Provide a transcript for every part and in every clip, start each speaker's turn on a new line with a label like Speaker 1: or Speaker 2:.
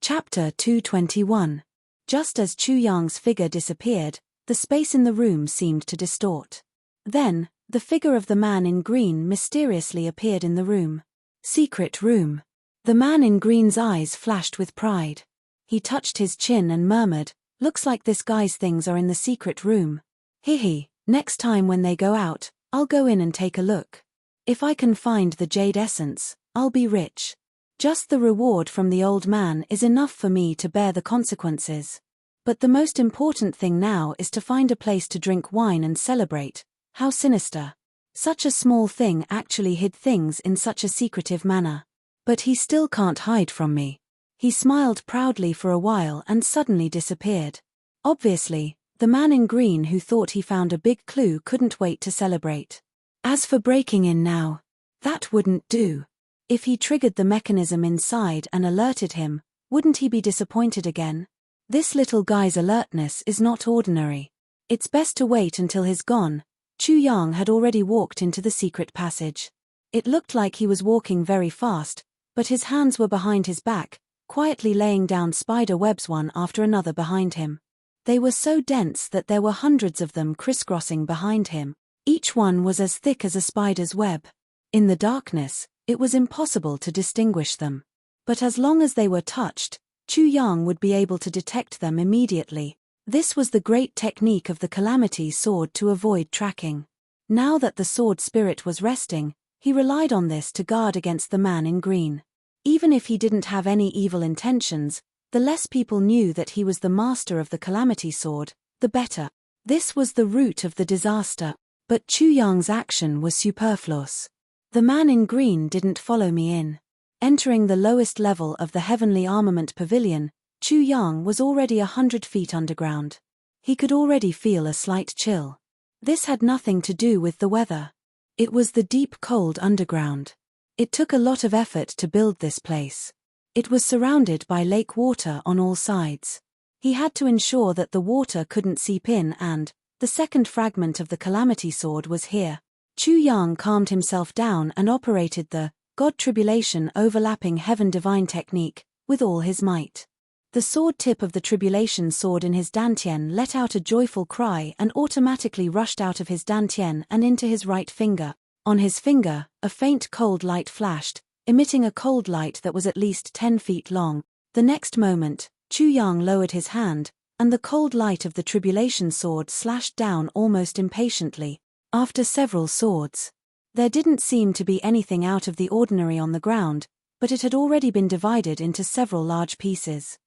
Speaker 1: Chapter 221. Just as Chu Yang's figure disappeared, the space in the room seemed to distort. Then, the figure of the man in green mysteriously appeared in the room. Secret room. The man in green's eyes flashed with pride. He touched his chin and murmured, "Looks like this guy's things are in the secret room. Hehe, next time when they go out, I'll go in and take a look. If I can find the jade essence, I'll be rich. Just the reward from the old man is enough for me to bear the consequences. But the most important thing now is to find a place to drink wine and celebrate." How sinister. Such a small thing actually hid things in such a secretive manner. But he still can't hide from me. He smiled proudly for a while and suddenly disappeared. Obviously, the man in green who thought he found a big clue couldn't wait to celebrate. As for breaking in now, that wouldn't do. If he triggered the mechanism inside and alerted him, wouldn't he be disappointed again? This little guy's alertness is not ordinary. It's best to wait until he's gone. Chu Yang had already walked into the secret passage. It looked like he was walking very fast, but his hands were behind his back, quietly laying down spider webs one after another behind him. They were so dense that there were hundreds of them crisscrossing behind him. Each one was as thick as a spider's web. In the darkness, it was impossible to distinguish them. But as long as they were touched, Chu Yang would be able to detect them immediately. This was the great technique of the Calamity Sword to avoid tracking. Now that the sword spirit was resting, he relied on this to guard against the man in green. Even if he didn't have any evil intentions, the less people knew that he was the master of the Calamity Sword, the better. This was the root of the disaster. But Chu Yang's action was superfluous. The man in green didn't follow me in. Entering the lowest level of the Heavenly Armament Pavilion, Chu Yang was already 100 feet underground. He could already feel a slight chill. This had nothing to do with the weather. It was the deep cold underground. It took a lot of effort to build this place. It was surrounded by lake water on all sides. He had to ensure that the water couldn't seep in and, the second fragment of the Calamity Sword was here. Chu Yang calmed himself down and operated the God Tribulation Overlapping Heaven Divine technique with all his might. The sword tip of the Tribulation Sword in his dantian let out a joyful cry and automatically rushed out of his dantian and into his right finger. On his finger, a faint cold light flashed, emitting a cold light that was at least 10 feet long. The next moment, Chu Yang lowered his hand, and the cold light of the Tribulation Sword slashed down almost impatiently. After several swords, there didn't seem to be anything out of the ordinary on the ground, but it had already been divided into several large pieces.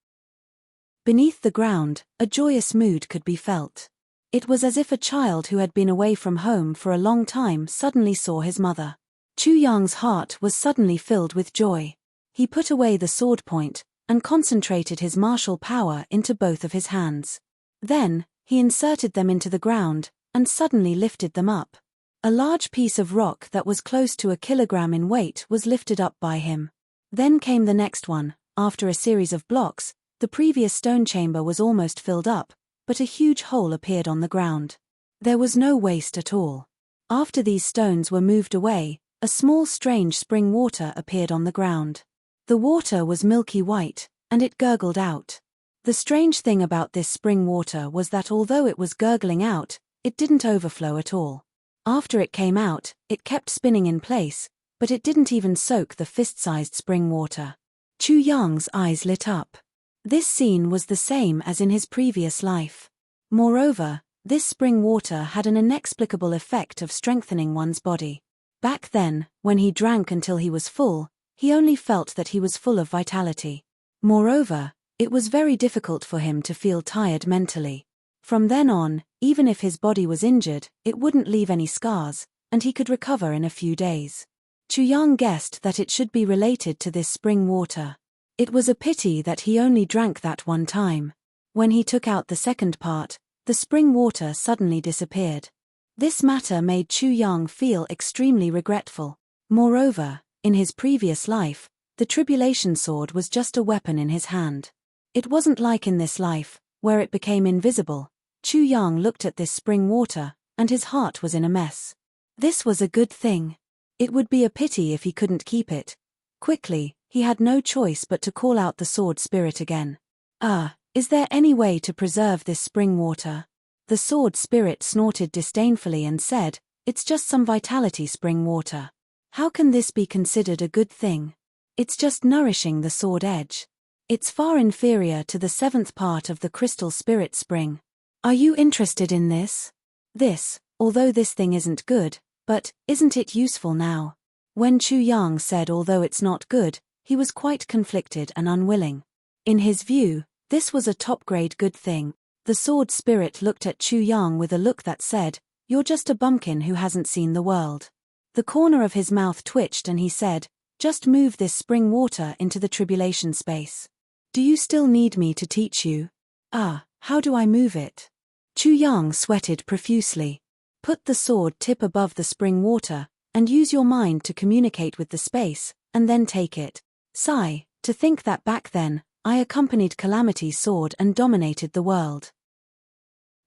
Speaker 1: Beneath the ground, a joyous mood could be felt. It was as if a child who had been away from home for a long time suddenly saw his mother. Chu Yang's heart was suddenly filled with joy. He put away the sword point and concentrated his martial power into both of his hands. Then, he inserted them into the ground and suddenly lifted them up. A large piece of rock that was close to a kilogram in weight was lifted up by him. Then came the next one. After a series of blocks, the previous stone chamber was almost filled up, but a huge hole appeared on the ground. There was no waste at all. After these stones were moved away, a small strange spring water appeared on the ground. The water was milky white, and it gurgled out. The strange thing about this spring water was that although it was gurgling out, it didn't overflow at all. After it came out, it kept spinning in place, but it didn't even soak the fist-sized spring water. Chu Yang's eyes lit up. This scene was the same as in his previous life. Moreover, this spring water had an inexplicable effect of strengthening one's body. Back then, when he drank until he was full, he only felt that he was full of vitality. Moreover, it was very difficult for him to feel tired mentally. From then on, even if his body was injured, it wouldn't leave any scars, and he could recover in a few days. Chu Yang guessed that it should be related to this spring water. It was a pity that he only drank that one time. When he took out the second part, the spring water suddenly disappeared. This matter made Chu Yang feel extremely regretful. Moreover, in his previous life, the Tribulation Sword was just a weapon in his hand. It wasn't like in this life, where it became invisible. Chu Yang looked at this spring water, and his heart was in a mess. This was a good thing. It would be a pity if he couldn't keep it. Quickly, He had no choice but to call out the sword spirit again. Is there any way to preserve this spring water? The sword spirit snorted disdainfully and said, "It's just some vitality spring water. How can this be considered a good thing? It's just nourishing the sword edge. It's far inferior to the 7th part of the crystal spirit spring. Are you interested in this? Although this thing isn't good, but isn't it useful now?" When Chu Yang said although it's not good, he was quite conflicted and unwilling. In his view, this was a top-grade good thing. The sword spirit looked at Chu Yang with a look that said, "You're just a bumpkin who hasn't seen the world." The corner of his mouth twitched and he said, "Just move this spring water into the tribulation space. Do you still need me to teach you?" How do I move it?" Chu Yang sweated profusely. "Put the sword tip above the spring water, and use your mind to communicate with the space, and then take it. Sigh, to think that back then, I accompanied Calamity's sword and dominated the world.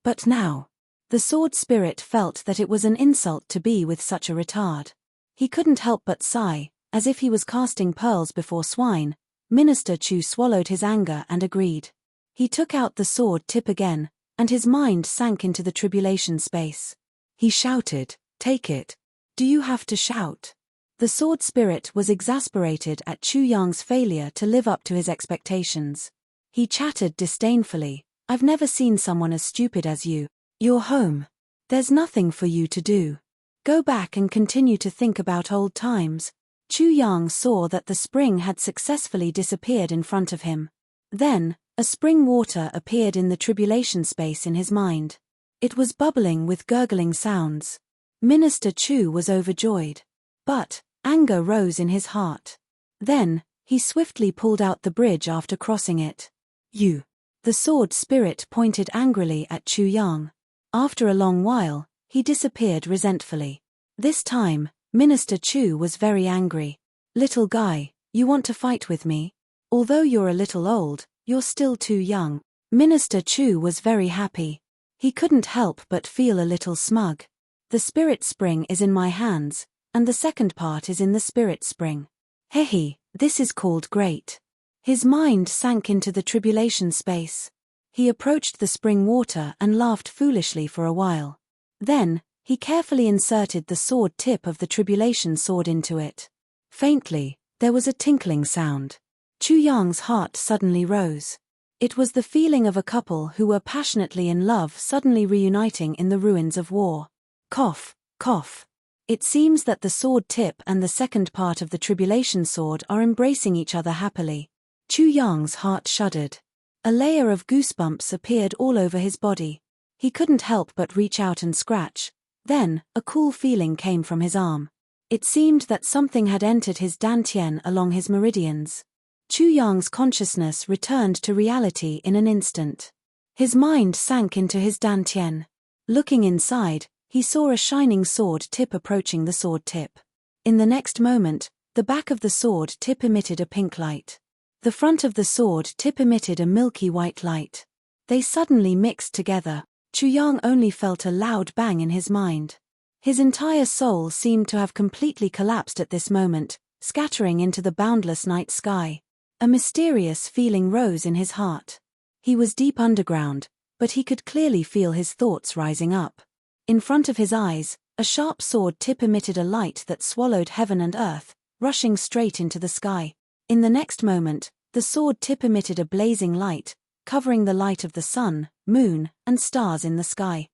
Speaker 1: But now, the sword spirit felt that it was an insult to be with such a retard. He couldn't help but sigh, as if he was casting pearls before swine. Minister Chu swallowed his anger and agreed. He took out the sword tip again, and his mind sank into the tribulation space. He shouted, "Take it." "Do you have to shout?" The sword spirit was exasperated at Chu Yang's failure to live up to his expectations. He chattered disdainfully, "I've never seen someone as stupid as you. You're home. There's nothing for you to do. Go back and continue to think about old times." Chu Yang saw that the spring had successfully disappeared in front of him. Then, a spring water appeared in the tribulation space in his mind. It was bubbling with gurgling sounds. Minister Chu was overjoyed. But anger rose in his heart. Then, he swiftly pulled out the bridge after crossing it. "You!" The sword spirit pointed angrily at Chu Yang. After a long while, he disappeared resentfully. This time, Minister Chu was very angry. "Little guy, you want to fight with me? Although you're a little old, you're still too young." Minister Chu was very happy. He couldn't help but feel a little smug. "The spirit spring is in my hands, and the 2nd part is in the spirit spring. Hehe, this is called great." His mind sank into the tribulation space. He approached the spring water and laughed foolishly for a while. Then, he carefully inserted the sword tip of the tribulation sword into it. Faintly, there was a tinkling sound. Chu Yang's heart suddenly rose. It was the feeling of a couple who were passionately in love suddenly reuniting in the ruins of war. Cough, cough. It seems that the sword tip and the 2nd part of the tribulation sword are embracing each other happily. Chu Yang's heart shuddered. A layer of goosebumps appeared all over his body. He couldn't help but reach out and scratch. Then, a cool feeling came from his arm. It seemed that something had entered his dantian along his meridians. Chu Yang's consciousness returned to reality in an instant. His mind sank into his dantian. Looking inside, he saw a shining sword tip approaching the sword tip. In the next moment, the back of the sword tip emitted a pink light. The front of the sword tip emitted a milky white light. They suddenly mixed together. Chu Yang only felt a loud bang in his mind. His entire soul seemed to have completely collapsed at this moment, scattering into the boundless night sky. A mysterious feeling rose in his heart. He was deep underground, but he could clearly feel his thoughts rising up. In front of his eyes, a sharp sword tip emitted a light that swallowed heaven and earth, rushing straight into the sky. In the next moment, the sword tip emitted a blazing light, covering the light of the sun, moon, and stars in the sky.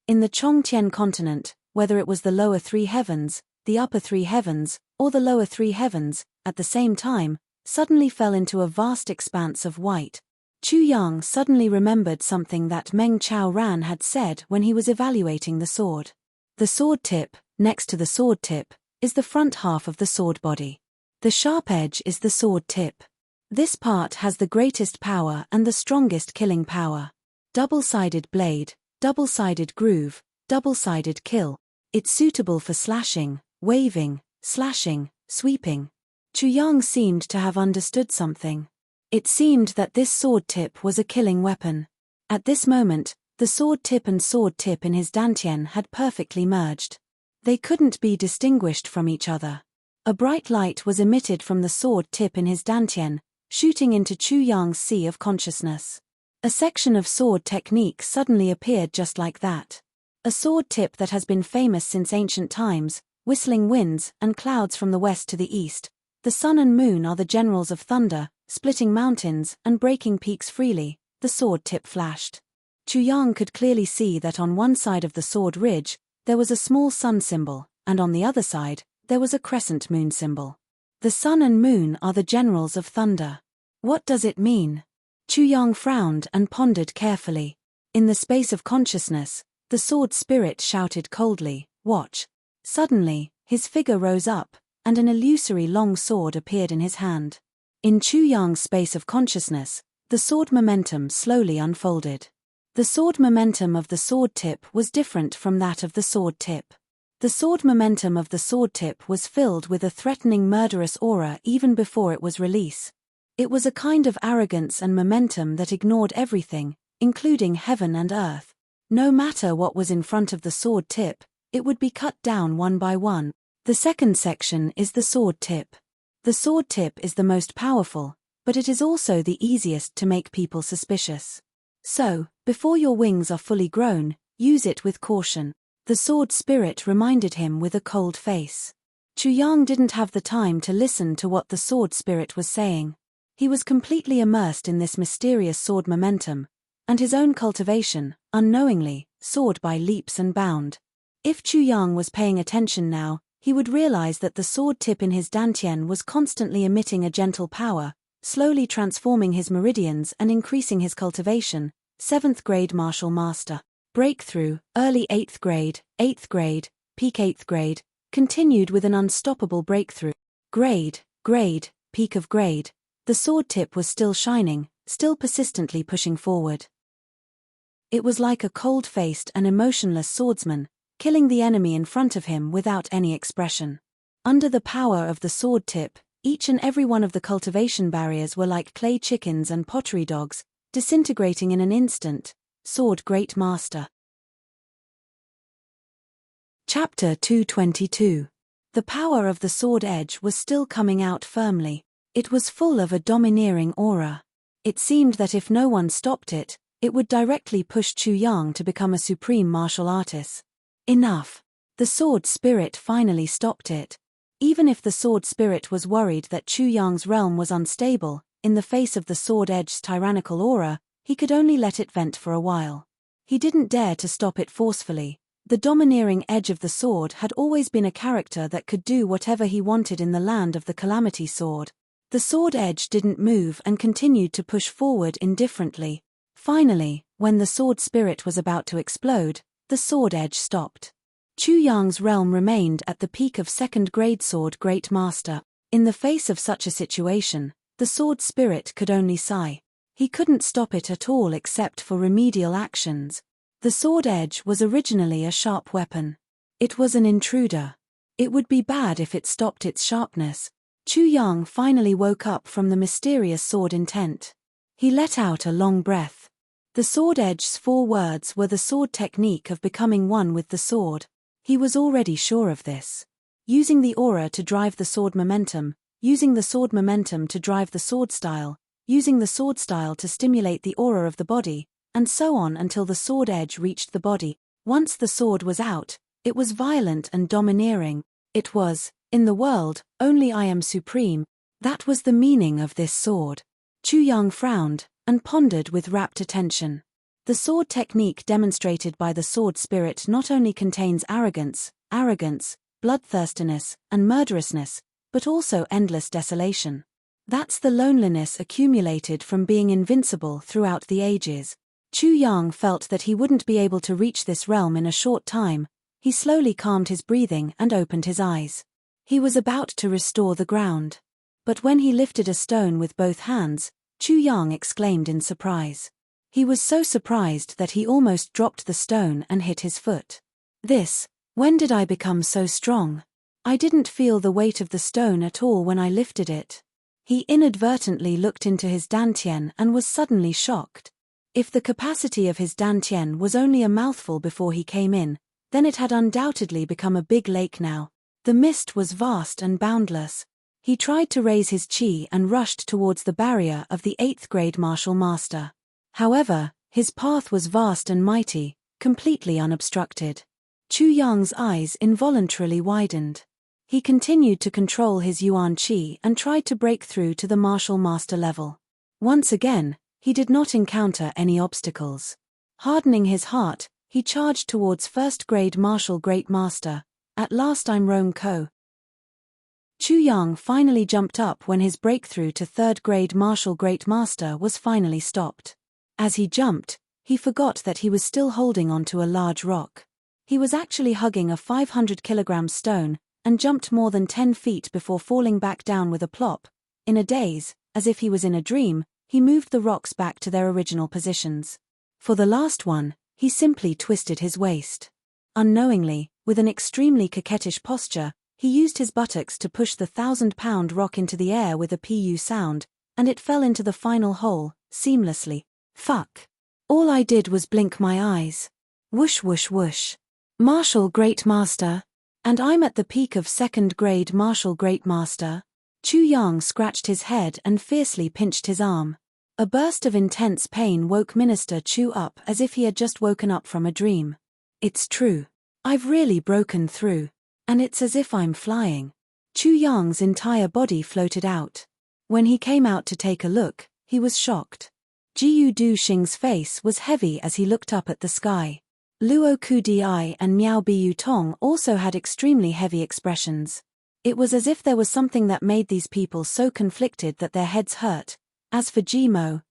Speaker 1: In the Chongtian continent, whether it was the lower 3 heavens, the upper 3 heavens, or the lower 3 heavens, at the same time, suddenly fell into a vast expanse of white. Chu Yang suddenly remembered something that Meng Chao Ran had said when he was evaluating the sword. The sword tip, next to the sword tip, is the front half of the sword body. The sharp edge is the sword tip. This part has the greatest power and the strongest killing power. Double-sided blade, double-sided groove, double-sided kill. It's suitable for slashing, waving, slashing, sweeping. Chu Yang seemed to have understood something. It seemed that this sword tip was a killing weapon. At this moment, the sword tip and sword tip in his dantian had perfectly merged. They couldn't be distinguished from each other. A bright light was emitted from the sword tip in his dantian, shooting into Chu Yang's sea of consciousness. A section of sword technique suddenly appeared just like that. A sword tip that has been famous since ancient times, whistling winds and clouds from the west to the east. The sun and moon are the generals of thunder, splitting mountains and breaking peaks freely, the sword tip flashed. Chu Yang could clearly see that on one side of the sword ridge, there was a small sun symbol, and on the other side, there was a crescent moon symbol. The sun and moon are the generals of thunder. What does it mean? Chu Yang frowned and pondered carefully. In the space of consciousness, the sword spirit shouted coldly, "Watch." Suddenly, his figure rose up, and an illusory long sword appeared in his hand. In Chu Yang's space of consciousness, the sword momentum slowly unfolded. The sword momentum of the sword tip was different from that of the sword tip. The sword momentum of the sword tip was filled with a threatening murderous aura even before it was released. It was a kind of arrogance and momentum that ignored everything, including heaven and earth. No matter what was in front of the sword tip, it would be cut down one by one. The second section is the sword tip. The sword tip is the most powerful, but it is also the easiest to make people suspicious. So, before your wings are fully grown, use it with caution. The sword spirit reminded him with a cold face. Chu Yang didn't have the time to listen to what the sword spirit was saying. He was completely immersed in this mysterious sword momentum, and his own cultivation, unknowingly, soared by leaps and bounds. If Chu Yang was paying attention now, he would realize that the sword tip in his dantian was constantly emitting a gentle power, slowly transforming his meridians and increasing his cultivation. 7th grade martial master. Breakthrough, early 8th grade, peak 8th grade, continued with an unstoppable breakthrough. Grade, peak of grade. The sword tip was still shining, still persistently pushing forward. It was like a cold-faced and emotionless swordsman, killing the enemy in front of him without any expression. Under the power of the sword tip, each and every one of the cultivation barriers were like clay chickens and pottery dogs, disintegrating in an instant. Sword Great Master. Chapter 222. The power of the sword edge was still coming out firmly. It was full of a domineering aura. It seemed that if no one stopped it, it would directly push Chu Yang to become a supreme martial artist. Enough. The sword spirit finally stopped it. Even if the sword spirit was worried that Chu Yang's realm was unstable, in the face of the sword edge's tyrannical aura, he could only let it vent for a while. He didn't dare to stop it forcefully. The domineering edge of the sword had always been a character that could do whatever he wanted in the land of the Calamity Sword. The sword edge didn't move and continued to push forward indifferently. Finally, when the sword spirit was about to explode, the sword edge stopped. Chu Yang's realm remained at the peak of 2nd grade sword great master. In the face of such a situation, the sword spirit could only sigh. He couldn't stop it at all except for remedial actions. The sword edge was originally a sharp weapon. It was an intruder. It would be bad if it stopped its sharpness. Chu Yang finally woke up from the mysterious sword intent. He let out a long breath. The sword edge's 4 words were the sword technique of becoming one with the sword. He was already sure of this. Using the aura to drive the sword momentum, using the sword momentum to drive the sword style, using the sword style to stimulate the aura of the body, and so on until the sword edge reached the body. Once the sword was out, it was violent and domineering. It was, in the world, only I am supreme. That was the meaning of this sword. Chu Yang frowned, and pondered with rapt attention. The sword technique demonstrated by the sword spirit not only contains arrogance, bloodthirstiness, and murderousness, but also endless desolation. That's the loneliness accumulated from being invincible throughout the ages. Chu Yang felt that he wouldn't be able to reach this realm in a short time. He slowly calmed his breathing and opened his eyes. He was about to restore the ground. But when he lifted a stone with both hands, Chu Yang exclaimed in surprise. He was so surprised that he almost dropped the stone and hit his foot. When did I become so strong? I didn't feel the weight of the stone at all when I lifted it. He inadvertently looked into his dantian and was suddenly shocked. If the capacity of his dantian was only a mouthful before he came in, then it had undoubtedly become a big lake now. The mist was vast and boundless. He tried to raise his chi and rushed towards the barrier of the 8th grade martial master. However, his path was vast and mighty, completely unobstructed. Chu Yang's eyes involuntarily widened. He continued to control his Yuan Qi and tried to break through to the martial master level. Once again, he did not encounter any obstacles. Hardening his heart, he charged towards 1st grade martial great master. At last I'm Rome Ko. Chu Yang finally jumped up when his breakthrough to 3rd grade martial great master was finally stopped. As he jumped, he forgot that he was still holding onto a large rock. He was actually hugging a 500-kilogram stone, and jumped more than 10 feet before falling back down with a plop. In a daze, as if he was in a dream, he moved the rocks back to their original positions. For the last one, he simply twisted his waist. Unknowingly, with an extremely coquettish posture, he used his buttocks to push the 1,000-pound rock into the air with a pu sound, and it fell into the final hole, seamlessly. Fuck. All I did was blink my eyes. Whoosh whoosh whoosh. Martial Great Master. And I'm at the peak of 2nd grade martial Great Master. Chu Yang scratched his head and fiercely pinched his arm. A burst of intense pain woke Minister Chu up as if he had just woken up from a dream. It's true. I've really broken through. And it's as if I'm flying. Chu Yang's entire body floated out. When he came out to take a look, he was shocked. Jiu Du Xing's face was heavy as he looked up at the sky. Luo Kudi and Miao Biu Tong also had extremely heavy expressions. It was as if there was something that made these people so conflicted that their heads hurt. As for Ji Mo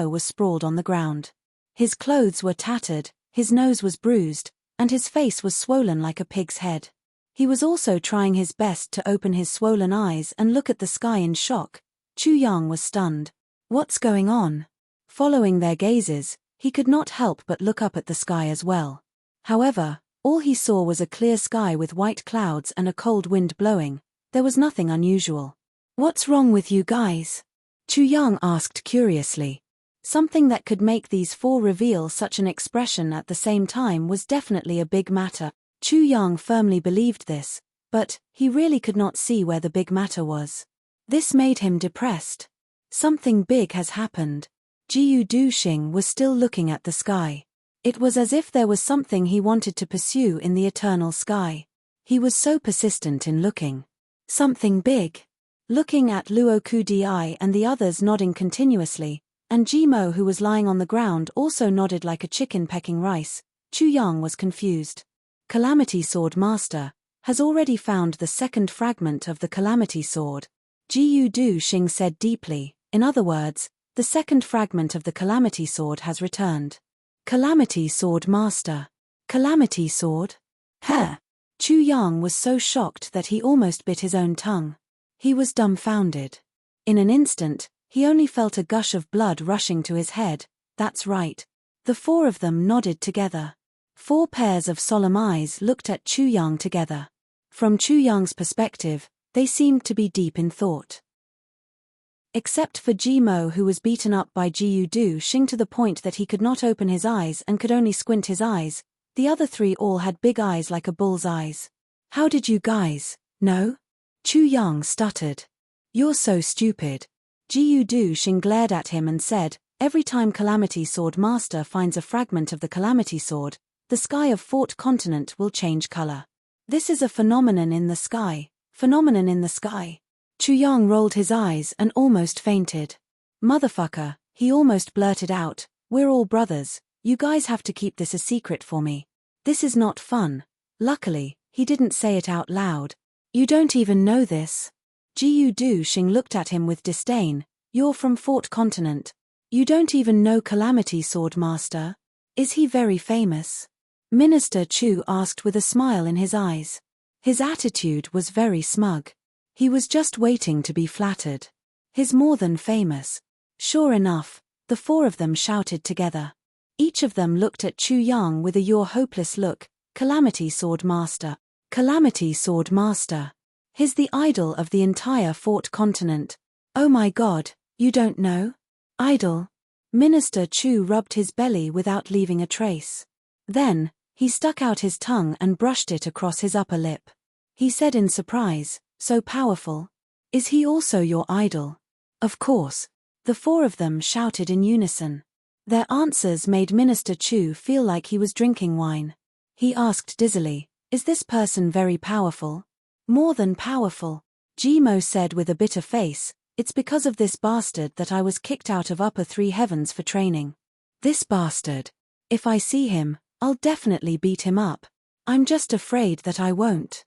Speaker 1: was sprawled on the ground. His clothes were tattered, his nose was bruised, and his face was swollen like a pig's head. He was also trying his best to open his swollen eyes and look at the sky in shock. Chu Yang was stunned. What's going on? Following their gazes, he could not help but look up at the sky as well. However, all he saw was a clear sky with white clouds and a cold wind blowing. There was nothing unusual. What's wrong with you guys? Chu Yang asked curiously. Something that could make these four reveal such an expression at the same time was definitely a big matter. Chu Yang firmly believed this, but he really could not see where the big matter was. This made him depressed. Something big has happened. Jiu Du Xing was still looking at the sky. It was as if there was something he wanted to pursue in the eternal sky. He was so persistent in looking. Something big. Looking at Luo Kudi and the others nodding continuously, and Ji Mo who was lying on the ground also nodded like a chicken pecking rice, Chu Yang was confused. Calamity Sword Master has already found the 2nd fragment of the Calamity Sword. Jiu Du Xing said deeply. In other words, the 2nd fragment of the Calamity Sword has returned. Calamity Sword Master. Calamity Sword? Huh. Chu Yang was so shocked that he almost bit his own tongue. He was dumbfounded. In an instant, he only felt a gush of blood rushing to his head. That's right. The four of them nodded together. 4 pairs of solemn eyes looked at Chu Yang together. From Chu Yang's perspective, they seemed to be deep in thought. Except for Ji Mo who was beaten up by Jiu Du Xing to the point that he could not open his eyes and could only squint his eyes, the other 3 all had big eyes like a bull's eyes. How did you guys know? Chu Yang stuttered. You're so stupid. Jiu Du Xing glared at him and said, every time Calamity Sword Master finds a fragment of the Calamity Sword, the sky of Fort Continent will change color. This is a phenomenon in the sky. Phenomenon in the sky. Chu Yang rolled his eyes and almost fainted. Motherfucker, he almost blurted out, we're all brothers, you guys have to keep this a secret for me. This is not fun. Luckily, he didn't say it out loud. You don't even know this. Jiu Du Xing looked at him with disdain. You're from Fort Continent. You don't even know Calamity Sword Master? Is he very famous? Minister Chu asked with a smile in his eyes. His attitude was very smug. He was just waiting to be flattered. He's more than famous. Sure enough, the 4 of them shouted together. Each of them looked at Chu Yang with a you're hopeless look. Calamity Sword Master. Calamity Sword Master. He's the idol of the entire Fort Continent. Oh my god, you don't know? Idol? Minister Chu rubbed his belly without leaving a trace. Then, he stuck out his tongue and brushed it across his upper lip. he said in surprise. So powerful. Is he also your idol? Of course. The four of them shouted in unison. Their answers made Minister Chu feel like he was drinking wine. He asked dizzily, is this person very powerful? More than powerful. Jimo said with a bitter face, it's because of this bastard that I was kicked out of upper three heavens for training. This bastard. If I see him, I'll definitely beat him up. I'm just afraid that I won't.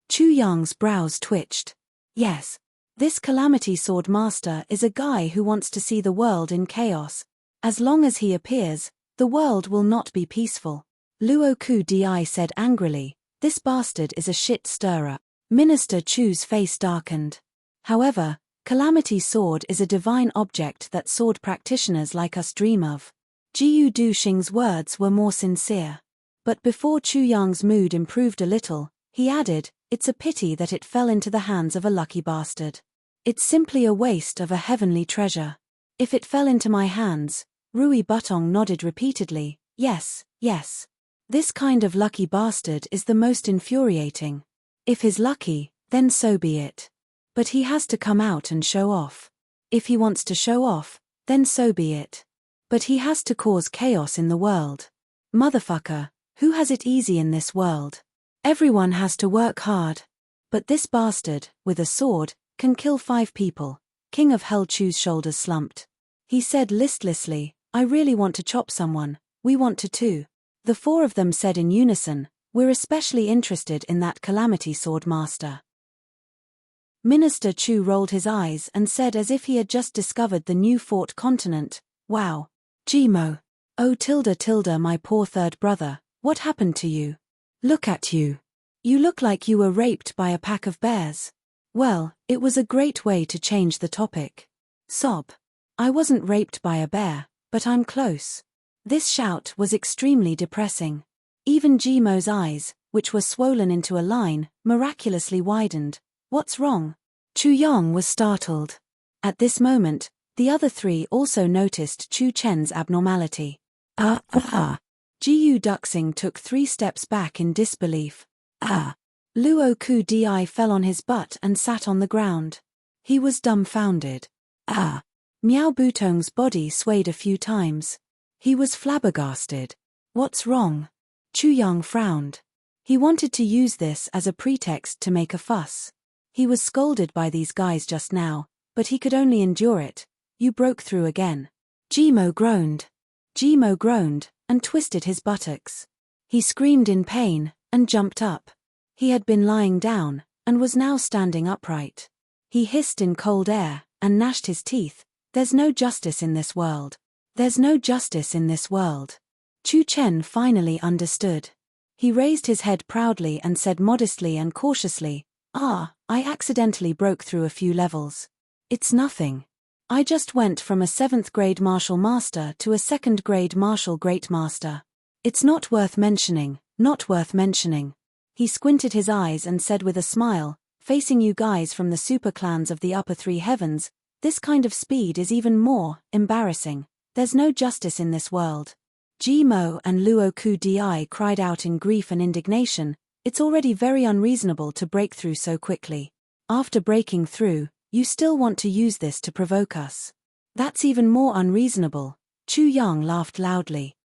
Speaker 1: Chu Yang's brows twitched. Yes. This Calamity Sword Master is a guy who wants to see the world in chaos. As long as he appears, the world will not be peaceful. Luoku Di said angrily, this bastard is a shit stirrer. Minister Chu's face darkened. However, Calamity Sword is a divine object that sword practitioners like us dream of. Jiu Du Xing's words were more sincere. But before Chu Yang's mood improved a little, he added, it's a pity that it fell into the hands of a lucky bastard. It's simply a waste of a heavenly treasure. If it fell into my hands, Rui Butong nodded repeatedly, yes, yes. This kind of lucky bastard is the most infuriating. If he's lucky, then so be it. But he has to come out and show off. If he wants to show off, then so be it. But he has to cause chaos in the world. Motherfucker, who has it easy in this world? Everyone has to work hard. But this bastard, with a sword, can kill 5 people. King of Hell Chu's shoulders slumped. He said listlessly, I really want to chop someone, we want to too. The 4 of them said in unison, we're especially interested in that Calamity Sword Master. Minister Chu rolled his eyes and said as if he had just discovered the new fort continent, wow. Jimo. Oh tilde my poor third brother, what happened to you? Look at you. You look like you were raped by a pack of bears. Well, it was a great way to change the topic. Sob. I wasn't raped by a bear, but I'm close. This shout was extremely depressing. Even Jimo's eyes, which were swollen into a line, miraculously widened. What's wrong? Chu Yang was startled. At this moment, the other 3 also noticed Chu Chen's abnormality. Jiu Duxing took 3 steps back in disbelief. Luoku Di fell on his butt and sat on the ground. He was dumbfounded. Miao Butong's body swayed a few times. He was flabbergasted. What's wrong? Chu Yang frowned. He wanted to use this as a pretext to make a fuss. He was scolded by these guys just now, but he could only endure it. You broke through again. Jimo groaned. Jimo groaned and twisted his buttocks. He screamed in pain and jumped up. He had been lying down and was now standing upright. He hissed in cold air and gnashed his teeth. There's no justice in this world. There's no justice in this world. Chu Chen finally understood. He raised his head proudly and said modestly and cautiously, I accidentally broke through a few levels. It's nothing. I just went from a 7th grade martial master to a 2nd grade martial great master. It's not worth mentioning, not worth mentioning. He squinted his eyes and said with a smile, facing you guys from the super clans of the upper 3 heavens, this kind of speed is even more embarrassing. There's no justice in this world. Jimo and Luoku Di cried out in grief and indignation, it's already very unreasonable to break through so quickly. After breaking through, you still want to use this to provoke us. That's even more unreasonable. Chu Yang laughed loudly.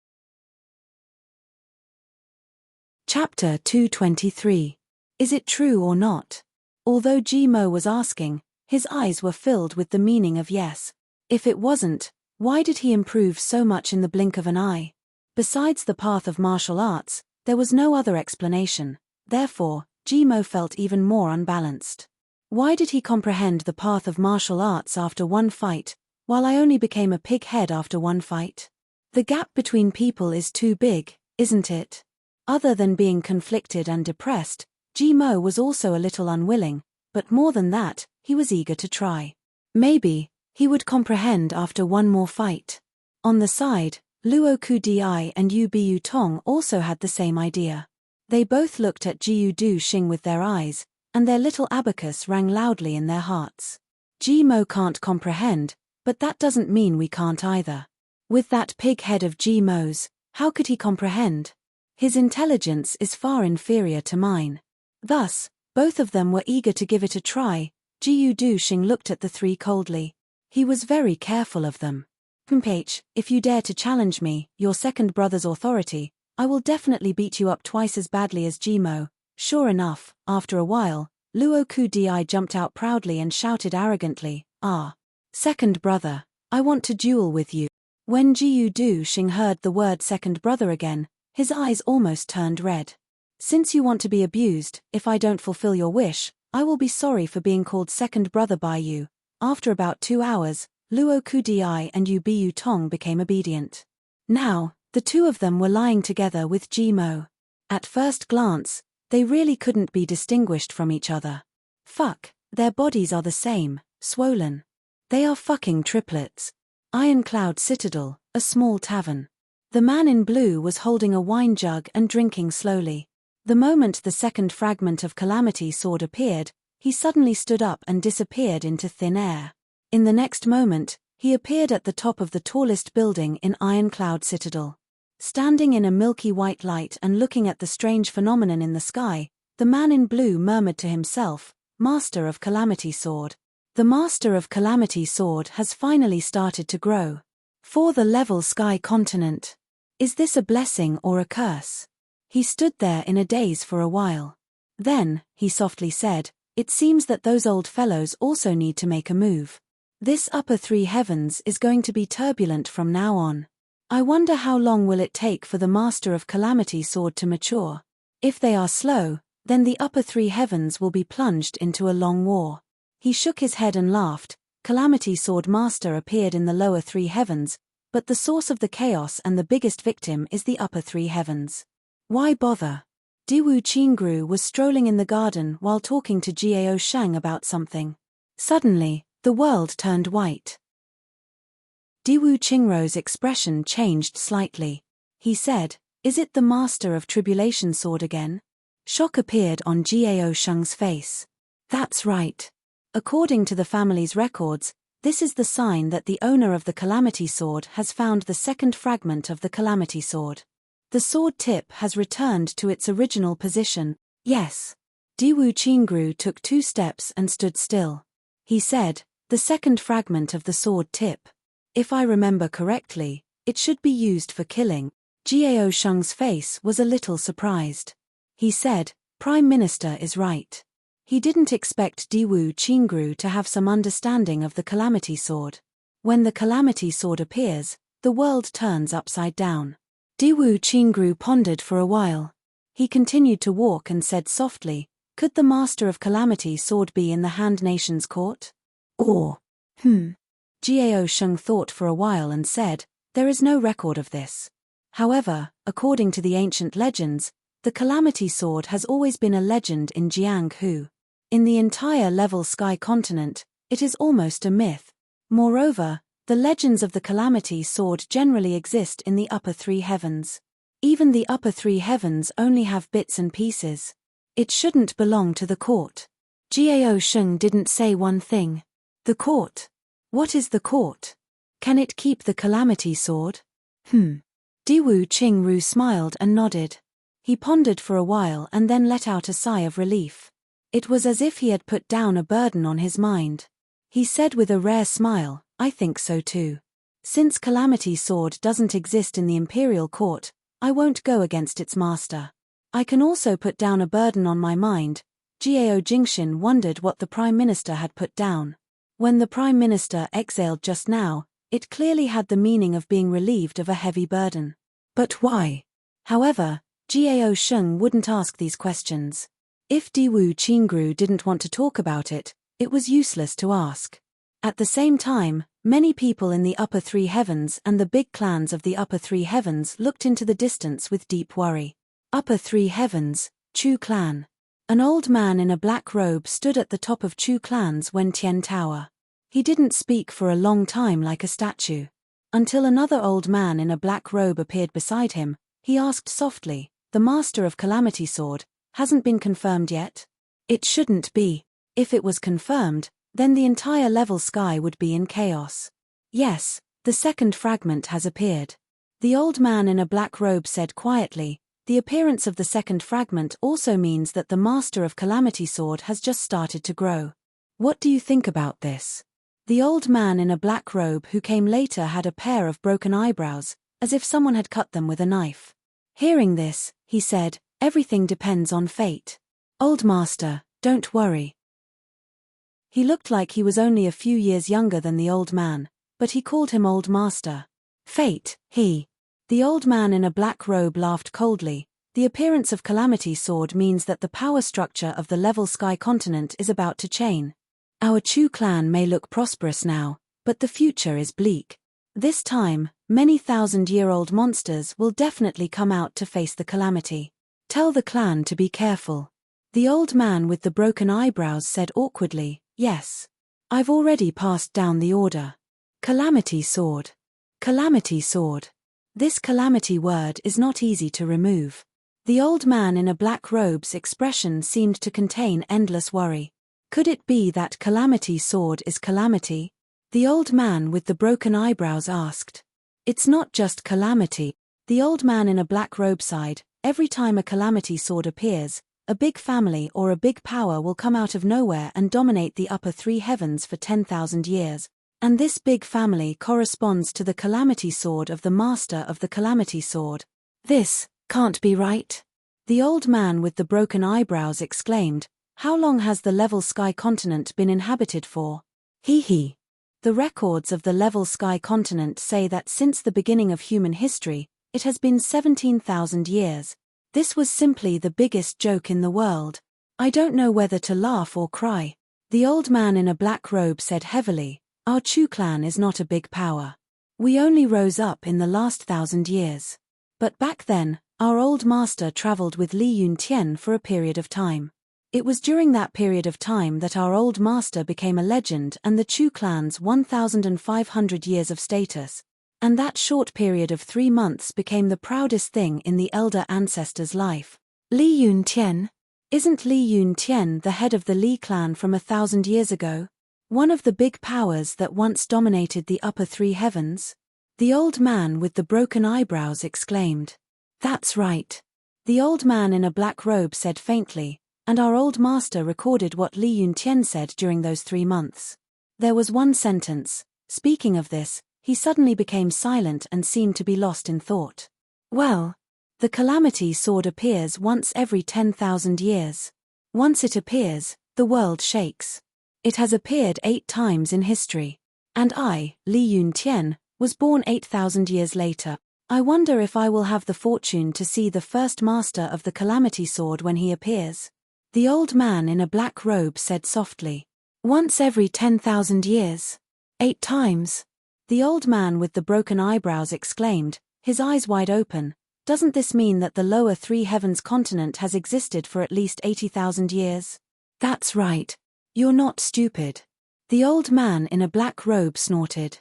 Speaker 1: Chapter 223. Is it true or not? Although Jimo was asking, his eyes were filled with the meaning of yes. If it wasn't, why did he improve so much in the blink of an eye? Besides the path of martial arts, there was no other explanation. Therefore, Jimo felt even more unbalanced. Why did he comprehend the path of martial arts after one fight, while I only became a pig head after one fight? The gap between people is too big, isn't it? Other than being conflicted and depressed, Jimo was also a little unwilling, but more than that, he was eager to try. Maybe he would comprehend after one more fight. On the side, Luoku Di and Yu Biu Tong also had the same idea. They both looked at Jiu Du Xing with their eyes, and their little abacus rang loudly in their hearts. Jimo can't comprehend, but that doesn't mean we can't either. With that pig head of Jimo's, how could he comprehend? His intelligence is far inferior to mine. Thus, both of them were eager to give it a try. Jiu Duxing looked at the three coldly. He was very careful of them. If you dare to challenge me, your second brother's authority, I will definitely beat you up twice as badly as Jimo. Sure enough, after a while, Luo Kudi jumped out proudly and shouted arrogantly, second brother, I want to duel with you. When Jiu Duxing heard the word second brother again, his eyes almost turned red. Since you want to be abused, if I don't fulfill your wish, I will be sorry for being called second brother by you. After about 2 hours, Luo Kudi and Yu Biu Tong became obedient. Now, the two of them were lying together with Jimo. At first glance, they really couldn't be distinguished from each other. Fuck, their bodies are the same, swollen. They are fucking triplets. Ironcloud Citadel, a small tavern. The man in blue was holding a wine jug and drinking slowly. The moment the second fragment of Calamity Sword appeared, he suddenly stood up and disappeared into thin air. In the next moment, he appeared at the top of the tallest building in Ironcloud Citadel. Standing in a milky white light and looking at the strange phenomenon in the sky, the man in blue murmured to himself, Master of Calamity Sword. The Master of Calamity Sword has finally started to grow. For the level sky continent. Is this a blessing or a curse? He stood there in a daze for a while. Then, he softly said, it seems that those old fellows also need to make a move. This upper three heavens is going to be turbulent from now on. I wonder how long will it take for the Master of Calamity Sword to mature. If they are slow, then the upper three heavens will be plunged into a long war. He shook his head and laughed. Calamity Sword Master appeared in the lower three heavens, but the source of the chaos and the biggest victim is the upper three heavens. Why bother? Diwu Qingru was strolling in the garden while talking to Jiao Shang about something. Suddenly, the world turned white. Diwu Qingru's expression changed slightly. He said, is it the Master of Tribulation Sword again? Shock appeared on Jiao Shang's face. That's right. According to the family's records, this is the sign that the owner of the Calamity Sword has found the second fragment of the Calamity Sword. The sword tip has returned to its original position. Yes. Diwu Qingru took 2 steps and stood still. He said, the second fragment of the sword tip. If I remember correctly, it should be used for killing. Jiao Shang's face was a little surprised. He said, Prime Minister is right. He didn't expect Diwu Qingru to have some understanding of the Calamity Sword. When the Calamity Sword appears, the world turns upside down. Diwu Qingru pondered for a while. He continued to walk and said softly, could the Master of Calamity Sword be in the Hand Nation's court? Or, Jiao Shang thought for a while and said, there is no record of this. However, according to the ancient legends, the Calamity Sword has always been a legend in Jianghu. In the entire level sky continent, it is almost a myth. Moreover, the legends of the Calamity Sword generally exist in the upper three heavens. Even the upper three heavens only have bits and pieces. It shouldn't belong to the court. Jiao Shang didn't say one thing. The court? What is the court? Can it keep the Calamity Sword? Diwu Qingru smiled and nodded. He pondered for a while and then let out a sigh of relief. It was as if he had put down a burden on his mind. He said with a rare smile, I think so too. Since Calamity Sword doesn't exist in the Imperial Court, I won't go against its master. I can also put down a burden on my mind. Jiao Jingxin wondered what the Prime Minister had put down. When the Prime Minister exhaled just now, it clearly had the meaning of being relieved of a heavy burden. But why? However, Jiao Shang wouldn't ask these questions. If Diwu Qingru didn't want to talk about it, it was useless to ask. At the same time, many people in the upper three heavens and the big clans of the upper three heavens looked into the distance with deep worry. Upper three heavens, Chu clan. An old man in a black robe stood at the top of Chu clan's Wentian Tower. He didn't speak for a long time like a statue. Until another old man in a black robe appeared beside him, he asked softly, the Master of Calamity Sword, hasn't been confirmed yet? It shouldn't be. If it was confirmed, then the entire level sky would be in chaos. Yes, the second fragment has appeared. The old man in a black robe said quietly, The appearance of the second fragment also means that the Master of Calamity Sword has just started to grow. What do you think about this? The old man in a black robe who came later had a pair of broken eyebrows, as if someone had cut them with a knife. Hearing this, he said, "Everything depends on fate. Old Master, don't worry." He looked like he was only a few years younger than the old man, but he called him Old Master. Fate, he. The old man in a black robe laughed coldly. The appearance of Calamity Sword means that the power structure of the level sky continent is about to change. Our Chu clan may look prosperous now, but the future is bleak. This time, many thousand-year-old monsters will definitely come out to face the calamity. Tell the clan to be careful. The old man with the broken eyebrows said awkwardly, "Yes. I've already passed down the order." Calamity Sword. Calamity Sword. This calamity word is not easy to remove. The old man in a black robe's expression seemed to contain endless worry. Could it be that Calamity Sword is calamity? The old man with the broken eyebrows asked. It's not just calamity. The old man in a black robe sighed. Every time a Calamity Sword appears, a big family or a big power will come out of nowhere and dominate the upper three heavens for 10,000 years. And this big family corresponds to the Calamity Sword of the Master of the Calamity Sword. This can't be right. The old man with the broken eyebrows exclaimed, "How long has the level sky continent been inhabited for?" He. The records of the level sky continent say that since the beginning of human history, it has been 17,000 years. This was simply the biggest joke in the world. I don't know whether to laugh or cry. The old man in a black robe said heavily, "Our Chu clan is not a big power. We only rose up in the last 1,000 years. But back then, our old master traveled with Li Yuntian for a period of time. It was during that period of time that our old master became a legend and the Chu clan's 1,500 years of status. And that short period of 3 months became the proudest thing in the elder ancestor's life." Li Yuntian? Isn't Li Yuntian the head of the Li clan from 1,000 years ago? One of the big powers that once dominated the upper three heavens? The old man with the broken eyebrows exclaimed. That's right. The old man in a black robe said faintly, and our old master recorded what Li Yuntian said during those 3 months. There was one sentence. Speaking of this, he suddenly became silent and seemed to be lost in thought. Well, the Calamity Sword appears once every 10,000 years. Once it appears, the world shakes. It has appeared 8 times in history. And I, Li Yuntian, was born 8,000 years later. I wonder if I will have the fortune to see the first master of the Calamity Sword when he appears. The old man in a black robe said softly. Once every 10,000 years. 8 times. The old man with the broken eyebrows exclaimed, his eyes wide open. Doesn't this mean that the lower three heavens continent has existed for at least 80,000 years? That's right. You're not stupid. The old man in a black robe snorted.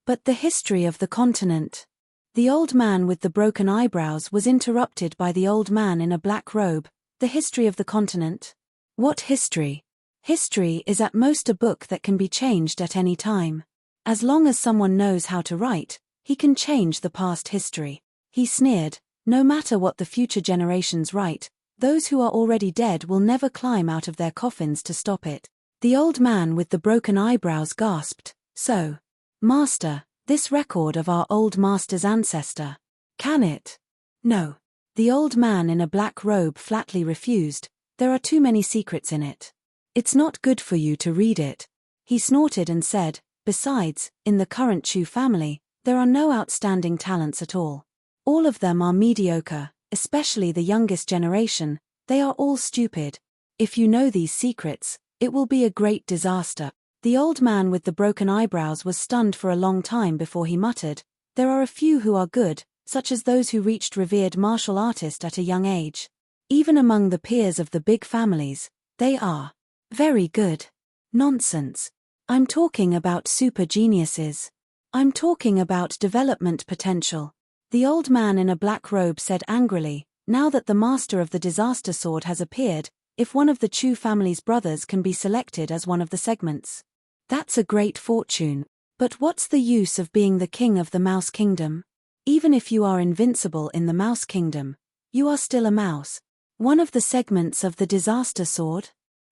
Speaker 1: But the history of the continent. The old man with the broken eyebrows was interrupted by the old man in a black robe. The history of the continent? What history? History is at most a book that can be changed at any time. As long as someone knows how to write, he can change the past history. He sneered, no matter what the future generations write, those who are already dead will never climb out of their coffins to stop it. The old man with the broken eyebrows gasped, so, Master, this record of our old master's ancestor, can it? No. The old man in a black robe flatly refused, there are too many secrets in it. It's not good for you to read it. He snorted and said, besides, in the current Chu family, there are no outstanding talents at all. All of them are mediocre, especially the youngest generation, they are all stupid. If you know these secrets, it will be a great disaster. The old man with the broken eyebrows was stunned for a long time before he muttered, there are a few who are good, such as those who reached revered martial artist at a young age. Even among the peers of the big families, they are very good. Nonsense. I'm talking about super geniuses. I'm talking about development potential. The old man in a black robe said angrily, now that the master of the disaster sword has appeared, if one of the Chu family's brothers can be selected as one of the segments. That's a great fortune. But what's the use of being the king of the Mouse Kingdom? Even if you are invincible in the Mouse Kingdom, you are still a mouse. One of the segments of the disaster sword?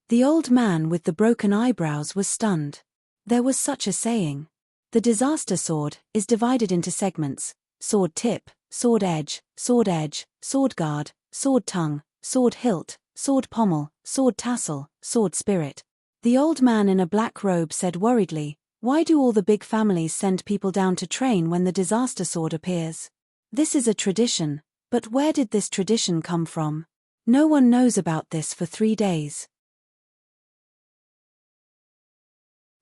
Speaker 1: The old man with the broken eyebrows was stunned. There was such a saying. The disaster sword is divided into segments: sword tip, sword edge, sword guard, sword tongue, sword hilt, sword pommel, sword tassel, sword spirit. The old man in a black robe said worriedly, "Why do all the big families send people down to train when the disaster sword appears? This is a tradition, but where did this tradition come from? No one knows about this for 3 days."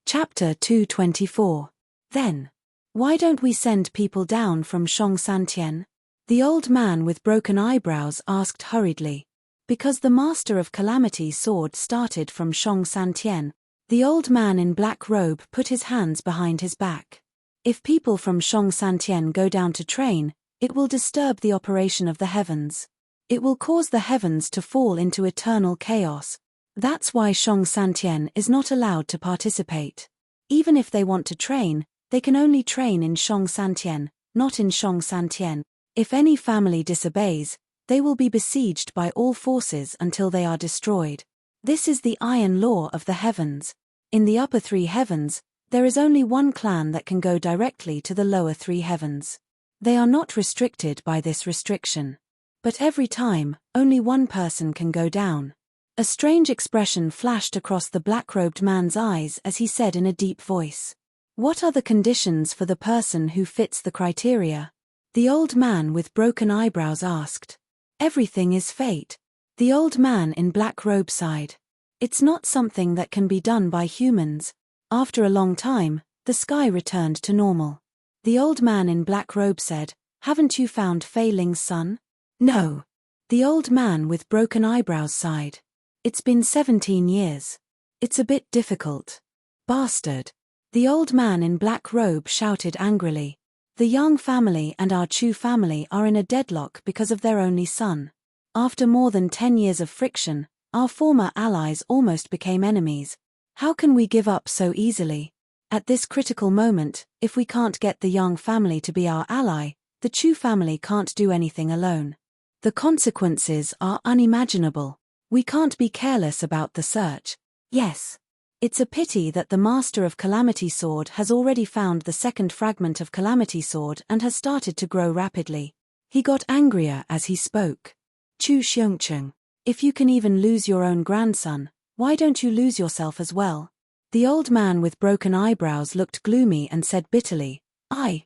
Speaker 1: Chapter 224. Then. Why don't we send people down from Shang-San-Tian? The old man with broken eyebrows asked hurriedly. Because the Master of Calamity sword started from Shang-San-Tian. The old man in black robe put his hands behind his back. If people from Shang-San-Tian go down to train, it will disturb the operation of the heavens. It will cause the heavens to fall into eternal chaos. That's why Shang-San-Tian is not allowed to participate. Even if they want to train, they can only train in Shang-San-Tian, not in Shang-San-Tian. If any family disobeys, they will be besieged by all forces until they are destroyed. This is the iron law of the heavens. In the upper 3 heavens, there is only one clan that can go directly to the lower 3 heavens. They are not restricted by this restriction. But every time, only one person can go down. A strange expression flashed across the black-robed man's eyes as he said in a deep voice, "What are the conditions for the person who fits the criteria?" The old man with broken eyebrows asked. "Everything is fate." The old man in black robe sighed. "It's not something that can be done by humans." After a long time, the sky returned to normal. The old man in black robe said, "Haven't you found Fei Ling's son?" "No." The old man with broken eyebrows sighed. "It's been 17 years. It's a bit difficult." "Bastard." The old man in black robe shouted angrily. "The Yang family and our Chu family are in a deadlock because of their only son. After more than 10 years of friction, our former allies almost became enemies. How can we give up so easily? At this critical moment, if we can't get the Yang family to be our ally, the Chu family can't do anything alone. The consequences are unimaginable. We can't be careless about the search." "Yes. It's a pity that the Master of Calamity Sword has already found the second fragment of Calamity Sword and has started to grow rapidly." He got angrier as he spoke. "Chu Xiongcheng, if you can even lose your own grandson, why don't you lose yourself as well?" The old man with broken eyebrows looked gloomy and said bitterly,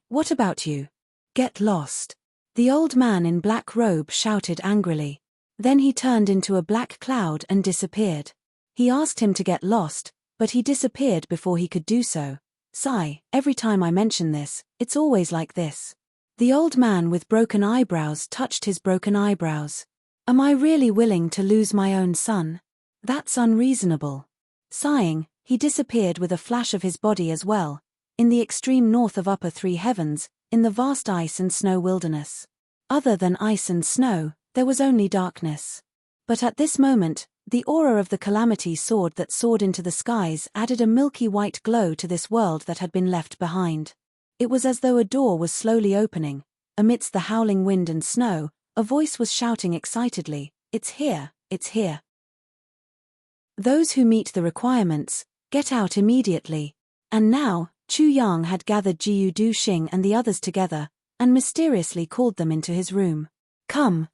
Speaker 1: What about you? Get lost." The old man in black robe shouted angrily. Then he turned into a black cloud and disappeared. He asked him to get lost, but he disappeared before he could do so. "Sigh, every time I mention this, it's always like this." The old man with broken eyebrows touched his broken eyebrows. "Am I really willing to lose my own son? That's unreasonable." Sighing, he disappeared with a flash of his body as well, in the extreme north of upper 3 heavens, in the vast ice and snow wilderness. Other than ice and snow, there was only darkness. But at this moment, the aura of the Calamity Sword that soared into the skies added a milky white glow to this world that had been left behind. It was as though a door was slowly opening. Amidst the howling wind and snow, a voice was shouting excitedly, "It's here, it's here. Those who meet the requirements, get out immediately." And now, Chu Yang had gathered Jiu Du Xing and the others together, and mysteriously called them into his room. Come.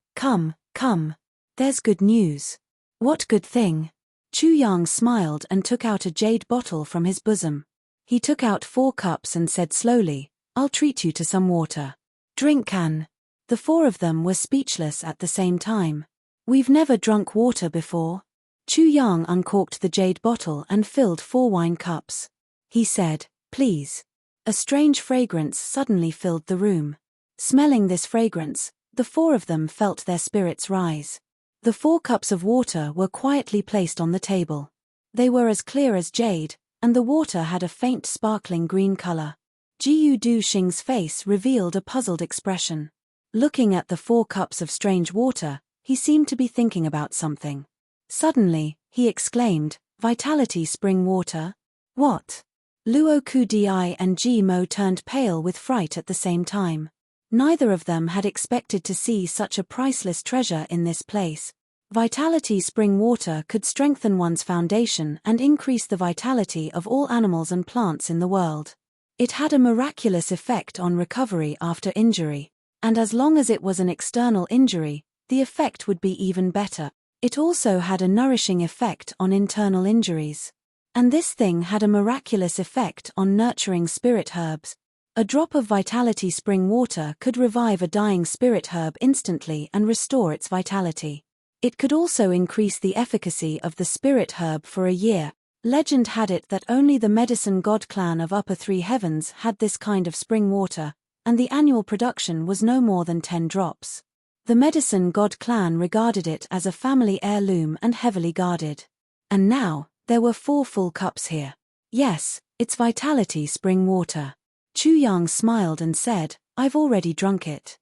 Speaker 1: There's good news." "What good thing?" Chu Yang smiled and took out a jade bottle from his bosom. He took out 4 cups and said slowly, "I'll treat you to some water. Drink can." The 4 of them were speechless at the same time. "We've never drunk water before." Chu Yang uncorked the jade bottle and filled 4 wine cups. He said, "Please." A strange fragrance suddenly filled the room. Smelling this fragrance, the 4 of them felt their spirits rise. The 4 cups of water were quietly placed on the table. They were as clear as jade, and the water had a faint sparkling green color. Jiu Du Xing's face revealed a puzzled expression. Looking at the 4 cups of strange water, he seemed to be thinking about something. Suddenly, he exclaimed, "Vitality spring water? What?" Luo Ku Di and Ji Mo turned pale with fright at the same time. Neither of them had expected to see such a priceless treasure in this place. Vitality spring water could strengthen one's foundation and increase the vitality of all animals and plants in the world. It had a miraculous effect on recovery after injury, and as long as it was an external injury, the effect would be even better. It also had a nourishing effect on internal injuries. And this thing had a miraculous effect on nurturing spirit herbs. A drop of vitality spring water could revive a dying spirit herb instantly and restore its vitality. It could also increase the efficacy of the spirit herb for a year. Legend had it that only the medicine god clan of Upper Three Heavens had this kind of spring water, and the annual production was no more than 10 drops. The medicine god clan regarded it as a family heirloom and heavily guarded. And now, there were 4 full cups here. Yes, it's vitality spring water. Chu Yang smiled and said, I've already drunk it.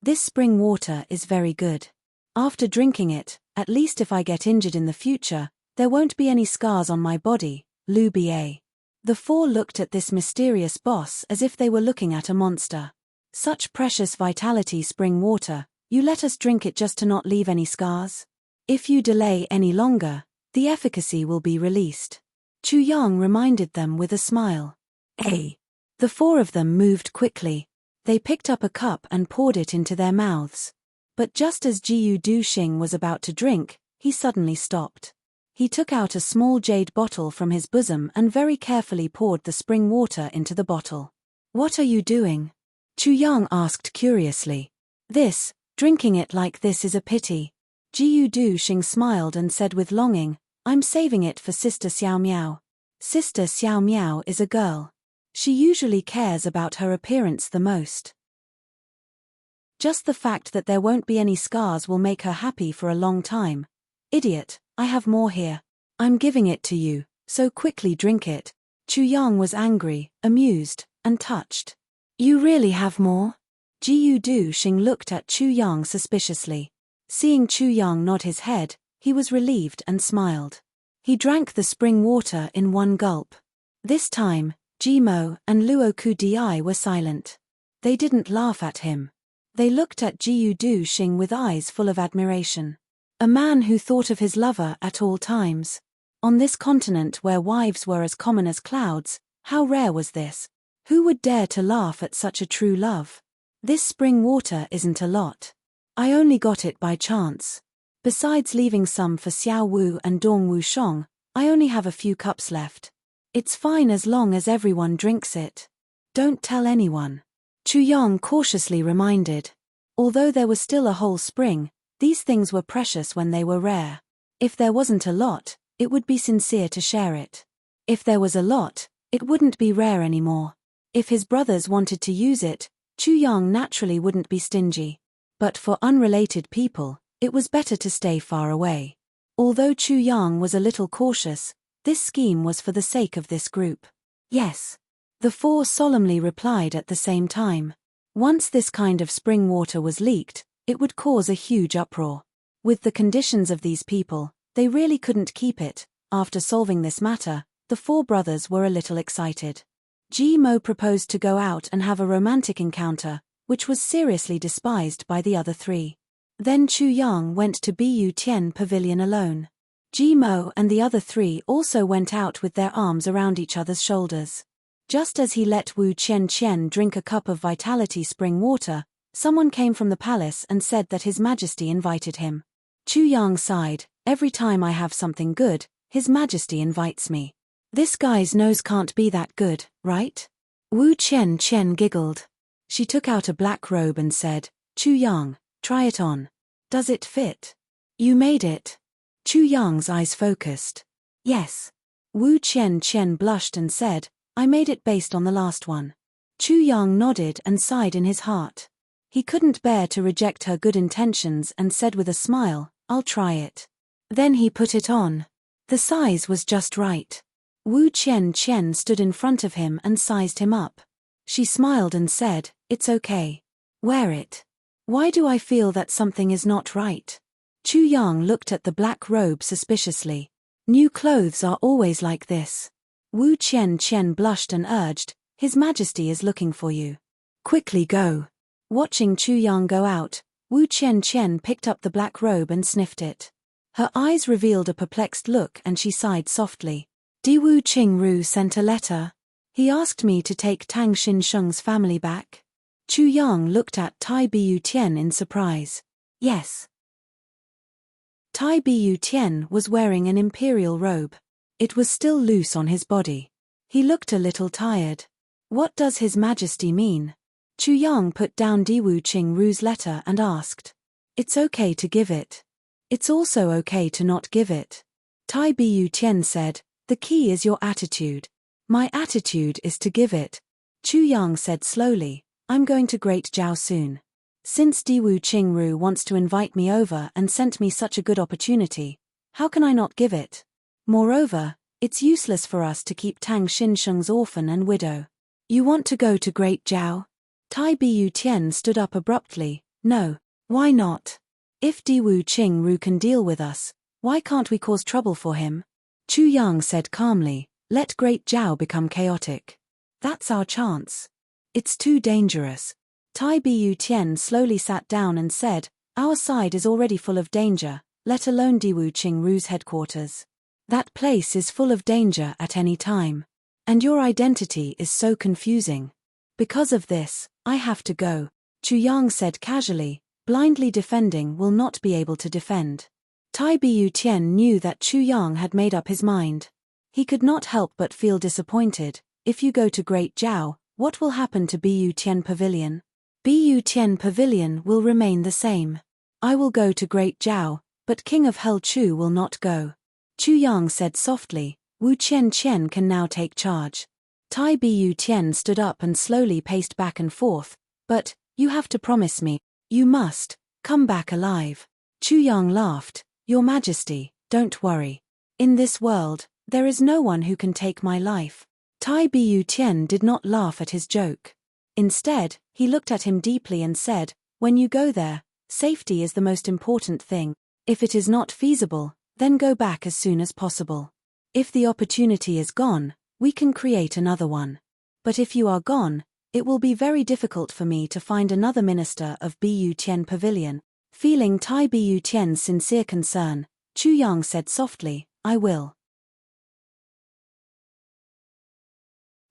Speaker 1: This spring water is very good. After drinking it, at least if I get injured in the future, there won't be any scars on my body, Lu Ba. The 4 looked at this mysterious boss as if they were looking at a monster. Such precious vitality spring water, you let us drink it just to not leave any scars? If you delay any longer, the efficacy will be released. Chu Yang reminded them with a smile. The 4 of them moved quickly. They picked up a cup and poured it into their mouths. But just as Jiu Du Xing was about to drink, he suddenly stopped. He took out a small jade bottle from his bosom and very carefully poured the spring water into the bottle. What are you doing? Chu Yang asked curiously. Drinking it like this is a pity. Jiu Du Xing smiled and said with longing, I'm saving it for Sister Xiao Miao. Sister Xiao Miao is a girl. She usually cares about her appearance the most. Just the fact that there won't be any scars will make her happy for a long time. Idiot, I have more here. I'm giving it to you, so quickly drink it. Chu Yang was angry, amused, and touched. You really have more? Jiu Du Xing looked at Chu Yang suspiciously. Seeing Chu Yang nod his head, he was relieved and smiled. He drank the spring water in one gulp. This time, Jimo and Luo Kudi were silent. They didn't laugh at him. They looked at Jiu Du Xing with eyes full of admiration. A man who thought of his lover at all times. On this continent where wives were as common as clouds, how rare was this? Who would dare to laugh at such a true love? This spring water isn't a lot. I only got it by chance. Besides leaving some for Xiao Wu and Dong Wu Shong, I only have a few cups left. It's fine as long as everyone drinks it. Don't tell anyone. Chu Yang cautiously reminded. Although there was still a whole spring, these things were precious when they were rare. If there wasn't a lot, it would be sincere to share it. If there was a lot, it wouldn't be rare anymore. If his brothers wanted to use it, Chu Yang naturally wouldn't be stingy. But for unrelated people, it was better to stay far away. Although Chu Yang was a little cautious, this scheme was for the sake of this group. Yes. The 4 solemnly replied at the same time. Once this kind of spring water was leaked, it would cause a huge uproar. With the conditions of these people, they really couldn't keep it. After solving this matter, the 4 brothers were a little excited. Ji Mo proposed to go out and have a romantic encounter, which was seriously despised by the other 3. Then Chu Yang went to Bu Tian Pavilion alone. Ji Mo and the other 3 also went out with their arms around each other's shoulders. Just as he let Wu Qian drink a cup of vitality spring water, someone came from the palace and said that His Majesty invited him. Chu Yang sighed. Every time I have something good, His Majesty invites me. This guy's nose can't be that good, right? Wu Qian giggled. She took out a black robe and said, Chu Yang, try it on. Does it fit? You made it. Chu Yang's eyes focused. Yes. Wu Qian blushed and said, I made it based on the last one. Chu Yang nodded and sighed in his heart. He couldn't bear to reject her good intentions and said with a smile, I'll try it. Then he put it on. The size was just right. Wu Qian stood in front of him and sized him up. She smiled and said, It's okay. Wear it. Why do I feel that something is not right? Chu Yang looked at the black robe suspiciously. New clothes are always like this. Wu Qian blushed and urged, His Majesty is looking for you. Quickly go. Watching Chu Yang go out, Wu Qian picked up the black robe and sniffed it. Her eyes revealed a perplexed look and she sighed softly. Wu Qingru sent a letter. He asked me to take Tang Xinsheng's family back. Chu Yang looked at Bu Tian in surprise. Yes. Bu Tian was wearing an imperial robe. It was still loose on his body. He looked a little tired. What does His Majesty mean? Chu Yang put down Wu Qingru's letter and asked. It's okay to give it. It's also okay to not give it. Bu Tian said, the key is your attitude. My attitude is to give it. Chu Yang said slowly, I'm going to Great Jiao soon. Since Wu Qingru wants to invite me over and sent me such a good opportunity, how can I not give it? Moreover, it's useless for us to keep Tang Xinsheng's orphan and widow. You want to go to Great Jiao? Bu Tian stood up abruptly. No, why not? If Wu Qingru can deal with us, why can't we cause trouble for him? Chu Yang said calmly, let Great Jiao become chaotic. That's our chance. It's too dangerous. Bu Tian slowly sat down and said, our side is already full of danger, let alone Wu Qingru's headquarters. That place is full of danger at any time. And your identity is so confusing. Because of this, I have to go. Chu Yang said casually, blindly defending will not be able to defend. Bu Tian knew that Chu Yang had made up his mind. He could not help but feel disappointed. If you go to Great Jiao, what will happen to Bu Tian Pavilion? Bu Tian Pavilion will remain the same. I will go to Great Jiao, but King of Hell Chu will not go. Chu Yang said softly, Wu Qian can now take charge. Bu Tian stood up and slowly paced back and forth, but, you have to promise me, you must, come back alive. Chu Yang laughed, Your Majesty, don't worry. In this world, there is no one who can take my life. Bu Tian did not laugh at his joke. Instead, he looked at him deeply and said, when you go there, safety is the most important thing. If it is not feasible, then go back as soon as possible. If the opportunity is gone, we can create another one. But if you are gone, it will be very difficult for me to find another minister of Bu Tian Pavilion. Feeling Bu Tian's sincere concern, Chu Yang said softly, I will.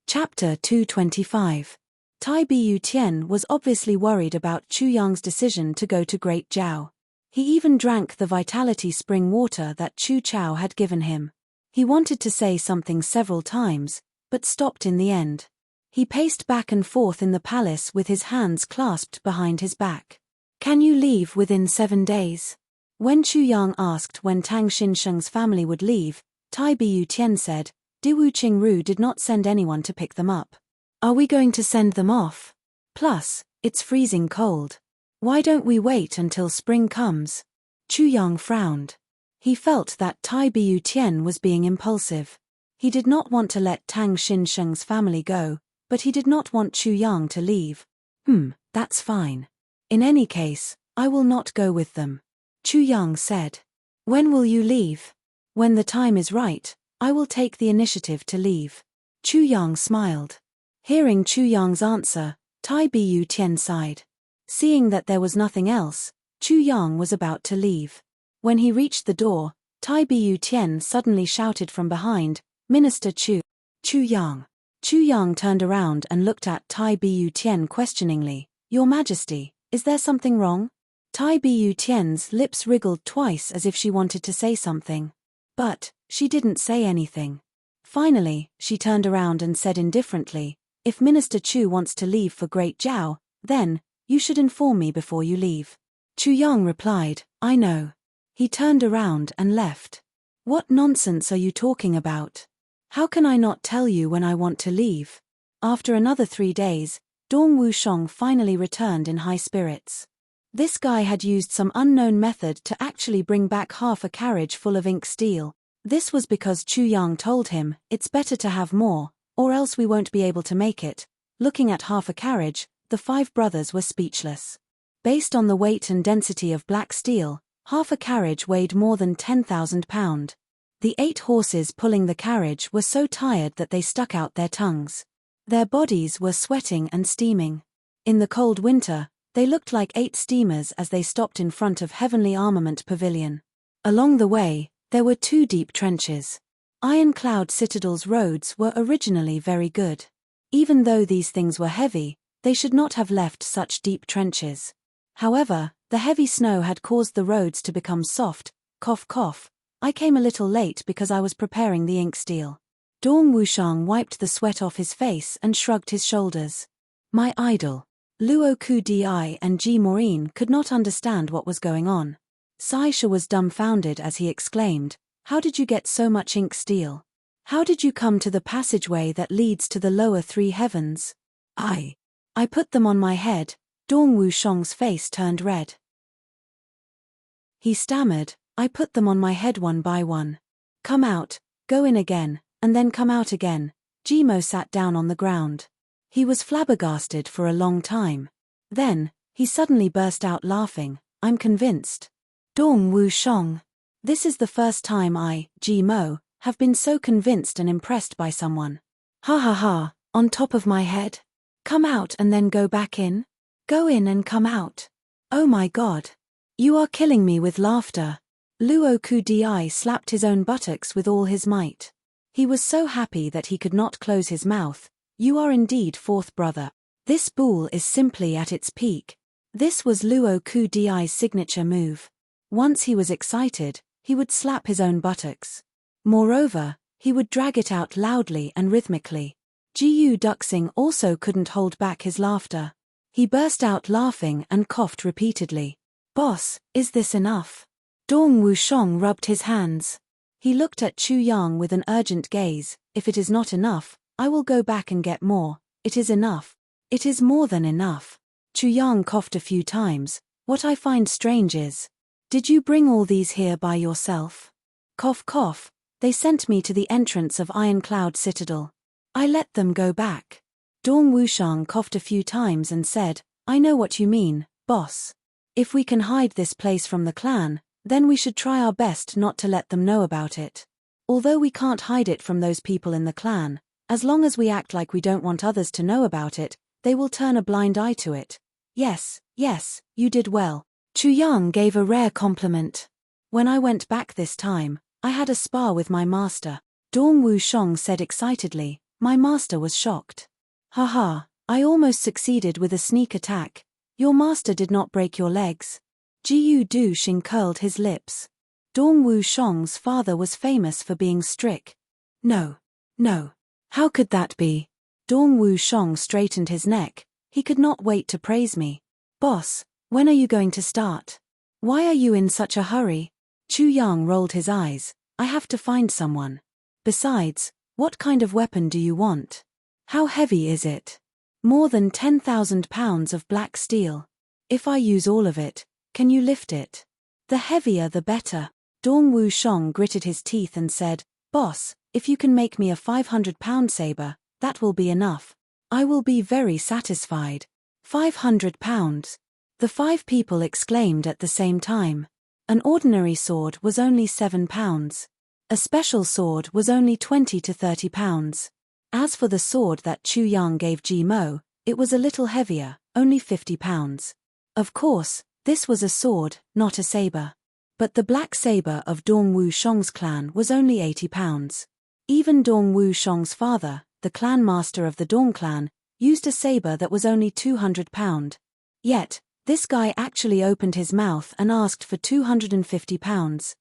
Speaker 1: Chapter 225. Bu Tian was obviously worried about Chu Yang's decision to go to Great Jiao. He even drank the vitality spring water that Chu Chao had given him. He wanted to say something several times, but stopped in the end. He paced back and forth in the palace with his hands clasped behind his back. Can you leave within 7 days? When Chu Yang asked when Tang Xinsheng's family would leave, Bu Tian said, Wu Qingru did not send anyone to pick them up. Are we going to send them off? Plus, it's freezing cold. Why don't we wait until spring comes? Chu Yang frowned. He felt that Bu Tian was being impulsive. He did not want to let Tang Xinsheng's family go, but he did not want Chu Yang to leave. That's fine. In any case, I will not go with them. Chu Yang said. When will you leave? When the time is right, I will take the initiative to leave. Chu Yang smiled. Hearing Chu Yang's answer, Bu Tian sighed. Seeing that there was nothing else, Chu Yang was about to leave. When he reached the door, Bu Tian suddenly shouted from behind, Minister Chu. Chu Yang. Chu Yang turned around and looked at Bu Tian questioningly. Your Majesty, is there something wrong? Bu Tian's lips wriggled twice as if she wanted to say something. But, she didn't say anything. Finally, she turned around and said indifferently, if Minister Chu wants to leave for Great Jiao, then, you should inform me before you leave. Chu Yang replied, I know. He turned around and left. What nonsense are you talking about? How can I not tell you when I want to leave? After another 3 days, Dong Wushong finally returned in high spirits. This guy had used some unknown method to actually bring back half a carriage full of ink steel. This was because Chu Yang told him, it's better to have more, or else we won't be able to make it. Looking at half a carriage, the 5 brothers were speechless. Based on the weight and density of black steel, half a carriage weighed more than 10,000 pounds. The 8 horses pulling the carriage were so tired that they stuck out their tongues. Their bodies were sweating and steaming. In the cold winter, They looked like 8 steamers as they stopped in front of Heavenly Armament Pavilion. Along the way, there were 2 deep trenches. Ironclad Citadel's roads were originally very good. Even though these things were heavy, they should not have left such deep trenches. However, the heavy snow had caused the roads to become soft. Cough cough. I came a little late because I was preparing the ink steel. Dong Wushang wiped the sweat off his face and shrugged his shoulders. My idol. Luo Ku Di and Ji Maureen could not understand what was going on. Saisha was dumbfounded as he exclaimed, "How did you get so much ink steel? How did you come to the passageway that leads to the lower 3 heavens?" I put them on my head." Dong Wushang's face turned red. He stammered, "I put them on my head one by one. Come out, go in again, and then come out again." Jimo sat down on the ground. He was flabbergasted for a long time. Then, he suddenly burst out laughing. "I'm convinced. Dong Wushang. This is the first time I, Jimo, have been so convinced and impressed by someone. Ha ha ha, on top of my head? Come out and then go back in? Go in and come out. Oh my God. You are killing me with laughter." Luo Ku Di slapped his own buttocks with all his might. He was so happy that he could not close his mouth. "You are indeed 4th brother. This bull is simply at its peak." This was Luo Ku Di's signature move. Once he was excited, he would slap his own buttocks. Moreover, he would drag it out loudly and rhythmically. Jiu Duxing also couldn't hold back his laughter. He burst out laughing and coughed repeatedly. "Boss, is this enough?" Dong Wushang rubbed his hands. He looked at Chu Yang with an urgent gaze. "If it is not enough, I will go back and get more." "It is enough. It is more than enough." Chu Yang coughed a few times. "What I find strange is, did you bring all these here by yourself?" Cough cough. "They sent me to the entrance of Ironclad Citadel. I let them go back." Dong Wushang coughed a few times and said, "I know what you mean, boss. If we can hide this place from the clan, then we should try our best not to let them know about it. Although we can't hide it from those people in the clan, as long as we act like we don't want others to know about it, they will turn a blind eye to it." Yes, you did well." Chu Yang gave a rare compliment. "When I went back this time, I had a spar with my master." Dong Wushang said excitedly, "My master was shocked." "Haha, I almost succeeded with a sneak attack. Your master did not break your legs." Jiu Duxing curled his lips. Dong Wushang's father was famous for being strict. No. How could that be?" Dong Wushang straightened his neck. He could not wait to praise me. "Boss, when are you going to start? Why are you in such a hurry?" Chu Yang rolled his eyes. "I have to find someone. Besides, what kind of weapon do you want? How heavy is it?" "More than 10,000 pounds of black steel. If I use all of it, can you lift it?" "The heavier the better." Dong Wushang gritted his teeth and said, "Boss, if you can make me a 500-pound saber, that will be enough. I will be very satisfied." 500 pounds. The 5 people exclaimed at the same time. An ordinary sword was only 7 pounds. A special sword was only 20 to 30 pounds. As for the sword that Chu Yang gave Jimo, it was a little heavier, only 50 pounds. Of course, this was a sword, not a saber. But the black saber of Dong Wushang's clan was only 80 pounds. Even Dong Wushang's father, the clan master of the Dong clan, used a saber that was only 200 pounds. Yet, this guy actually opened his mouth and asked for 250 pounds.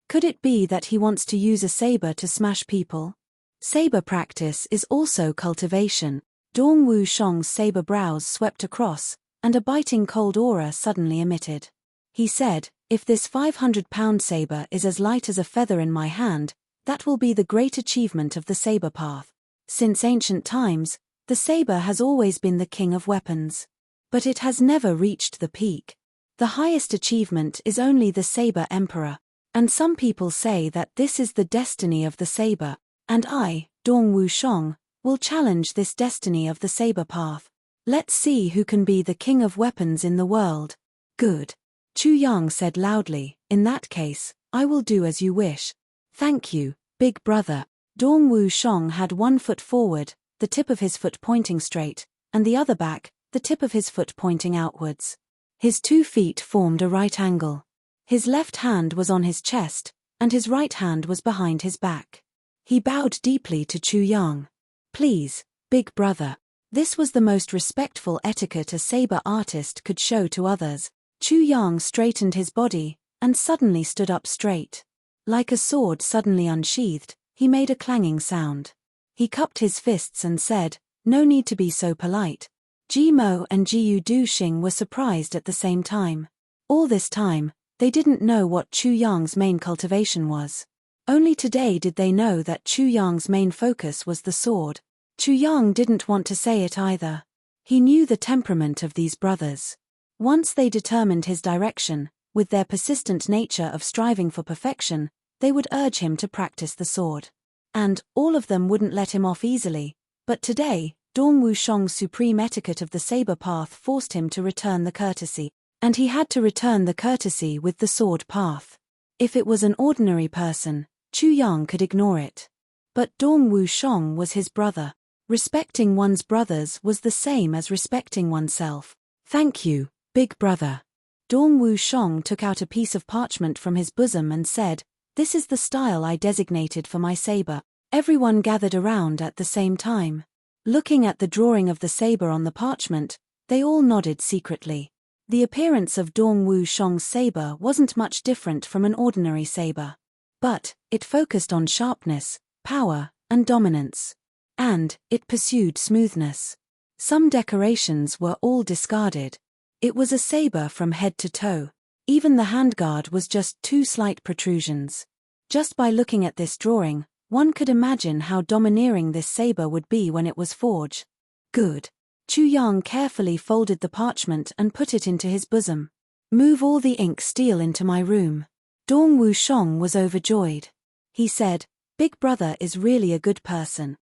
Speaker 1: Could it be that he wants to use a saber to smash people? Saber practice is also cultivation. Dong Wushang's saber brows swept across, and a biting cold aura suddenly emitted. He said, "If this 500-pound saber is as light as a feather in my hand, that will be the great achievement of the saber path. Since ancient times, the saber has always been the king of weapons. But it has never reached the peak. The highest achievement is only the saber emperor. And some people say that this is the destiny of the saber, and I, Dong Wushang, will challenge this destiny of the saber path. Let's see who can be the king of weapons in the world." "Good." Chu Yang said loudly, "In that case, I will do as you wish." "Thank you, big brother." Dong Wushang had one foot forward, the tip of his foot pointing straight, and the other back, the tip of his foot pointing outwards. His 2 feet formed a right angle. His left hand was on his chest, and his right hand was behind his back. He bowed deeply to Chu Yang. "Please, big brother." This was the most respectful etiquette a saber artist could show to others. Chu Yang straightened his body, and suddenly stood up straight. Like a sword suddenly unsheathed, he made a clanging sound. He cupped his fists and said, "No need to be so polite." Ji Mo and Jiu Du Xing were surprised at the same time. All this time, they didn't know what Chu Yang's main cultivation was. Only today did they know that Chu Yang's main focus was the sword. Chu Yang didn't want to say it either. He knew the temperament of these brothers. Once they determined his direction, with their persistent nature of striving for perfection, they would urge him to practice the sword. And all of them wouldn't let him off easily. But today, Dong Wushang's supreme etiquette of the saber path forced him to return the courtesy. And he had to return the courtesy with the sword path. If it was an ordinary person, Chu Yang could ignore it. But Dong Wushang was his brother. Respecting one's brothers was the same as respecting oneself. "Thank you, big brother." Dong Wushang took out a piece of parchment from his bosom and said, "This is the style I designated for my saber." Everyone gathered around at the same time. Looking at the drawing of the saber on the parchment, they all nodded secretly. The appearance of Dong Wushang's saber wasn't much different from an ordinary saber. But it focused on sharpness, power, and dominance. And it pursued smoothness. Some decorations were all discarded. It was a saber from head to toe. Even the handguard was just 2 slight protrusions. Just by looking at this drawing, one could imagine how domineering this saber would be when it was forged. "Good." Chu Yang carefully folded the parchment and put it into his bosom. "Move all the ink steel into my room." Dong Wushang was overjoyed. He said, "Big brother is really a good person."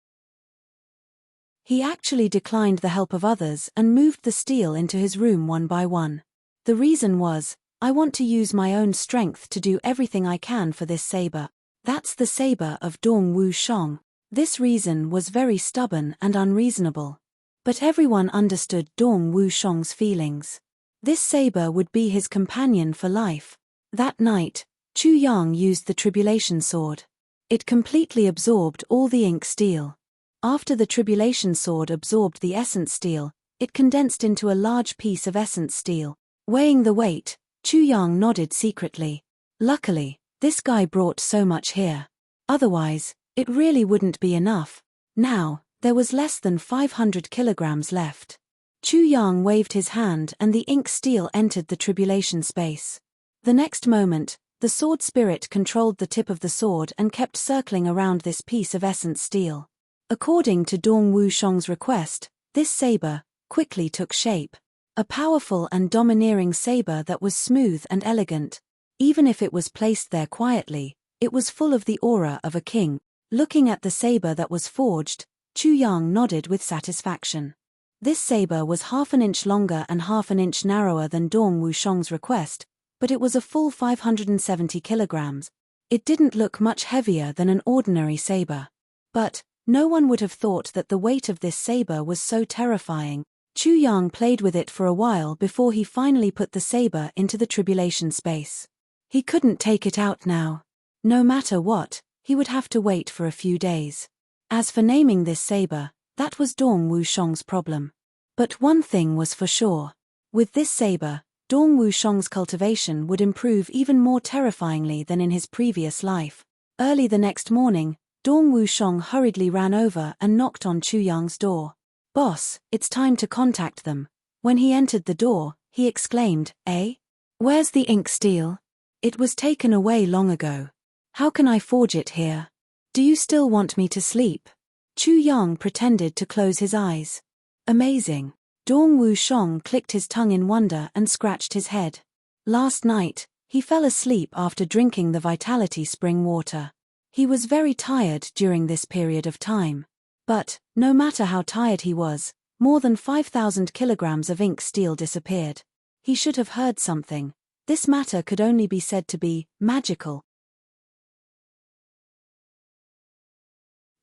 Speaker 1: He actually declined the help of others and moved the steel into his room one by one. The reason was, "I want to use my own strength to do everything I can for this saber." That's the saber of Dong Wushang. This reason was very stubborn and unreasonable. But everyone understood Dong Wushang's feelings. This saber would be his companion for life. That night, Chu Yang used the tribulation sword. It completely absorbed all the ink steel. After the tribulation sword absorbed the essence steel, it condensed into a large piece of essence steel. Weighing the weight, Chu Yang nodded secretly. Luckily, this guy brought so much here. Otherwise, it really wouldn't be enough. Now, there was less than 500 kilograms left. Chu Yang waved his hand and the ink steel entered the tribulation space. The next moment, the sword spirit controlled the tip of the sword and kept circling around this piece of essence steel. According to Dong Wushang's request, this saber quickly took shape. A powerful and domineering saber that was smooth and elegant. Even if it was placed there quietly, it was full of the aura of a king. Looking at the saber that was forged, Chu Yang nodded with satisfaction. This saber was half an inch longer and half an inch narrower than Dong Wushang's request, but it was a full 570 kilograms. It didn't look much heavier than an ordinary saber. But no one would have thought that the weight of this saber was so terrifying. Chu Yang played with it for a while before he finally put the saber into the tribulation space. He couldn't take it out now. No matter what, he would have to wait for a few days. As for naming this saber, that was Dong Wushang's problem. But one thing was for sure. With this saber, Dong Wushang's cultivation would improve even more terrifyingly than in his previous life. Early the next morning, Dong Wushang hurriedly ran over and knocked on Chu Yang's door. "Boss, it's time to contact them." When he entered the door, he exclaimed, "Eh? Where's the ink steel? It was taken away long ago. How can I forge it here? Do you still want me to sleep?" Chu Yang pretended to close his eyes. Amazing. Dong Wushang clicked his tongue in wonder and scratched his head. Last night, he fell asleep after drinking the vitality spring water. He was very tired during this period of time. But, no matter how tired he was, more than 5,000 kilograms of ink steel disappeared. He should have heard something. This matter could only be said to be magical.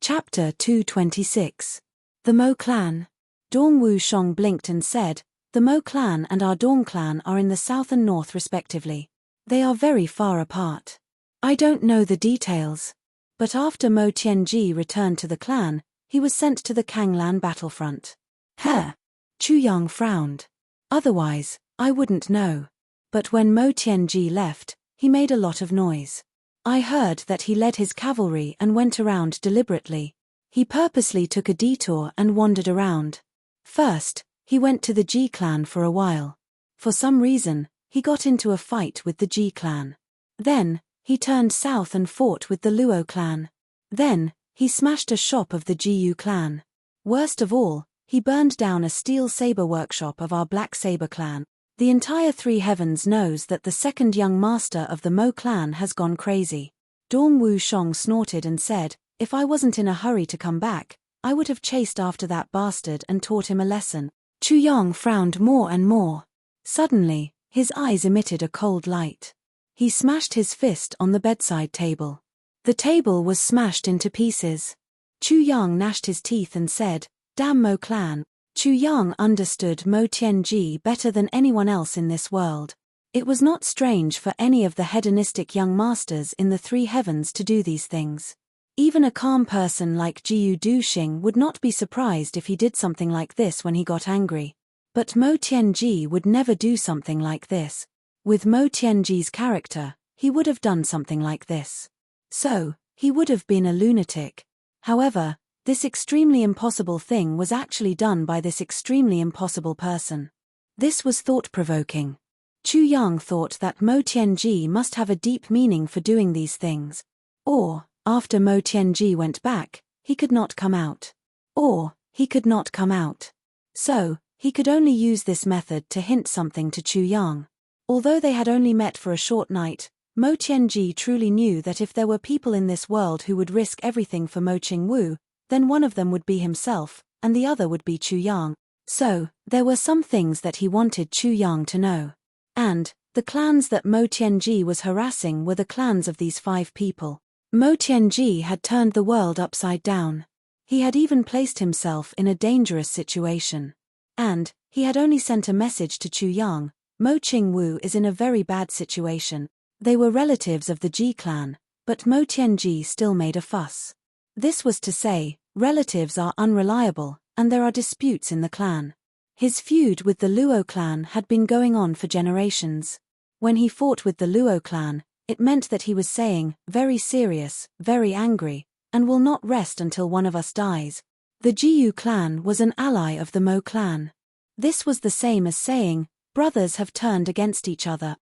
Speaker 1: Chapter 226. The Mo Clan. Dong Wushong blinked and said, "The Mo clan and our Dong clan are in the south and north respectively. They are very far apart. I don't know the details." But after Mo Tianji returned to the clan, he was sent to the Kanglan battlefront. Huh. Chu Yang frowned. "Otherwise, I wouldn't know. But when Mo Tianji left, he made a lot of noise. I heard that he led his cavalry and went around deliberately. He purposely took a detour and wandered around. First, he went to the Ji clan for a while. For some reason, he got into a fight with the Ji clan. Then, he turned south and fought with the Luo clan. Then, he smashed a shop of the Jiyu clan. Worst of all, he burned down a steel saber workshop of our Black Saber clan. The entire Three Heavens knows that the second young master of the Mo clan has gone crazy." Dong Wushong snorted and said, "If I wasn't in a hurry to come back, I would have chased after that bastard and taught him a lesson." Chu Yang frowned more and more. Suddenly, his eyes emitted a cold light. He smashed his fist on the bedside table. The table was smashed into pieces. Chu Yang gnashed his teeth and said, "Damn Mo clan." Chu Yang understood Mo Tianji better than anyone else in this world. It was not strange for any of the hedonistic young masters in the Three Heavens to do these things. Even a calm person like Jiyu Duxing would not be surprised if he did something like this when he got angry. But Mo Tianji would never do something like this. With Mo Tianji's character, he would have done something like this. So, he would have been a lunatic. However, this extremely impossible thing was actually done by this extremely impossible person. This was thought-provoking. Chu Yang thought that Mo Tianji must have a deep meaning for doing these things. Or, after Mo Tianji went back, he could not come out. Or, he could not come out. So, he could only use this method to hint something to Chu Yang. Although they had only met for a short night, Mo Tianji truly knew that if there were people in this world who would risk everything for Mo Qingwu, then one of them would be himself, and the other would be Chu Yang. So, there were some things that he wanted Chu Yang to know. And, the clans that Mo Tianji was harassing were the clans of these 5 people. Mo Tianji had turned the world upside down. He had even placed himself in a dangerous situation. And, he had only sent a message to Chu Yang, "Mo Qingwu is in a very bad situation." They were relatives of the Ji clan, but Mo Tianji still made a fuss. This was to say, relatives are unreliable, and there are disputes in the clan. His feud with the Luo clan had been going on for generations. When he fought with the Luo clan, it meant that he was saying, "Very serious, very angry, and will not rest until one of us dies." The Jiyu clan was an ally of the Mo clan. This was the same as saying, "Brothers have turned against each other."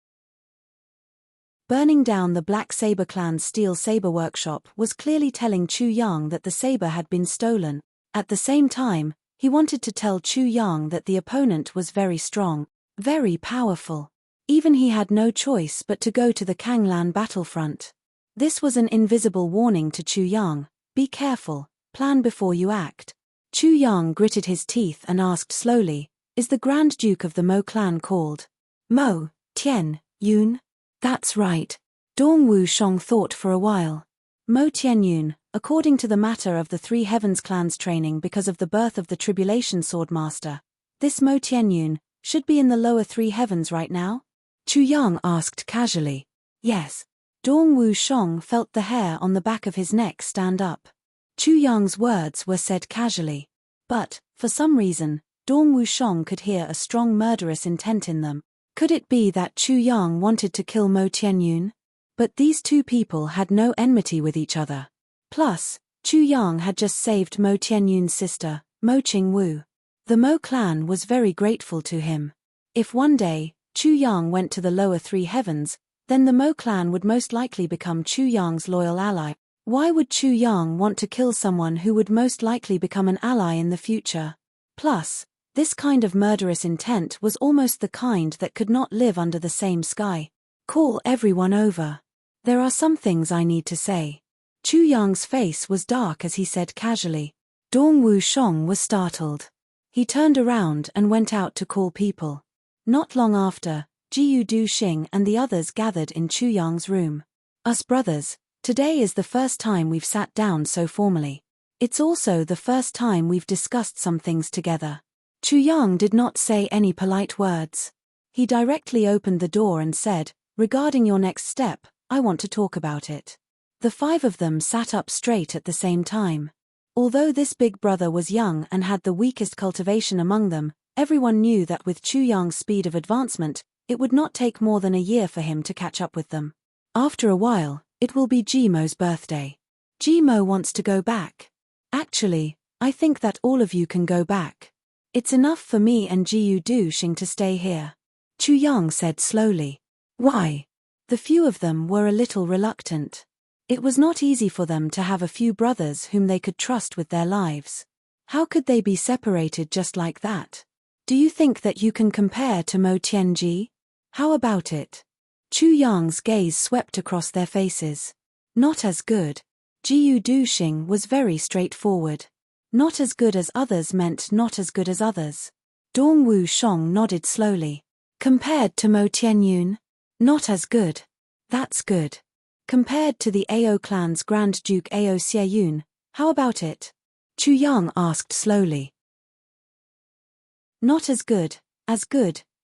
Speaker 1: Burning down the Black Saber clan's steel saber workshop was clearly telling Chu Yang that the saber had been stolen. At the same time, he wanted to tell Chu Yang that the opponent was very strong, very powerful. Even he had no choice but to go to the Kanglan battlefront. This was an invisible warning to Chu Yang, "Be careful, plan before you act." Chu Yang gritted his teeth and asked slowly, "Is the Grand Duke of the Mo clan called Mo Tian-yun?" "That's right." Dong Wushong thought for a while. Mo Tian-yun, according to the matter of the Three Heavens clan's training because of the birth of the Tribulation Swordmaster, this Mo Tian-yun should be in the lower Three Heavens right now? Chu Yang asked casually. "Yes." Dong Wushong felt the hair on the back of his neck stand up. Chu Yang's words were said casually. But, for some reason, Dong Wushong could hear a strong murderous intent in them. Could it be that Chu Yang wanted to kill Mo Tian-yun? But these two people had no enmity with each other. Plus, Chu Yang had just saved Mo Tian-yun's sister, Mo Qingwu. The Mo clan was very grateful to him. If one day, Chu Yang went to the lower Three Heavens, then the Mo clan would most likely become Chu Yang's loyal ally. Why would Chu Yang want to kill someone who would most likely become an ally in the future? Plus, this kind of murderous intent was almost the kind that could not live under the same sky. "Call everyone over. There are some things I need to say." Chu Yang's face was dark as he said casually. Dong Wushong was startled. He turned around and went out to call people. Not long after, Jiyu Duxing and the others gathered in Chu Yang's room. "Us brothers, today is the first time we've sat down so formally. It's also the first time we've discussed some things together. Chu Yang did not say any polite words. He directly opened the door and said, "Regarding your next step, I want to talk about it." The five of them sat up straight at the same time. Although this big brother was young and had the weakest cultivation among them, everyone knew that with Chu Yang's speed of advancement, it would not take more than a year for him to catch up with them. After a while, it will be Jimo's birthday. Jimo wants to go back. Actually, I think that all of you can go back. It's enough for me and Jiu Duxing to stay here. Chu Yang said slowly. Why? The few of them were a little reluctant. It was not easy for them to have a few brothers whom they could trust with their lives. How could they be separated just like that? Do you think that you can compare to Mo Tianji? How about it? Chu Yang's gaze swept across their faces. Not as good. Jiu Duxing was very straightforward. Not as good as others meant not as good as others. Dong Wushong nodded slowly. Compared to Mo Tianyun? Not as good. That's good. Compared to the Ao clan's Grand Duke Ao Xieyun, how about it? Chu Yang asked slowly. Not as good,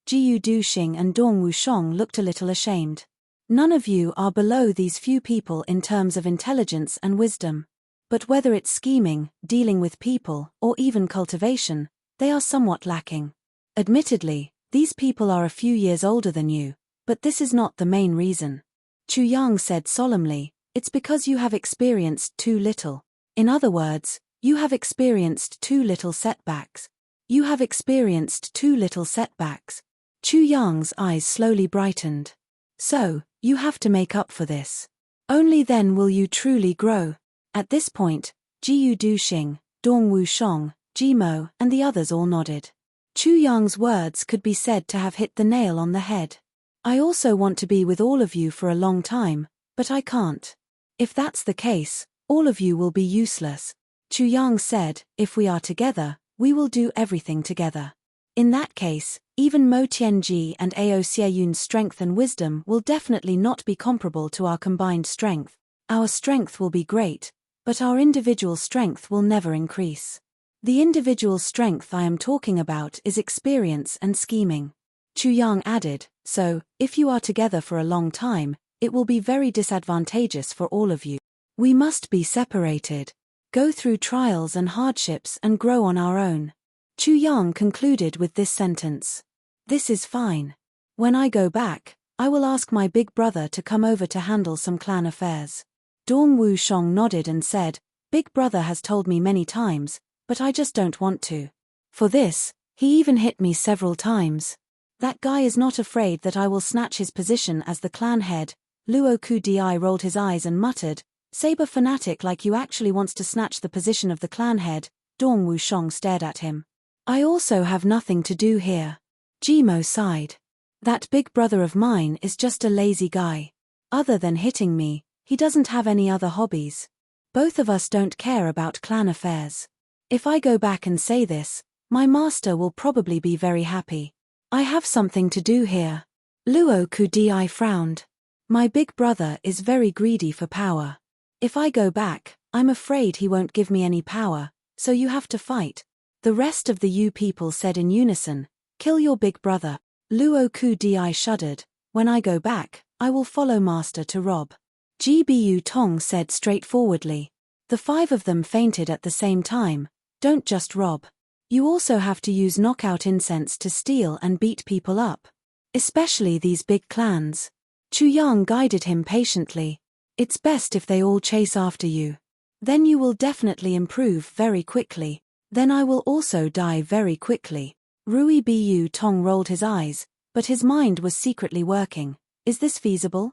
Speaker 1: Jiu Duxing and Dong Wushong looked a little ashamed. None of you are below these few people in terms of intelligence and wisdom. But whether it's scheming, dealing with people, or even cultivation, they are somewhat lacking. Admittedly, these people are a few years older than you, but this is not the main reason. Chu Yang said solemnly, it's because you have experienced too little. In other words, you have experienced too little setbacks. You have experienced too little setbacks. Chu Yang's eyes slowly brightened. So, you have to make up for this. Only then will you truly grow. At this point, Jiu Duxing, Dong Wushong, Jimo, and the others all nodded. Chu Yang's words could be said to have hit the nail on the head. I also want to be with all of you for a long time, but I can't. If that's the case, all of you will be useless. Chu Yang said, if we are together, we will do everything together. In that case, even Mo Tianji and Ao Xieyun's strength and wisdom will definitely not be comparable to our combined strength. Our strength will be great, but our individual strength will never increase. The individual strength I am talking about is experience and scheming. Chu Yang added, so, if you are together for a long time, it will be very disadvantageous for all of you. We must be separated, go through trials and hardships and grow on our own. Chu Yang concluded with this sentence. This is fine. When I go back, I will ask my big brother to come over to handle some clan affairs. Dong Wushong nodded and said, Big brother has told me many times, but I just don't want to. For this, he even hit me several times. That guy is not afraid that I will snatch his position as the clan head. Luo Kudi rolled his eyes and muttered, Saber fanatic like you actually wants to snatch the position of the clan head. Dong Wushong stared at him. I also have nothing to do here. Jimo sighed. That big brother of mine is just a lazy guy. Other than hitting me, he doesn't have any other hobbies. Both of us don't care about clan affairs. If I go back and say this, my master will probably be very happy. I have something to do here. Luo Kudi frowned. My big brother is very greedy for power. If I go back, I'm afraid he won't give me any power, so you have to fight. The rest of the Yu people said in unison, kill your big brother. Luo Kudi shuddered. When I go back, I will follow master to rob. Gbu Tong said straightforwardly. The five of them fainted at the same time. Don't just rob. You also have to use knockout incense to steal and beat people up. Especially these big clans. Chu Yang guided him patiently. It's best if they all chase after you. Then you will definitely improve very quickly. Then I will also die very quickly. Rui Bu Tong rolled his eyes, but his mind was secretly working. Is this feasible?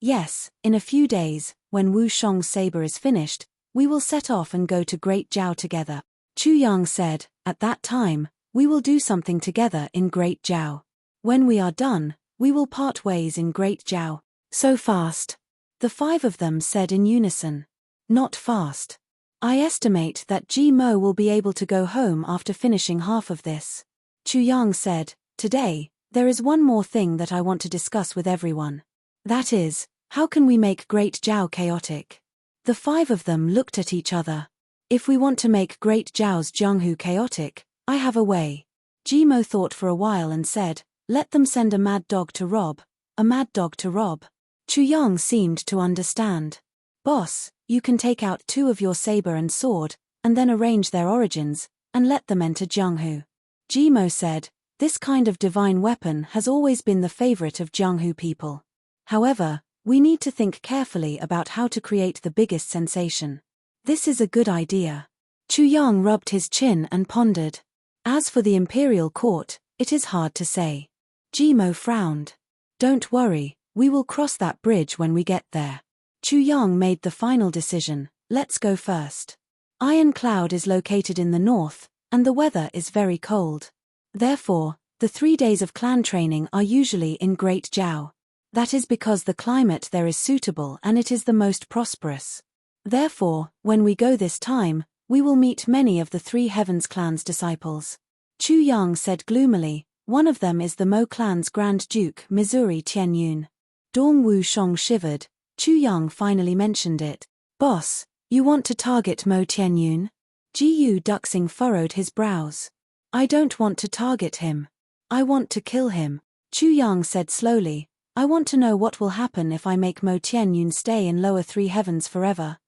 Speaker 1: Yes, in a few days, when Wu Shong's saber is finished, we will set off and go to Great Jiao together. Chu Yang said, at that time, we will do something together in Great Jiao. When we are done, we will part ways in Great Jiao. So fast. The five of them said in unison. Not fast. I estimate that Jimo will be able to go home after finishing half of this. Chu Yang said, today, there is one more thing that I want to discuss with everyone. That is, how can we make Great Jiao chaotic? The five of them looked at each other. If we want to make Great Zhao's Jianghu chaotic, I have a way. Jimo thought for a while and said, let them send a mad dog to rob. A mad dog to rob. Chu Yang seemed to understand. Boss, you can take out 2 of your saber and sword, and then arrange their origins, and let them enter Jianghu. Jimo said, this kind of divine weapon has always been the favorite of Jianghu people. However, we need to think carefully about how to create the biggest sensation. This is a good idea. Chu Yang rubbed his chin and pondered. As for the imperial court, it is hard to say. Jimo frowned. Don't worry, we will cross that bridge when we get there. Chu Yang made the final decision, let's go first. Iron Cloud is located in the north, and the weather is very cold. Therefore, the 3 days of clan training are usually in Great Zhao. That is because the climate there is suitable and it is the most prosperous. Therefore, when we go this time, we will meet many of the 3 Heavens clan's disciples. Chu Yang said gloomily, one of them is the Mo clan's Grand Duke Missouri Tianyun. Dong Wushong shivered. Chu Yang finally mentioned it. Boss, you want to target Mo Tianyun? Jiyu Duxing furrowed his brows. I don't want to target him. I want to kill him. Chu Yang said slowly, I want to know what will happen if I make Mo Tianyun stay in lower 3 heavens forever.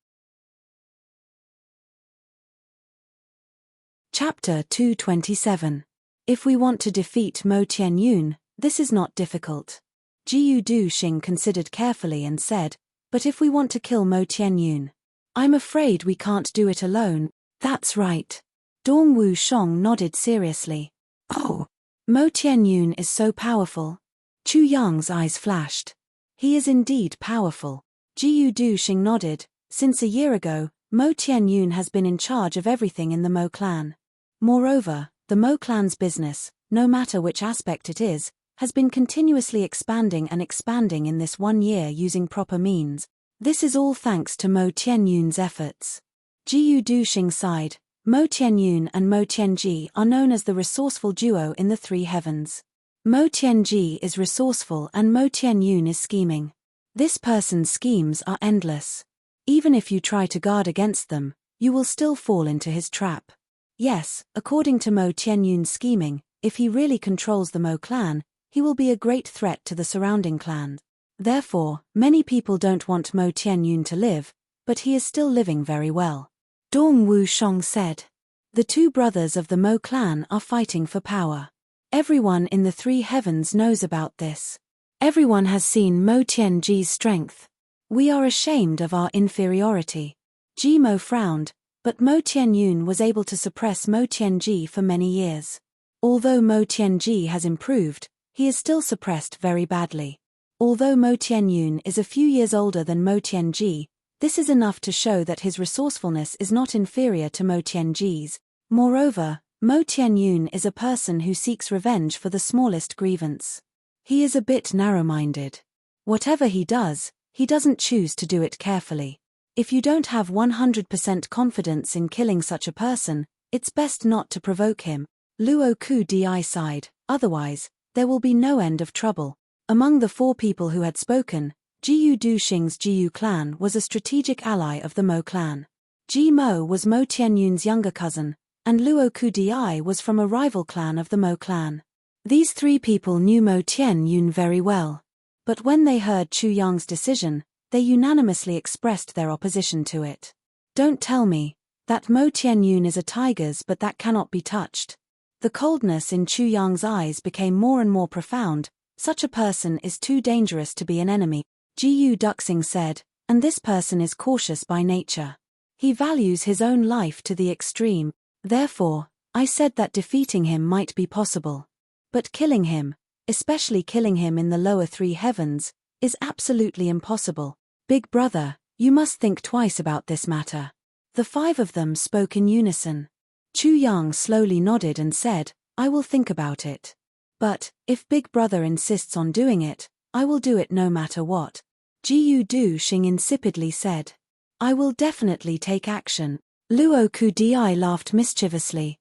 Speaker 1: Chapter 227. If we want to defeat Mo Tianyun, this is not difficult. Jiyu Duxing considered carefully and said, but if we want to kill Mo Tianyun, I'm afraid we can't do it alone. That's right. Dong Wushong nodded seriously. Oh, Mo Tianyun is so powerful. Chu Yang's eyes flashed. He is indeed powerful. Jiyu Duxing nodded. Since a year ago, Mo Tianyun has been in charge of everything in the Mo clan. Moreover, the Mo clan's business, no matter which aspect it is, has been continuously expanding and expanding in this 1 year using proper means. This is all thanks to Mo Tianyun's efforts. Jiyu Duxing sighed. Mo Tianyun and Mo Tianji are known as the resourceful duo in the 3 heavens. Mo Tianji is resourceful and Mo Tianyun is scheming. This person's schemes are endless. Even if you try to guard against them, you will still fall into his trap. Yes, according to Mo Tianyun's scheming, if he really controls the Mo clan, he will be a great threat to the surrounding clans. Therefore, many people don't want Mo Tianyun to live, but he is still living very well. Dong Wushong said. The 2 brothers of the Mo clan are fighting for power. Everyone in the 3 heavens knows about this. Everyone has seen Mo Tianji's strength. We are ashamed of our inferiority. Jimo frowned, but Mo Tianyun was able to suppress Mo Tianji for many years. Although Mo Tianji has improved, he is still suppressed very badly. Although Mo Tianyun is a few years older than Mo Tianji, this is enough to show that his resourcefulness is not inferior to Mo Tianji's. Moreover, Mo Tianyun is a person who seeks revenge for the smallest grievance. He is a bit narrow-minded. Whatever he doesn't choose to do it carefully. If you don't have 100% confidence in killing such a person, it's best not to provoke him. Luo Ku Di sighed, otherwise, there will be no end of trouble. Among the 4 people who had spoken, Jiyu Duxing's Jiyu clan was a strategic ally of the Mo clan. Ji Mo was Mo Tianyun's younger cousin, and Luo Ku Di was from a rival clan of the Mo clan. These 3 people knew Mo Tianyun very well. But when they heard Chu Yang's decision, they unanimously expressed their opposition to it. Don't tell me that Mo Tianyun is a tiger's but that cannot be touched. The coldness in Chu Yang's eyes became more and more profound. Such a person is too dangerous to be an enemy. Jiyu Duxing said, and this person is cautious by nature. He values his own life to the extreme. Therefore, I said that defeating him might be possible. But killing him, especially killing him in the lower 3 heavens, is absolutely impossible. Big brother, you must think twice about this matter. The 5 of them spoke in unison. Chu Yang slowly nodded and said, I will think about it. But, if Big Brother insists on doing it, I will do it no matter what. Jiyu Duxing insipidly said. I will definitely take action. Luo Ku Di laughed mischievously.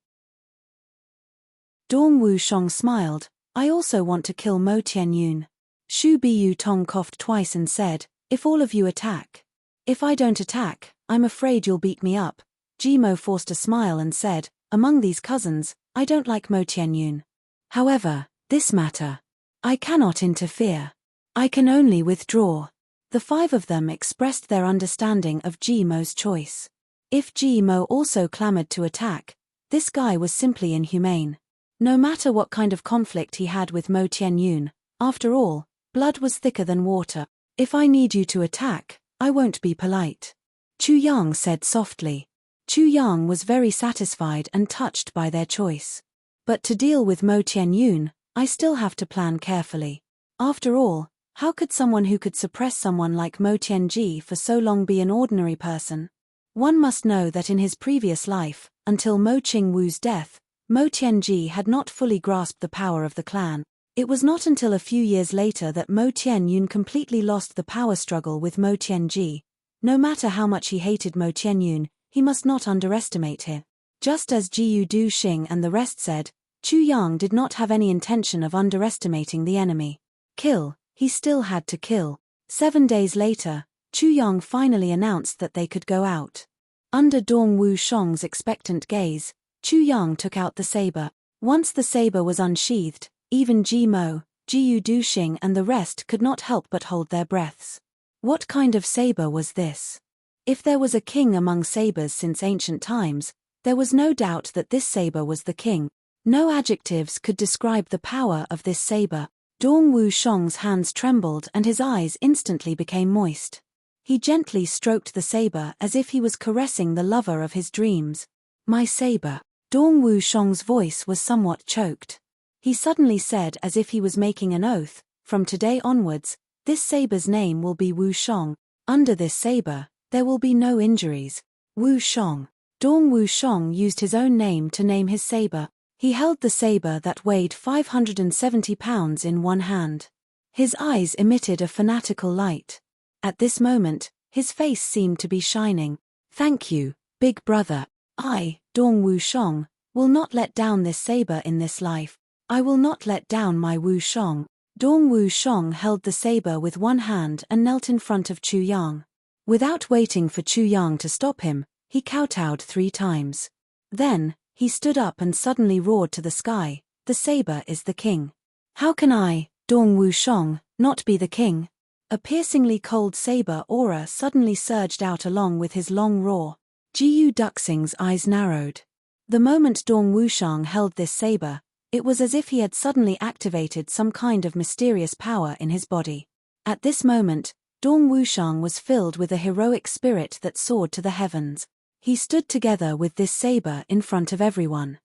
Speaker 1: Dong Wushong smiled. I also want to kill Mo Tianyun. Shu Biyu Tong coughed twice and said, if all of you attack. If I don't attack, I'm afraid you'll beat me up. Jimo forced a smile and said, "Among these cousins, I don't like Mo Tianyun. However, this matter, I cannot interfere. I can only withdraw." The five of them expressed their understanding of Jimo's choice. If Jimo also clamored to attack, this guy was simply inhumane. No matter what kind of conflict he had with Mo Tianyun, after all, blood was thicker than water. "If I need you to attack, I won't be polite," Chu Yang said softly. Chu Yang was very satisfied and touched by their choice. "But to deal with Mo Tianyun, I still have to plan carefully. After all, how could someone who could suppress someone like Mo Tianji for so long be an ordinary person? One must know that in his previous life, until Mo Qingwu's death, Mo Tianji had not fully grasped the power of the clan. It was not until a few years later that Mo Tianyun completely lost the power struggle with Mo Tianji. No matter how much he hated Mo Tianyun, he must not underestimate him. Just as Jiyu Du Xing and the rest said, Chu Yang did not have any intention of underestimating the enemy. Kill, he still had to kill. 7 days later, Chu Yang finally announced that they could go out. Under Dong Wu Shong's expectant gaze, Chu Yang took out the saber. Once the saber was unsheathed, even Ji Mo, Jiyu Du Xing and the rest could not help but hold their breaths. What kind of saber was this? If there was a king among sabers since ancient times, there was no doubt that this saber was the king. No adjectives could describe the power of this saber. Dong Wu Shong's hands trembled and his eyes instantly became moist. He gently stroked the saber as if he was caressing the lover of his dreams. "My saber." Dong Wu Shong's voice was somewhat choked. He suddenly said as if he was making an oath, "From today onwards, this saber's name will be Wu Shong. Under this saber, there will be no injuries." Wu Shong. Dong Wu Shong used his own name to name his saber. He held the saber that weighed 570 pounds in one hand. His eyes emitted a fanatical light. At this moment, his face seemed to be shining. "Thank you, big brother. I, Dong Wu Shong, will not let down this saber in this life. I will not let down my Wu Shong." Dong Wu Shong held the saber with one hand and knelt in front of Chu Yang. Without waiting for Chu Yang to stop him, he kowtowed 3 times. Then, he stood up and suddenly roared to the sky, "The saber is the king. How can I, Dong Wu Shong, not be the king?" A piercingly cold saber aura suddenly surged out along with his long roar. Jiyu Duxing's eyes narrowed. The moment Dong Wu Shong held this saber, it was as if he had suddenly activated some kind of mysterious power in his body. At this moment, Dong Wu Shong was filled with a heroic spirit that soared to the heavens. He stood together with this saber in front of everyone.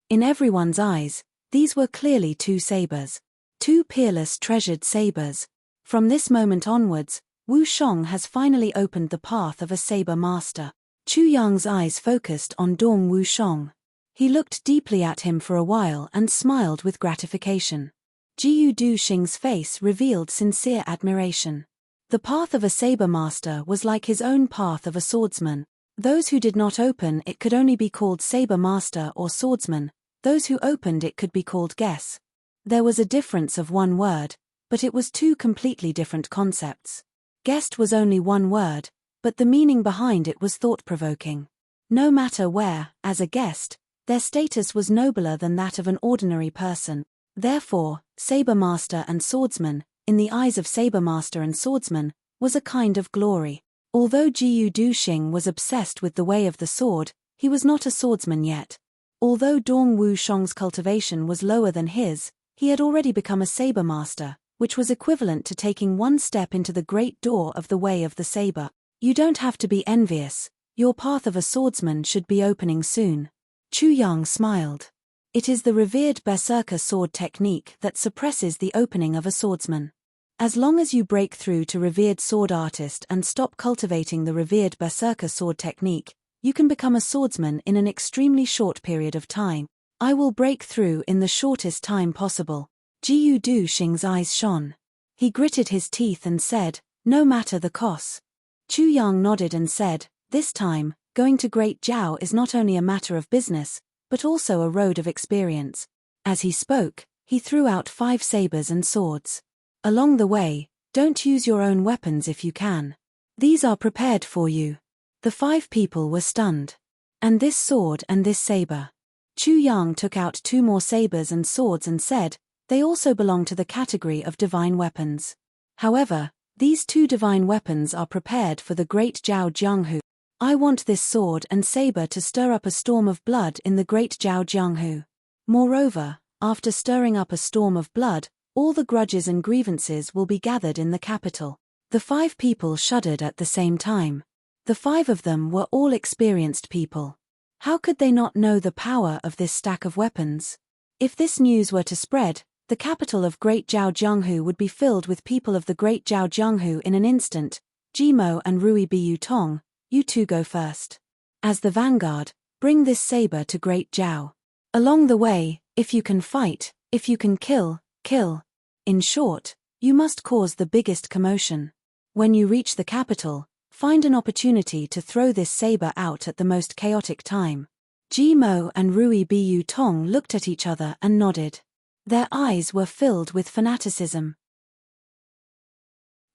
Speaker 1: In everyone's eyes, these were clearly 2 sabers. 2 peerless treasured sabers. From this moment onwards, Wu Shong has finally opened the path of a saber master. Chu Yang's eyes focused on Dong Wu Shong. He looked deeply at him for a while and smiled with gratification. Jiyu Du Xing's face revealed sincere admiration. The path of a saber master was like his own path of a swordsman. Those who did not open it could only be called saber master or swordsman. Those who opened it could be called guess. There was a difference of 1 word, but it was 2 completely different concepts. Guest was only 1 word, but the meaning behind it was thought-provoking. No matter where, as a guest, their status was nobler than that of an ordinary person. Therefore, saber master and swordsman, in the eyes of saber master and swordsman, was a kind of glory. Although Jiyu Du Xing was obsessed with the way of the sword, he was not a swordsman yet. Although Dong Wu Shong's cultivation was lower than his, he had already become a saber master, which was equivalent to taking 1 step into the great door of the way of the saber. You don't have to be envious. Your path of a swordsman should be opening soon. Chu Yang smiled. It is the revered berserker sword technique that suppresses the opening of a swordsman. As long as you break through to revered sword artist and stop cultivating the revered berserker sword technique, you can become a swordsman in an extremely short period of time. I will break through in the shortest time possible. Jiyu Du Xing's eyes shone. He gritted his teeth and said, "No matter the cost." Chu Yang nodded and said, "This time, going to Great Jiao is not only a matter of business, but also a road of experience." As he spoke, he threw out 5 sabers and swords. "Along the way, don't use your own weapons if you can. These are prepared for you." The 5 people were stunned. And this sword and this saber. Chu Yang took out 2 more sabers and swords and said, they also belong to the category of divine weapons. However, these 2 divine weapons are prepared for the great Zhao Jianghu. I want this sword and saber to stir up a storm of blood in the great Zhao Jianghu. Moreover, after stirring up a storm of blood, all the grudges and grievances will be gathered in the capital. The 5 people shuddered at the same time. The 5 of them were all experienced people. How could they not know the power of this stack of weapons? If this news were to spread, the capital of Great Zhao Jianghu would be filled with people of the Great Zhao Jianghu in an instant. Jimo and Rui Bu Tong, you 2 go first. As the vanguard, bring this saber to Great Zhao. Along the way, if you can fight, if you can kill, kill. In short, you must cause the biggest commotion. When you reach the capital, find an opportunity to throw this saber out at the most chaotic time. Jimo and Rui Bu Tong looked at each other and nodded. Their eyes were filled with fanaticism.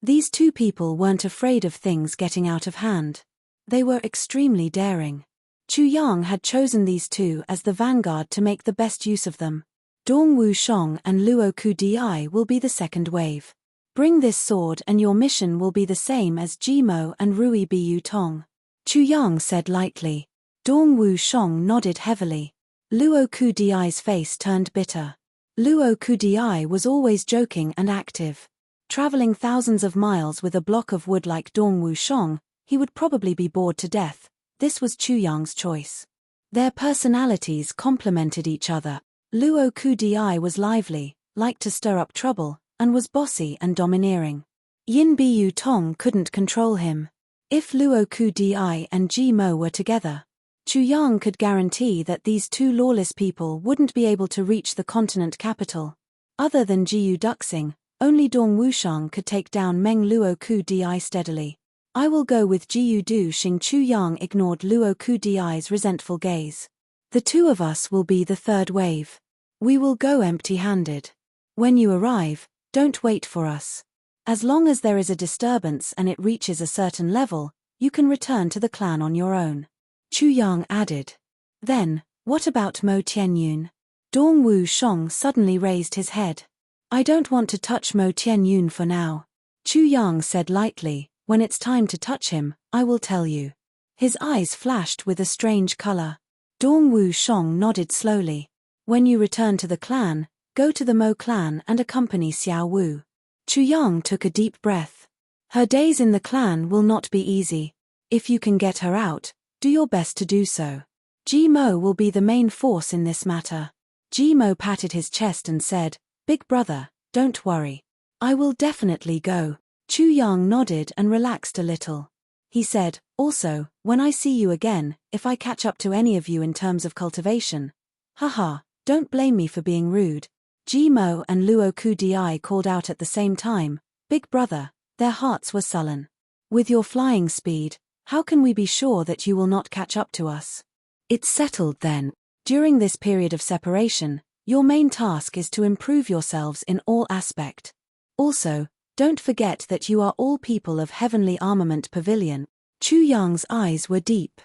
Speaker 1: These 2 people weren't afraid of things getting out of hand. They were extremely daring. Chu Yang had chosen these 2 as the vanguard to make the best use of them. Dong Wushong and Luo Kudi will be the second wave. Bring this sword and your mission will be the same as Jimo and Rui Bu Tong. Chu Yang said lightly. Dong Wushong nodded heavily. Luo Kudi's face turned bitter. Luo Kudi was always joking and active. Traveling thousands of miles with a block of wood like Dong Wushong, he would probably be bored to death. This was Chu Yang's choice. Their personalities complemented each other. Luo Kudi was lively, liked to stir up trouble, and was bossy and domineering. Yin Bu Tong couldn't control him. If Luo Kudi and Jimo were together, Chu Yang could guarantee that these 2 lawless people wouldn't be able to reach the continent capital. Other than Jiu Duxing, only Dong Wushang could take down Meng Luo Kudi steadily. I will go with Jiu Du Xing. Chu Yang ignored Luo Kudi's resentful gaze. The 2 of us will be the 3rd wave. We will go empty-handed. When you arrive, don't wait for us. As long as there is a disturbance and it reaches a certain level, you can return to the clan on your own. Chu Yang added. Then, what about Mo Tianyun? Dong Wushong suddenly raised his head. I don't want to touch Mo Tianyun for now. Chu Yang said lightly, when it's time to touch him, I will tell you. His eyes flashed with a strange color. Dong Wushong nodded slowly. When you return to the clan, go to the Mo clan and accompany Xiao Wu. Chu Yang took a deep breath. Her days in the clan will not be easy. If you can get her out, do your best to do so. Jimo will be the main force in this matter. Jimo patted his chest and said, Big brother, don't worry. I will definitely go. Chu Yang nodded and relaxed a little. He said, also, when I see you again, if I catch up to any of you in terms of cultivation. Haha, don't blame me for being rude. Jimo and Luo Kudi called out at the same time, Big brother, their hearts were sullen. With your flying speed, how can we be sure that you will not catch up to us? It's settled then. During this period of separation, your main task is to improve yourselves in all aspect. Also, don't forget that you are all people of Heavenly Armament Pavilion. Chu Yang's eyes were deep.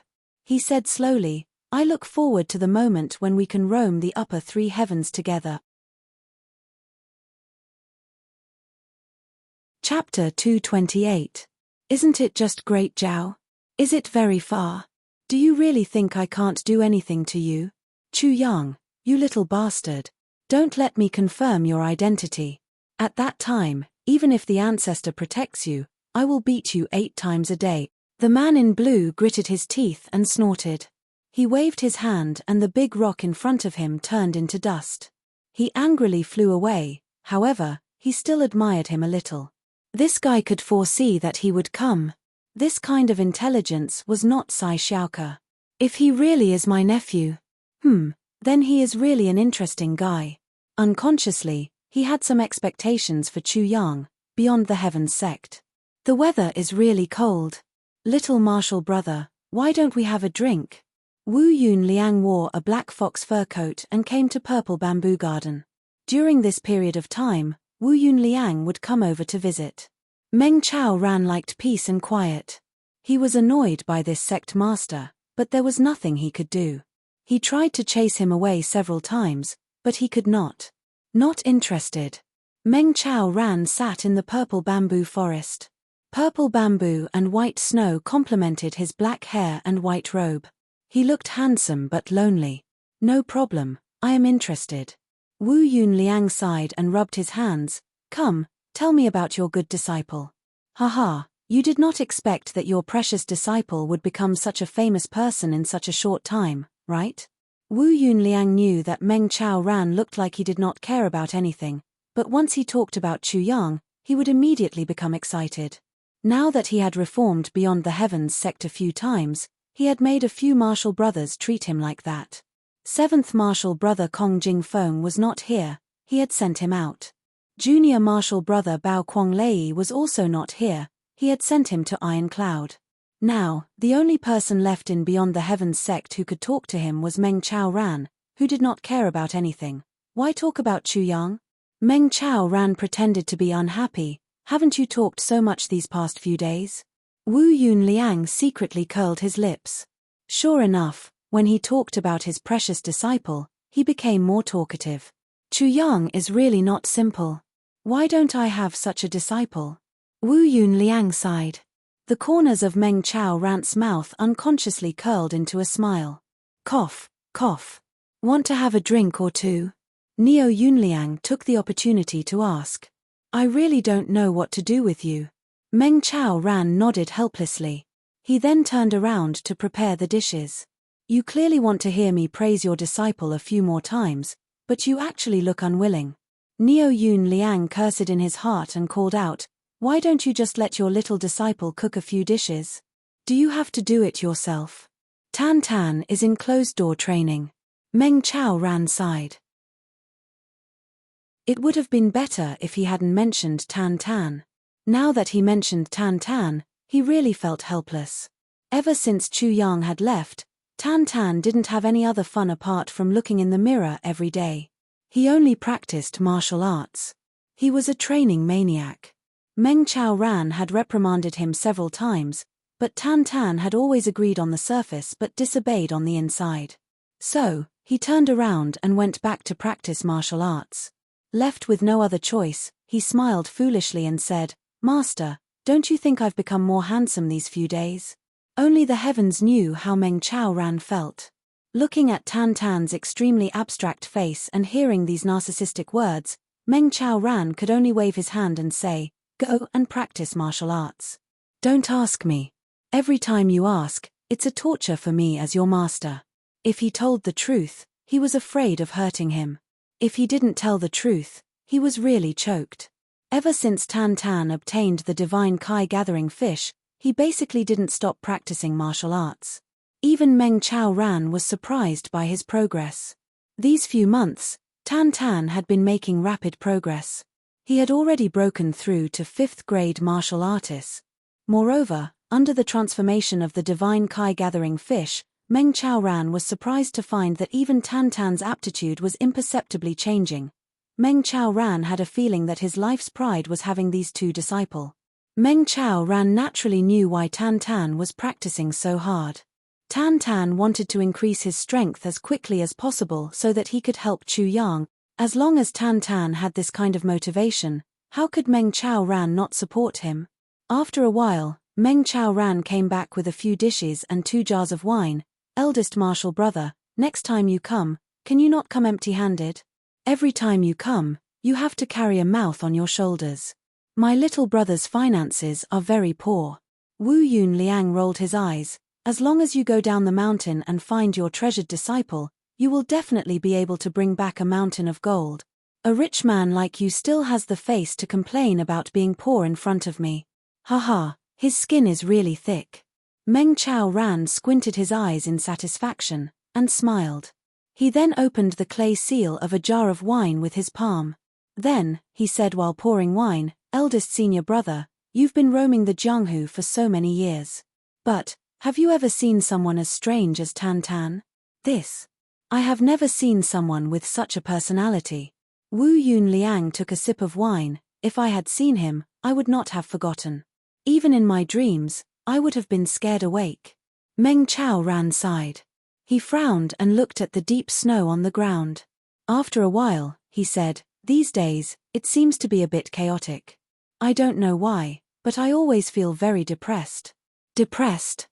Speaker 1: He said slowly, I look forward to the moment when we can roam the upper 3 heavens together. Chapter 228. Isn't it just great, Zhao? Is it very far? Do you really think I can't do anything to you? Chu Yang, you little bastard. Don't let me confirm your identity. At that time, even if the ancestor protects you, I will beat you 8 times a day. The man in blue gritted his teeth and snorted. He waved his hand and the big rock in front of him turned into dust. He angrily flew away, however, he still admired him a little. This guy could foresee that he would come. This kind of intelligence was not Sai Xiaoke. If he really is my nephew, then he is really an interesting guy. Unconsciously, he had some expectations for Chu Yang, beyond the Heavens sect. The weather is really cold. Little martial brother, why don't we have a drink? Wu Yun Liang wore a black fox fur coat and came to Purple Bamboo Garden. During this period of time, Wu Yun Liang would come over to visit. Meng Chao Ran liked peace and quiet. He was annoyed by this sect master, but there was nothing he could do. He tried to chase him away several times, but he could not. Not interested. Meng Chao Ran sat in the purple bamboo forest. Purple bamboo and white snow complemented his black hair and white robe. He looked handsome but lonely. No problem, I am interested. Wu Yunliang sighed and rubbed his hands. Come, tell me about your good disciple. Haha, you did not expect that your precious disciple would become such a famous person in such a short time, right? Wu Yunliang knew that Meng Chao Ran looked like he did not care about anything, but once he talked about Chu Yang, he would immediately become excited. Now that he had reformed beyond the heavens sect a few times, he had made a few martial brothers treat him like that. Seventh martial brother Kong Jingfeng was not here, he had sent him out. Junior martial brother Bao Kuanglei was also not here, he had sent him to Iron Cloud. Now, the only person left in Beyond the Heavens sect who could talk to him was Meng Chao Ran, who did not care about anything. Why talk about Chu Yang? Meng Chao Ran pretended to be unhappy. Haven't you talked so much these past few days? Wu Yunliang secretly curled his lips. Sure enough, when he talked about his precious disciple, he became more talkative. Chu Yang is really not simple. Why don't I have such a disciple? Wu Yunliang sighed. The corners of Meng Chao Ran's mouth unconsciously curled into a smile. Cough, cough. Want to have a drink or two? Neo Yunliang took the opportunity to ask. I really don't know what to do with you. Meng Chao Ran nodded helplessly. He then turned around to prepare the dishes. You clearly want to hear me praise your disciple a few more times, but you actually look unwilling. Neo Yunliang cursed in his heart and called out, why don't you just let your little disciple cook a few dishes? Do you have to do it yourself? Tan Tan is in closed-door training. Meng Chao Ran sighed. It would have been better if he hadn't mentioned Tan Tan. Now that he mentioned Tan Tan, he really felt helpless. Ever since Chu Yang had left, Tan Tan didn't have any other fun apart from looking in the mirror every day. He only practiced martial arts. He was a training maniac. Meng Chao Ran had reprimanded him several times, but Tan Tan had always agreed on the surface but disobeyed on the inside. So, he turned around and went back to practice martial arts. Left with no other choice, he smiled foolishly and said, Master, don't you think I've become more handsome these few days? Only the heavens knew how Meng Chao Ran felt. Looking at Tan Tan's extremely abstract face and hearing these narcissistic words, Meng Chao Ran could only wave his hand and say, Go and practice martial arts. Don't ask me. Every time you ask, it's a torture for me as your master. If he told the truth, he was afraid of hurting him. If he didn't tell the truth, he was really choked. Ever since Tan Tan obtained the divine Kai gathering fish, he basically didn't stop practicing martial arts. Even Meng Chao Ran was surprised by his progress. These few months, Tan Tan had been making rapid progress. He had already broken through to 5th grade martial artist. Moreover, under the transformation of the divine Kai gathering fish, Meng Chao Ran was surprised to find that even Tan Tan's aptitude was imperceptibly changing. Meng Chao Ran had a feeling that his life's pride was having these two disciples. Meng Chao Ran naturally knew why Tan Tan was practicing so hard. Tan Tan wanted to increase his strength as quickly as possible so that he could help Chu Yang. As long as Tan Tan had this kind of motivation, how could Meng Chao Ran not support him? After a while, Meng Chao Ran came back with a few dishes and 2 jars of wine. Eldest martial brother, next time you come, can you not come empty-handed? Every time you come, you have to carry a mouth on your shoulders. My little brother's finances are very poor. Wu Yunliang rolled his eyes. As long as you go down the mountain and find your treasured disciple, you will definitely be able to bring back a mountain of gold. A rich man like you still has the face to complain about being poor in front of me. Haha, his skin is really thick. Meng Chao Ran squinted his eyes in satisfaction, and smiled. He then opened the clay seal of a jar of wine with his palm. Then, he said while pouring wine, eldest senior brother, you've been roaming the Jianghu for so many years. But, have you ever seen someone as strange as Tan Tan? This. I have never seen someone with such a personality. Wu Yunliang took a sip of wine. If I had seen him, I would not have forgotten. Even in my dreams, I would have been scared awake. Meng Chao Ran sighed. He frowned and looked at the deep snow on the ground. After a while, he said, "These days, it seems to be a bit chaotic. I don't know why, but I always feel very depressed." Depressed?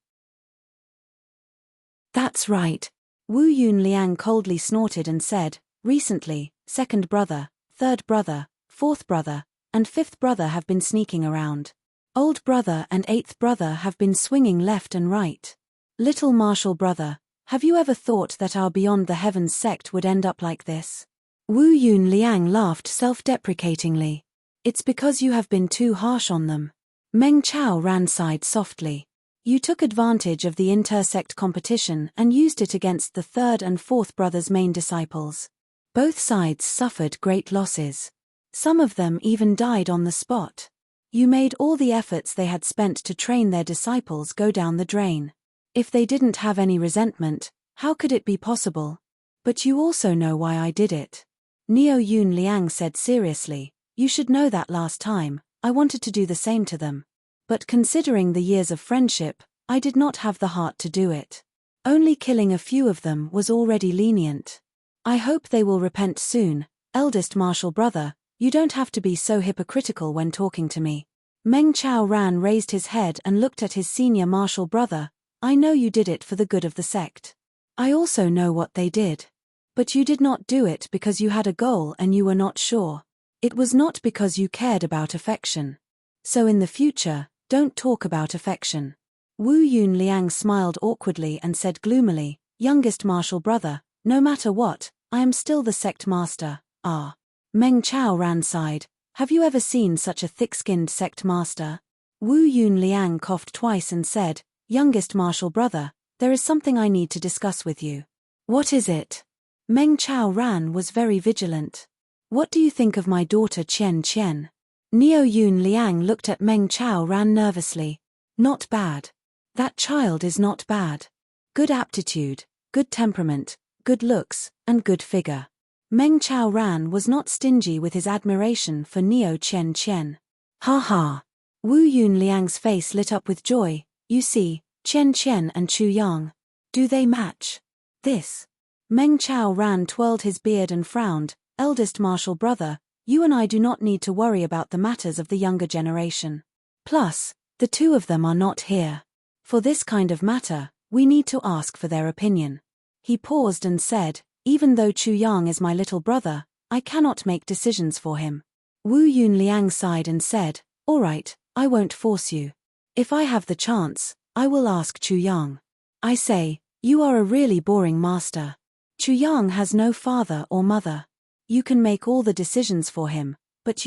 Speaker 1: That's right. Wu Yunliang coldly snorted and said, "Recently, second brother, third brother, fourth brother, and fifth brother have been sneaking around. Old brother and eighth brother have been swinging left and right. Little martial brother, have you ever thought that our Beyond the Heavens sect would end up like this?" Wu Yunliang laughed self-deprecatingly. "It's because you have been too harsh on them." Meng Chao Ran sighed softly. "You took advantage of the intersect competition and used it against the third and fourth brothers' main disciples. Both sides suffered great losses. Some of them even died on the spot. You made all the efforts they had spent to train their disciples go down the drain. If they didn't have any resentment, how could it be possible? But you also know why I did it." Neo Yunliang said seriously, "You should know that last time, I wanted to do the same to them. But considering the years of friendship, I did not have the heart to do it. Only killing a few of them was already lenient. I hope they will repent soon. Eldest martial brother, you don't have to be so hypocritical when talking to me." Meng Chao Ran raised his head and looked at his senior martial brother. "I know you did it for the good of the sect. I also know what they did. But you did not do it because you had a goal and you were not sure. It was not because you cared about affection. So in the future, don't talk about affection." Wu Yunliang smiled awkwardly and said gloomily, "Youngest martial brother, no matter what, I am still the sect master." "Ah." Meng Chao Ran sighed. "Have you ever seen such a thick-skinned sect master?" Wu Yunliang coughed twice and said, "Youngest martial brother, there is something I need to discuss with you." "What is it?" Meng Chao Ran was very vigilant. "What do you think of my daughter Qian Qian?" Neo Yunliang looked at Meng Chao Ran nervously. "Not bad. That child is not bad. Good aptitude, good temperament, good looks, and good figure." Meng Chao Ran was not stingy with his admiration for Neo Qian Qian. "Ha ha." Wu Yunliang's face lit up with joy. "You see, Qian Qian and Chu Yang. Do they match?" "This." Meng Chao Ran twirled his beard and frowned. "Eldest martial brother, you and I do not need to worry about the matters of the younger generation. Plus, the two of them are not here. For this kind of matter, we need to ask for their opinion." He paused and said, "Even though Chu Yang is my little brother, I cannot make decisions for him." Wu Yunliang sighed and said, "All right, I won't force you. If I have the chance, I will ask Chu Yang. I say, you are a really boring master. Chu Yang has no father or mother. You can make all the decisions for him, but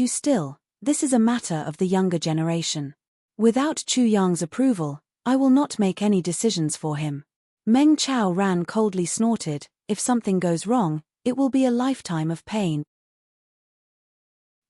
Speaker 1: this is a matter of the younger generation. Without Chu Yang's approval, I will not make any decisions for him." Meng Chao Ran coldly snorted, "If something goes wrong, it will be a lifetime of pain.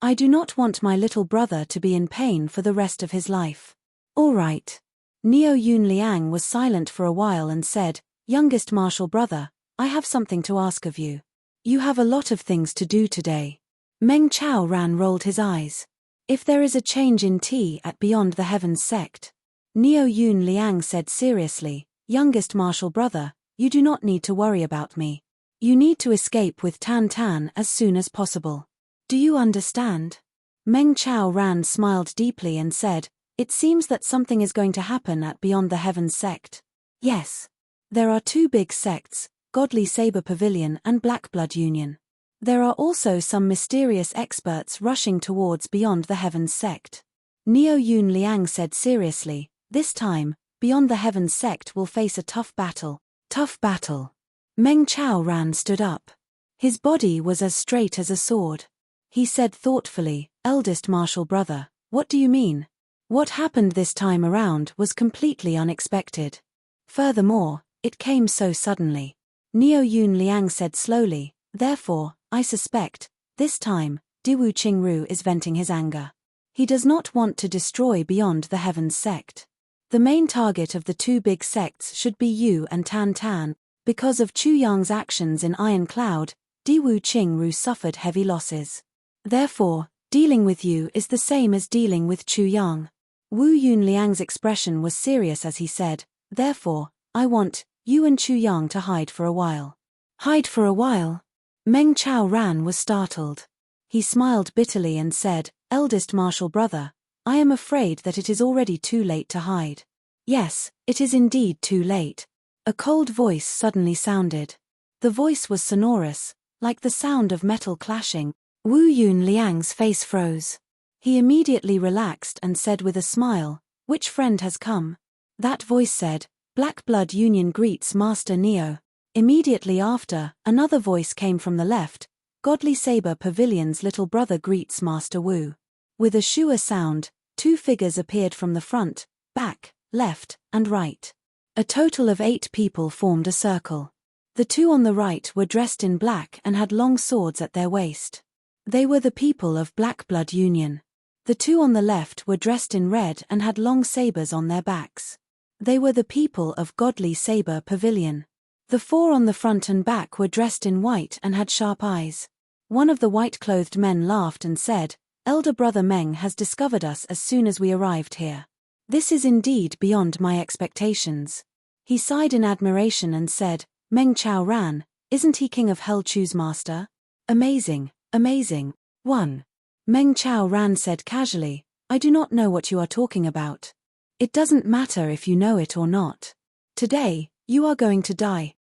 Speaker 1: I do not want my little brother to be in pain for the rest of his life." "All right." Neo Yunliang was silent for a while and said, "Youngest martial brother, I have something to ask of you. You have a lot of things to do today." Meng Chao Ran rolled his eyes. "If there is a change in tea at Beyond the Heavens sect," Neo Yunliang said seriously, "Youngest martial brother, you do not need to worry about me. You need to escape with Tan Tan as soon as possible. Do you understand?" Meng Chao Ran smiled deeply and said, "It seems that something is going to happen at Beyond the Heavens sect." "Yes. There are two big sects, Godly Saber Pavilion and Blackblood Union. There are also some mysterious experts rushing towards Beyond the Heavens sect." Neo Yunliang said seriously, "This time, Beyond the Heavens sect will face a tough battle." "Tough battle." Meng Chao Ran stood up. His body was as straight as a sword. He said thoughtfully, "Eldest martial brother, what do you mean? What happened this time around was completely unexpected. Furthermore, it came so suddenly." Neo Yunliang said slowly, "Therefore, I suspect, this time, Diwu Qingru is venting his anger. He does not want to destroy Beyond the Heavens sect. The main target of the two big sects should be you and Tan Tan. Because of Chu Yang's actions in Iron Cloud, Diwu Qingru suffered heavy losses. Therefore, dealing with you is the same as dealing with Chu Yang. Wu Yunliang's expression was serious as he said, "Therefore, I want you and Chu Yang to hide for a while." "Hide for a while?" Meng Chao Ran was startled. He smiled bitterly and said, "Eldest martial brother, I am afraid that it is already too late to hide." "Yes, it is indeed too late." A cold voice suddenly sounded. The voice was sonorous, like the sound of metal clashing. Wu Yunliang's face froze. He immediately relaxed and said with a smile, "Which friend has come?" That voice said, "Black Blood Union greets Master Neo." Immediately after, another voice came from the left, "Godly Saber Pavilion's little brother greets Master Wu." With a shua sound, two figures appeared from the front, back, left, and right. A total of 8 people formed a circle. The two on the right were dressed in black and had long swords at their waist. They were the people of Black Blood Union. The two on the left were dressed in red and had long sabers on their backs. They were the people of Godly Saber Pavilion. The 4 on the front and back were dressed in white and had sharp eyes. One of the white-clothed men laughed and said, "Elder Brother Meng has discovered us as soon as we arrived here. This is indeed beyond my expectations." He sighed in admiration and said, "Meng Chao Ran, isn't he King of Hell Chu's master? Amazing, amazing." 1. Meng Chao Ran said casually, "I do not know what you are talking about. It doesn't matter if you know it or not. Today, you are going to die."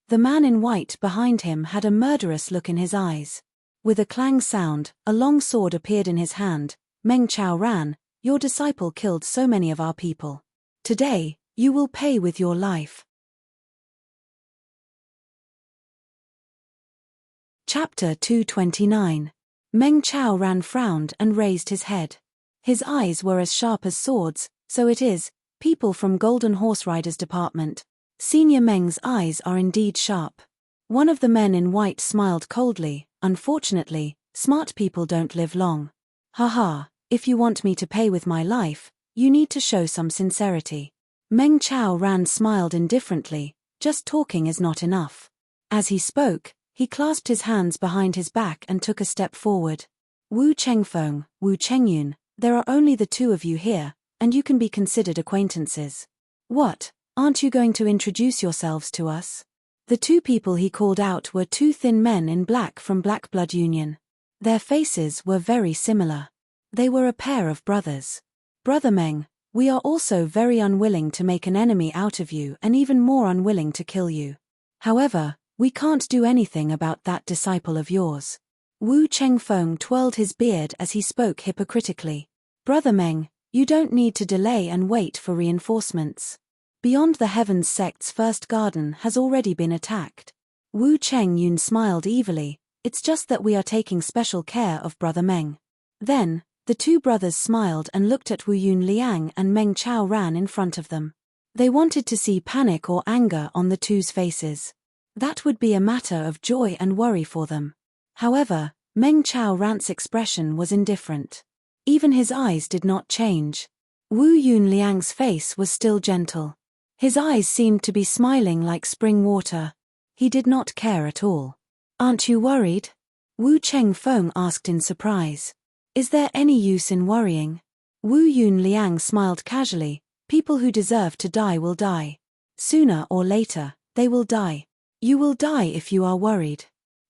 Speaker 1: The man in white behind him had a murderous look in his eyes. With a clang sound, a long sword appeared in his hand. "Meng Chao Ran, your disciple killed so many of our people. Today, you will pay with your life." Chapter 229. Meng Chao Ran frowned and raised his head. His eyes were as sharp as swords. "So it is, people from Golden Horse Riders Department. Senior Meng's eyes are indeed sharp." One of the men in white smiled coldly. "Unfortunately, smart people don't live long. Haha, if you want me to pay with my life, you need to show some sincerity." Meng Chao Ran smiled indifferently. "Just talking is not enough." As he spoke, he clasped his hands behind his back and took a step forward. "Wu Chengfeng, Wu Chengyun, there are only the two of you here, and you can be considered acquaintances. What, aren't you going to introduce yourselves to us?" The two people he called out were 2 thin men in black from Black Blood Union. Their faces were very similar. They were a pair of brothers. "Brother Meng, we are also very unwilling to make an enemy out of you and even more unwilling to kill you. However, we can't do anything about that disciple of yours." Wu Chengfeng twirled his beard as he spoke hypocritically. "Brother Meng, you don't need to delay and wait for reinforcements. Beyond the Heavens sect's first garden has already been attacked." Wu Chengyun smiled evilly. "It's just that we are taking special care of Brother Meng." Then, the two brothers smiled and looked at Wu Yunliang and Meng Chao Ran in front of them. They wanted to see panic or anger on the two's faces. That would be a matter of joy and worry for them. However, Meng Chao Ran's expression was indifferent. Even his eyes did not change. Wu Yunliang's face was still gentle. His eyes seemed to be smiling like spring water. He did not care at all. "Aren't you worried?" Wu Chengfeng asked in surprise. "Is there any use in worrying?" Wu Yunliang smiled casually. "People who deserve to die will die. Sooner or later, they will die. You will die if you are worried.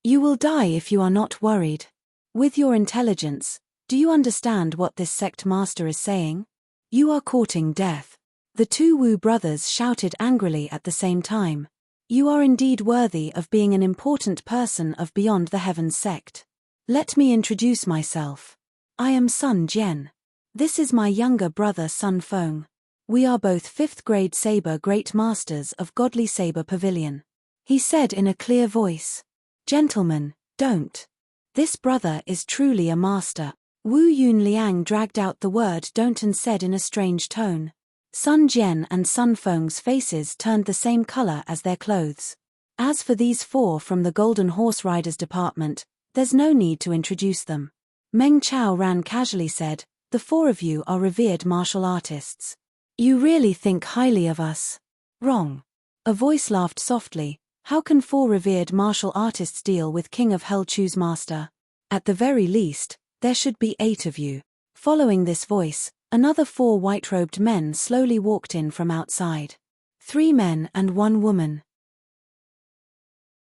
Speaker 1: You will die if you are not worried. With your intelligence, do you understand what this sect master is saying? You are courting death." The two Wu brothers shouted angrily at the same time. "You are indeed worthy of being an important person of Beyond the Heavens sect. Let me introduce myself. I am Sun Jian. This is my younger brother Sun Feng. We are both 5th grade saber great masters of Godly Saber Pavilion," he said in a clear voice. "Gentlemen, don't. This brother is truly a master." Wu Yunliang dragged out the word "don't" and said in a strange tone. Sun Jian and Sun Feng's faces turned the same color as their clothes. "As for these 4 from the Golden Horse Riders Department, there's no need to introduce them." Meng Chao Ran casually said, "The 4 of you are revered martial artists. You really think highly of us." "Wrong." A voice laughed softly. "How can 4 revered martial artists deal with King of Hell Chu's master? At the very least, there should be 8 of you. Following this voice, another 4 white-robed men slowly walked in from outside. 3 men and 1 woman.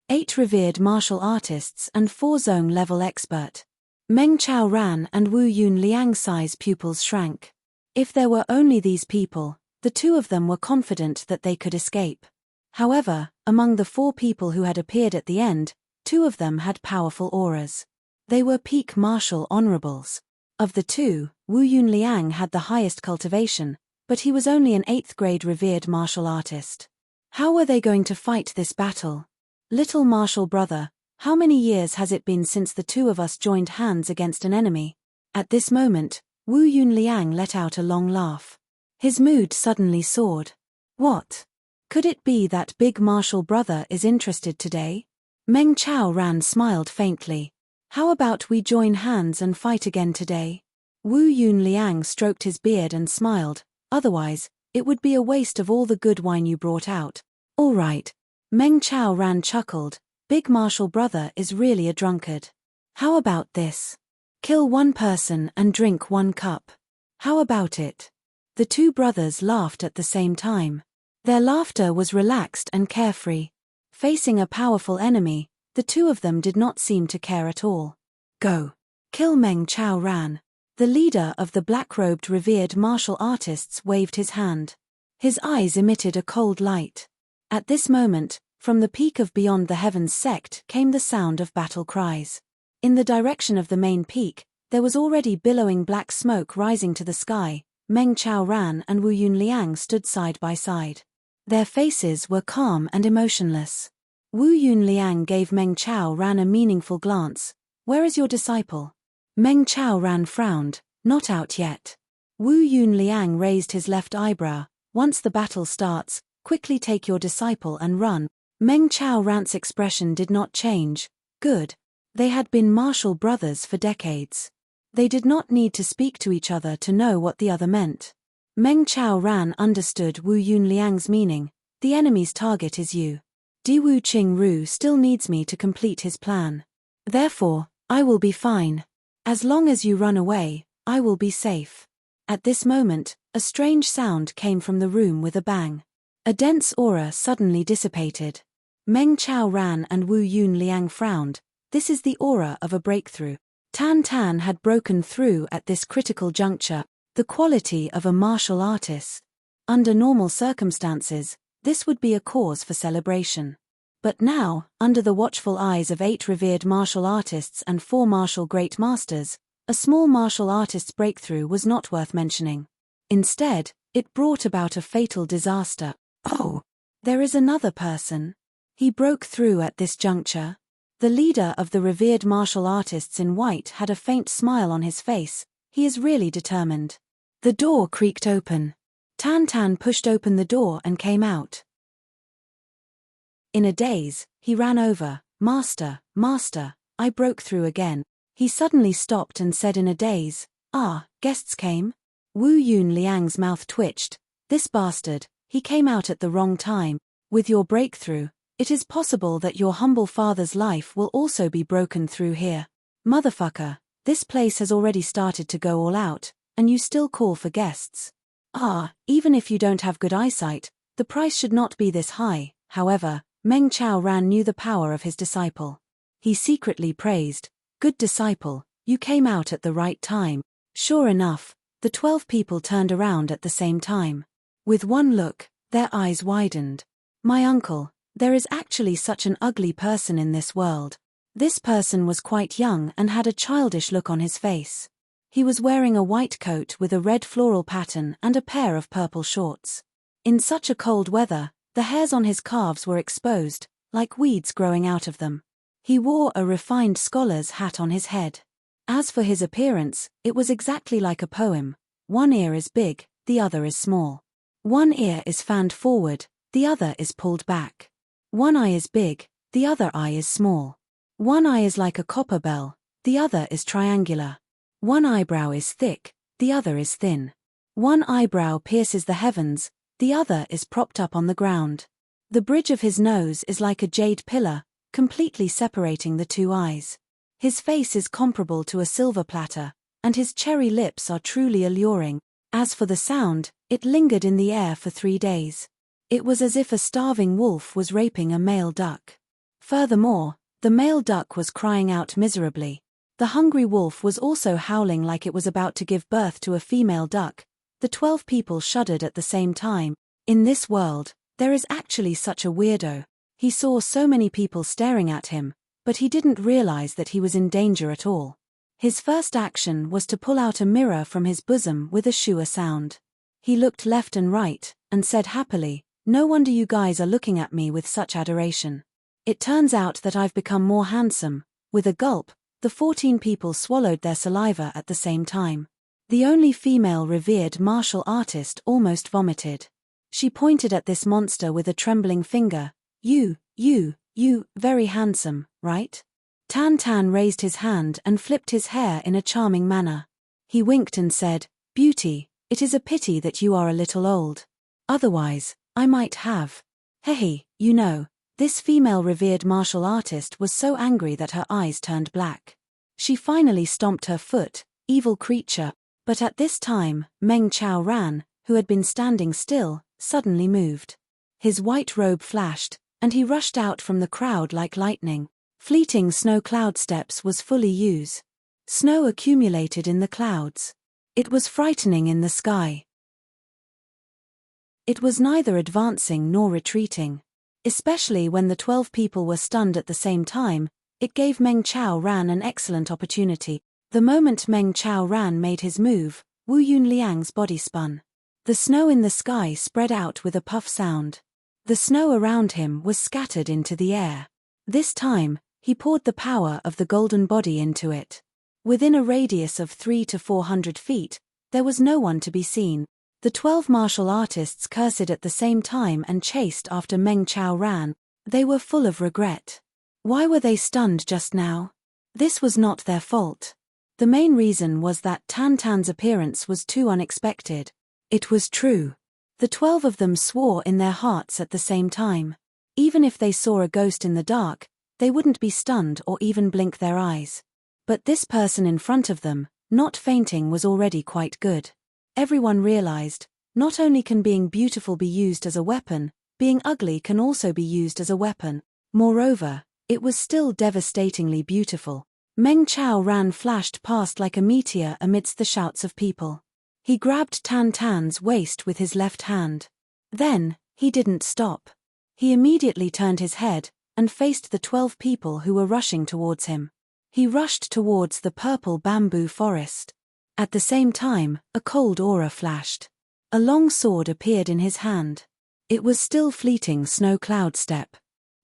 Speaker 1: 8 revered martial artists and 4 zone-level expert. Meng Chao ran and Wu Yun Liang's size pupils shrank. If there were only these people, the 2 of them were confident that they could escape. However, among the 4 people who had appeared at the end, 2 of them had powerful auras. They were peak martial honorables. Of the 2, Wu Yun Liang had the highest cultivation, but he was only an 8th grade revered martial artist. How were they going to fight this battle? Little martial brother, how many years has it been since the 2 of us joined hands against an enemy? At this moment, Wu Yun Liang let out a long laugh. His mood suddenly soared. What? Could it be that big martial brother is interested today? Meng Chao Ran smiled faintly. How about we join hands and fight again today? Wu Yun Liang stroked his beard and smiled. Otherwise, it would be a waste of all the good wine you brought out. All right. Meng Chao Ran chuckled. Big martial brother is really a drunkard. How about this? Kill 1 person and drink 1 cup. How about it? The 2 brothers laughed at the same time. Their laughter was relaxed and carefree. Facing a powerful enemy, the 2 of them did not seem to care at all. Go. Kill Meng Chao Ran. The leader of the black-robed revered martial artists waved his hand. His eyes emitted a cold light. At this moment, from the peak of Beyond the Heavens sect came the sound of battle cries. In the direction of the main peak, there was already billowing black smoke rising to the sky. Meng Chao Ran and Wu Yun Liang stood side by side. Their faces were calm and emotionless. Wu Yun Liang gave Meng Chao Ran a meaningful glance. Where is your disciple? Meng Chao Ran frowned. Not out yet. Wu Yun Liang raised his left eyebrow. Once the battle starts, quickly take your disciple and run. Meng Chao Ran's expression did not change. Good. They had been martial brothers for decades. They did not need to speak to each other to know what the other meant. Meng Chao Ran understood Wu Yun Liang's meaning. The enemy's target is you. Diwu Qing Ru still needs me to complete his plan. Therefore, I will be fine. As long as you run away, I will be safe. At this moment, a strange sound came from the room with a bang. A dense aura suddenly dissipated. Meng Chao Ran and Wu Yun Liang frowned. This is the aura of a breakthrough. Tan Tan had broken through at this critical juncture, the quality of a martial artist. Under normal circumstances, this would be a cause for celebration. But now, under the watchful eyes of 8 revered martial artists and 4 martial great masters, a small martial artist's breakthrough was not worth mentioning. Instead, it brought about a fatal disaster. Oh, there is another person. He broke through at this juncture. The leader of the revered martial artists in white had a faint smile on his face. He is really determined. The door creaked open. Tan Tan pushed open the door and came out. In a daze, he ran over. Master, master, I broke through again. He suddenly stopped and said in a daze, guests came? Wu Yun Liang's mouth twitched. This bastard, he came out at the wrong time. With your breakthrough, it is possible that your humble father's life will also be broken through here. Motherfucker, this place has already started to go all out, and you still call for guests. Even if you don't have good eyesight, the price should not be this high. However, Meng Chao Ran knew the power of his disciple. He secretly praised, good disciple, you came out at the right time. Sure enough, the 12 people turned around at the same time. With one look, their eyes widened. My uncle, there is actually such an ugly person in this world. This person was quite young and had a childish look on his face. He was wearing a white coat with a red floral pattern and a pair of purple shorts. In such a cold weather, the hairs on his calves were exposed, like weeds growing out of them. He wore a refined scholar's hat on his head. As for his appearance, it was exactly like a poem. One ear is big, the other is small. One ear is fanned forward, the other is pulled back. One eye is big, the other eye is small. One eye is like a copper bell, the other is triangular. One eyebrow is thick, the other is thin. One eyebrow pierces the heavens, the other is propped up on the ground. The bridge of his nose is like a jade pillar, completely separating the 2 eyes. His face is comparable to a silver platter, and his cherry lips are truly alluring. As for the sound, it lingered in the air for 3 days. It was as if a starving wolf was raping a male duck. Furthermore, the male duck was crying out miserably. The hungry wolf was also howling like it was about to give birth to a female duck. The 12 people shuddered at the same time. In this world, there is actually such a weirdo. He saw so many people staring at him, but he didn't realize that he was in danger at all. His first action was to pull out a mirror from his bosom with a shua sound. He looked left and right, and said happily, "No wonder you guys are looking at me with such adoration. It turns out that I've become more handsome." With a gulp, the 14 people swallowed their saliva at the same time. The only female revered martial artist almost vomited. She pointed at this monster with a trembling finger. You, very handsome, right?" Tan Tan raised his hand and flipped his hair in a charming manner. He winked and said, "Beauty, it is a pity that you are a little old. Otherwise, I might have." Hehe, this female revered martial artist was so angry that her eyes turned black. She finally stomped her foot, evil creature, but at this time, Meng Chao Ran, who had been standing still, suddenly moved. His white robe flashed, and he rushed out from the crowd like lightning. Fleeting snow cloud steps was fully used. Snow accumulated in the clouds. It was frightening in the sky. It was neither advancing nor retreating. Especially when the 12 people were stunned at the same time, it gave Meng Chao Ran an excellent opportunity. The moment Meng Chao Ran made his move, Wu Yunliang's body spun. The snow in the sky spread out with a puff sound. The snow around him was scattered into the air. This time, he poured the power of the golden body into it. Within a radius of 300 to 400 feet, there was no one to be seen. The 12 martial artists cursed at the same time and chased after Meng Chao Ran. They were full of regret. Why were they stunned just now? This was not their fault. The main reason was that Tan Tan's appearance was too unexpected. It was true. The 12 of them swore in their hearts at the same time. Even if they saw a ghost in the dark, they wouldn't be stunned or even blink their eyes. But this person in front of them, not fainting, was already quite good. Everyone realized, not only can being beautiful be used as a weapon, being ugly can also be used as a weapon. Moreover, it was still devastatingly beautiful. Meng Chao Ran flashed past like a meteor amidst the shouts of people. He grabbed Tan Tan's waist with his left hand. Then, he didn't stop. He immediately turned his head and faced the 12 people who were rushing towards him. He rushed towards the purple bamboo forest. At the same time, a cold aura flashed. A long sword appeared in his hand. It was still fleeting snow cloud step.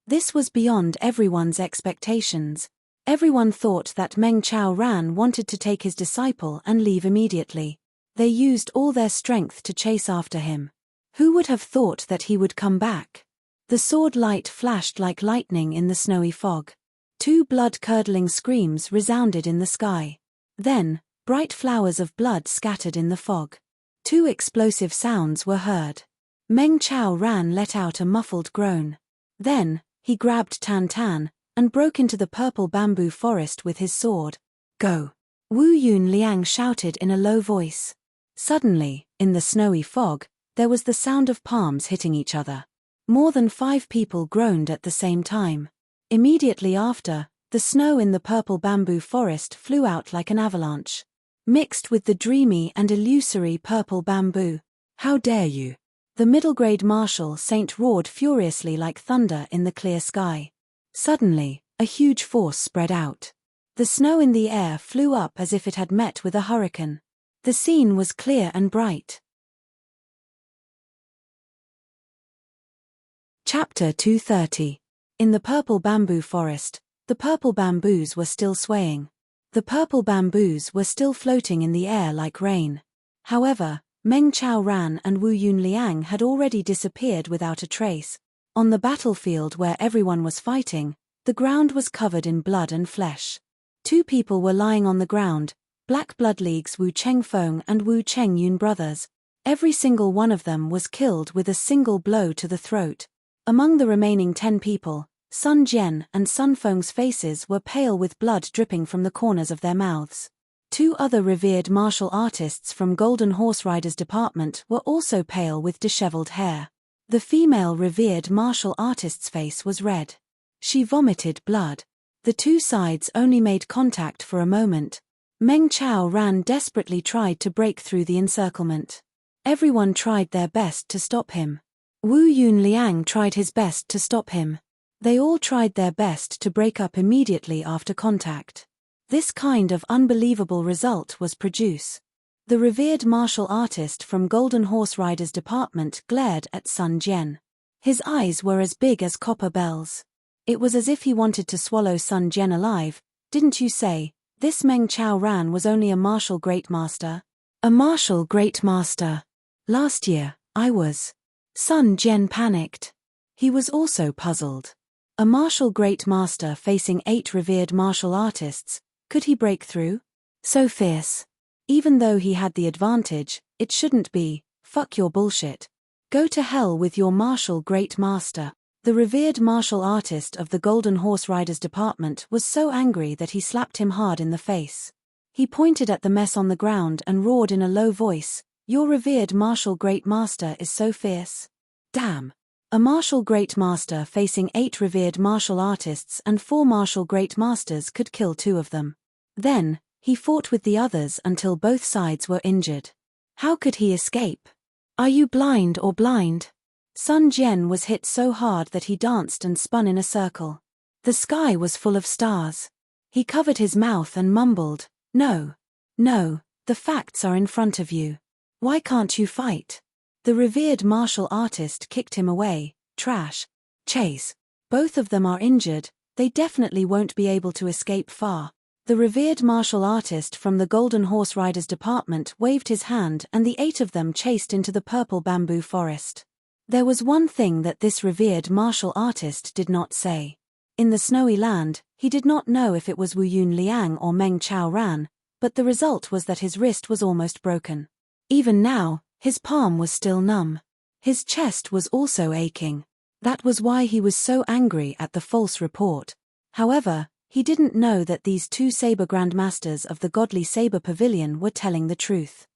Speaker 1: This was beyond everyone's expectations. Everyone thought that Meng Chao Ran wanted to take his disciple and leave immediately. They used all their strength to chase after him. Who would have thought that he would come back? The sword light flashed like lightning in the snowy fog. 2 blood-curdling screams resounded in the sky. Then, bright flowers of blood scattered in the fog. 2 explosive sounds were heard. Meng Chao Ran let out a muffled groan. Then, he grabbed Tan Tan and broke into the purple bamboo forest with his sword. "Go!" Wu Yunliang shouted in a low voice. Suddenly, in the snowy fog, there was the sound of palms hitting each other. More than 5 people groaned at the same time. Immediately after, the snow in the purple bamboo forest flew out like an avalanche. Mixed with the dreamy and illusory purple bamboo. "How dare you!" The middle-grade martial saint roared furiously like thunder in the clear sky. Suddenly, a huge force spread out. The snow in the air flew up as if it had met with a hurricane. The scene was clear and bright. Chapter 230. In the purple bamboo forest, the purple bamboos were still swaying. The purple bamboos were still floating in the air like rain. However, Meng Chao Ran and Wu Yunliang had already disappeared without a trace. On the battlefield where everyone was fighting, the ground was covered in blood and flesh. 2 people were lying on the ground, Black Blood League's Wu Chengfeng and Wu Chengyun brothers. Every single one of them was killed with a single blow to the throat. Among the remaining 10 people, Sun Jian and Sun Feng's faces were pale with blood dripping from the corners of their mouths. Two other revered martial artists from Golden Horse Riders Department were also pale with disheveled hair. The female revered martial artist's face was red. She vomited blood. The two sides only made contact for a moment. Meng Qiaoran desperately tried to break through the encirclement. Everyone tried their best to stop him. Wu Yunliang tried his best to stop him. They all tried their best to break up immediately after contact. This kind of unbelievable result was produced. The revered martial artist from Golden Horse Riders Department glared at Sun Jian. His eyes were as big as copper bells. It was as if he wanted to swallow Sun Jian alive. Didn't you say, this Meng Qiaoran was only a martial great master? A martial great master. Last year, I was. Sun Jian panicked. He was also puzzled. A martial great master facing 8 revered martial artists, could he break through? So fierce. Even though he had the advantage, it shouldn't be. Fuck your bullshit. Go to hell with your martial great master. The revered martial artist of the Golden Horse Riders Department was so angry that he slapped him hard in the face. He pointed at the mess on the ground and roared in a low voice, "Your revered martial great master is so fierce. Damn. A martial great master facing 8 revered martial artists and 4 martial great masters could kill 2 of them. Then, he fought with the others until both sides were injured. How could he escape? Are you blind or blind?" Sun Jian was hit so hard that he danced and spun in a circle. The sky was full of stars. He covered his mouth and mumbled, "No. No, the facts are in front of you. Why can't you fight?" The revered martial artist kicked him away. "Trash. Chase. Both of them are injured, they definitely won't be able to escape far." The revered martial artist from the Golden Horse Riders Department waved his hand and the 8 of them chased into the purple bamboo forest. There was one thing that this revered martial artist did not say. In the snowy land, he did not know if it was Wu Yunliang or Meng Qiaoran, but the result was that his wrist was almost broken. Even now, his palm was still numb. His chest was also aching. That was why he was so angry at the false report. However, he didn't know that these 2 saber grandmasters of the Godly Saber Pavilion were telling the truth.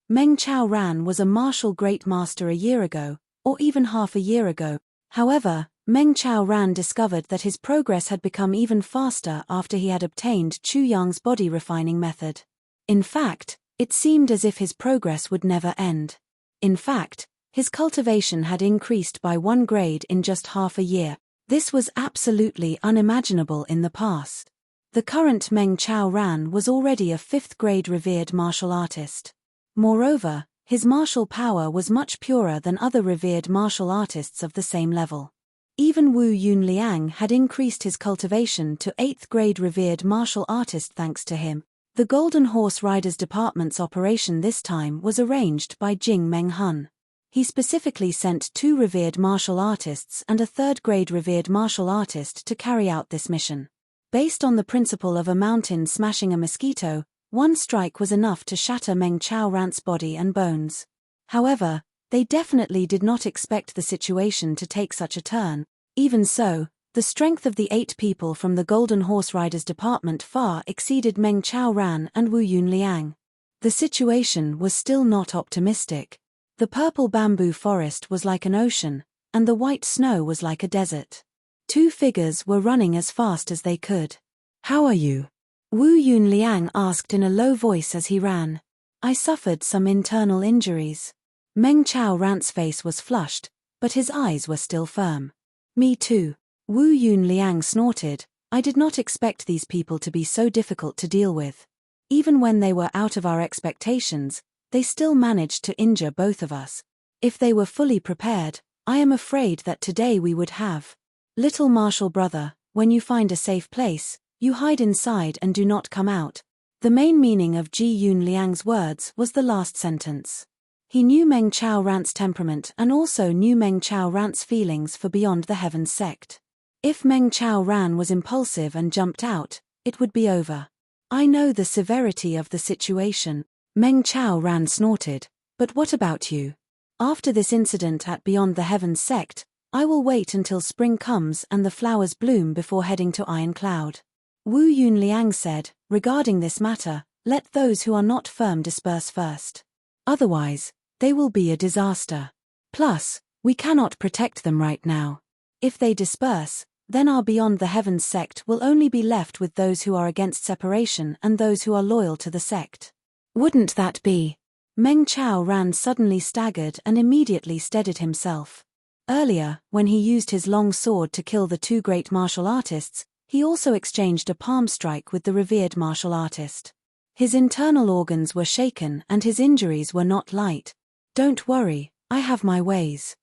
Speaker 1: Meng Qiaoran was a martial great master a year ago, or even half a year ago. However, Meng Qiaoran discovered that his progress had become even faster after he had obtained Chu Yang's body refining method. In fact, it seemed as if his progress would never end. In fact, his cultivation had increased by 1 grade in just half a year. This was absolutely unimaginable in the past. The current Meng Qiaoran was already a 5th grade revered martial artist. Moreover, his martial power was much purer than other revered martial artists of the same level. Even Wu Yunliang had increased his cultivation to 8th grade revered martial artist thanks to him. The Golden Horse Riders Department's operation this time was arranged by Jing Menghun. He specifically sent 2 revered martial artists and a 3rd grade revered martial artist to carry out this mission. Based on the principle of a mountain smashing a mosquito, 1 strike was enough to shatter Meng Qiaoran's body and bones. However, they definitely did not expect the situation to take such a turn. Even so, the strength of the 8 people from the Golden Horse Riders Department far exceeded Meng Qiaoran and Wu Yunliang. The situation was still not optimistic. The purple bamboo forest was like an ocean, and the white snow was like a desert. 2 figures were running as fast as they could. "How are you?" Wu Yunliang asked in a low voice as he ran. "I suffered some internal injuries." Meng Qiaoran's face was flushed, but his eyes were still firm. "Me too." Wu Yunliang snorted. "I did not expect these people to be so difficult to deal with. Even when they were out of our expectations, they still managed to injure both of us. If they were fully prepared, I am afraid that today we would have. Little martial brother, when you find a safe place, you hide inside and do not come out." The main meaning of Ji Yunliang's words was the last sentence. He knew Meng Qiaoran's temperament and also knew Meng Qiaoran's feelings for Beyond the Heavens sect. If Meng Qiaoran was impulsive and jumped out, it would be over. "I know the severity of the situation." Meng Qiaoran snorted. "But what about you? After this incident at Beyond the Heavens sect, I will wait until spring comes and the flowers bloom before heading to Iron Cloud. Wu Yunliang said, regarding this matter, let those who are not firm disperse first. Otherwise, they will be a disaster. Plus, we cannot protect them right now. If they disperse, then our Beyond the Heavens sect will only be left with those who are against separation and those who are loyal to the sect. Wouldn't that be? Meng Chao Ran suddenly staggered and immediately steadied himself. Earlier, when he used his long sword to kill the two great martial artists, he also exchanged a palm strike with the revered martial artist. His internal organs were shaken and his injuries were not light. Don't worry, I have my ways.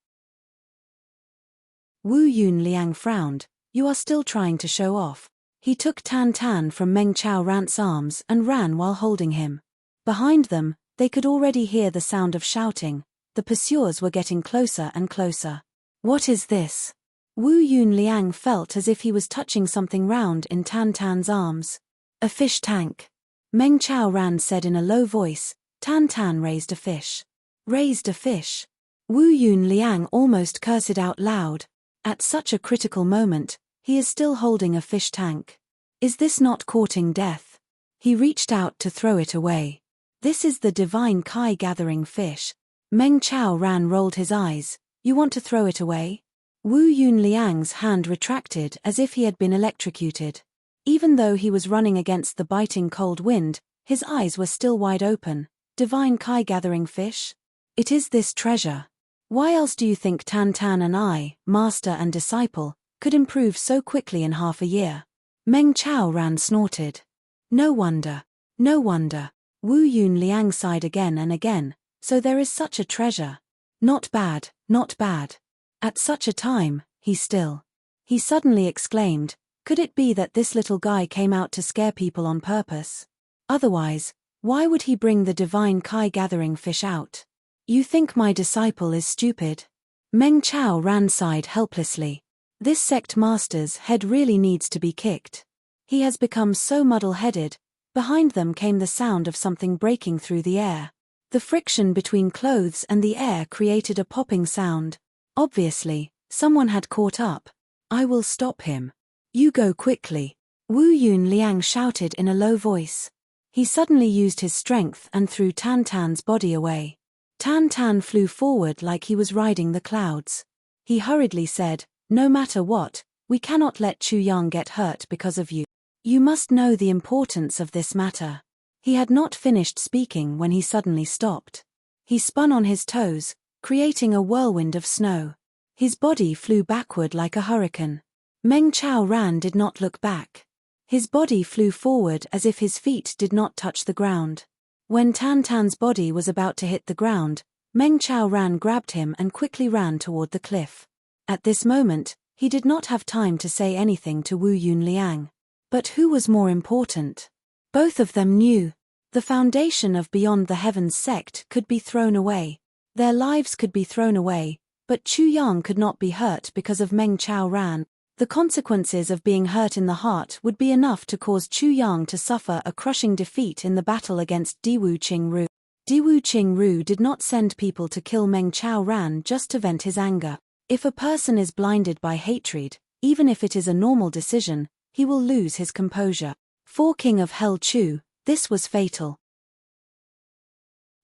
Speaker 1: Wu Yunliang frowned. You are still trying to show off. He took Tan Tan from Meng Chao Ran's arms and ran while holding him. Behind them, they could already hear the sound of shouting. The pursuers were getting closer and closer. What is this? Wu Yunliang felt as if he was touching something round in Tan Tan's arms. A fish tank. Meng Chao Ran said in a low voice. Tan Tan raised a fish. Raised a fish. Wu Yunliang almost cursed out loud. At such a critical moment, he is still holding a fish tank. Is this not courting death? He reached out to throw it away. This is the divine Kai gathering fish. Meng Chao Ran rolled his eyes. You want to throw it away? Wu Yunliang's hand retracted as if he had been electrocuted. Even though he was running against the biting cold wind, his eyes were still wide open. Divine Kai gathering fish? It is this treasure. Why else do you think Tan Tan and I, master and disciple, could improve so quickly in half a year? Meng Chao Ran snorted. No wonder. No wonder. Wu Yunliang sighed again and again. So there is such a treasure. Not bad, not bad. At such a time, he suddenly exclaimed, could it be that this little guy came out to scare people on purpose? Otherwise, why would he bring the divine Kai gathering fish out? You think my disciple is stupid? Meng Chao Ran sighed helplessly. This sect master's head really needs to be kicked. He has become so muddle-headed. Behind them came the sound of something breaking through the air. The friction between clothes and the air created a popping sound. Obviously, someone had caught up. I will stop him. You go quickly. Wu Yunliang shouted in a low voice. He suddenly used his strength and threw Tan Tan's body away. Tan Tan flew forward like he was riding the clouds. He hurriedly said, no matter what, we cannot let Chu Yang get hurt because of you. You must know the importance of this matter. He had not finished speaking when he suddenly stopped. He spun on his toes, creating a whirlwind of snow. His body flew backward like a hurricane. Meng Chao Ran did not look back. His body flew forward as if his feet did not touch the ground. When Tan Tan's body was about to hit the ground, Meng Chao Ran grabbed him and quickly ran toward the cliff. At this moment, he did not have time to say anything to Wu Yunliang. But who was more important? Both of them knew. The foundation of Beyond the Heavens sect could be thrown away. Their lives could be thrown away, but Chu Yang could not be hurt because of Meng Chao Ran. The consequences of being hurt in the heart would be enough to cause Chu Yang to suffer a crushing defeat in the battle against Diwu Qingru. Diwu Qingru did not send people to kill Meng Chao Ran just to vent his anger. If a person is blinded by hatred, even if it is a normal decision, he will lose his composure. For King of Hell Chu, this was fatal.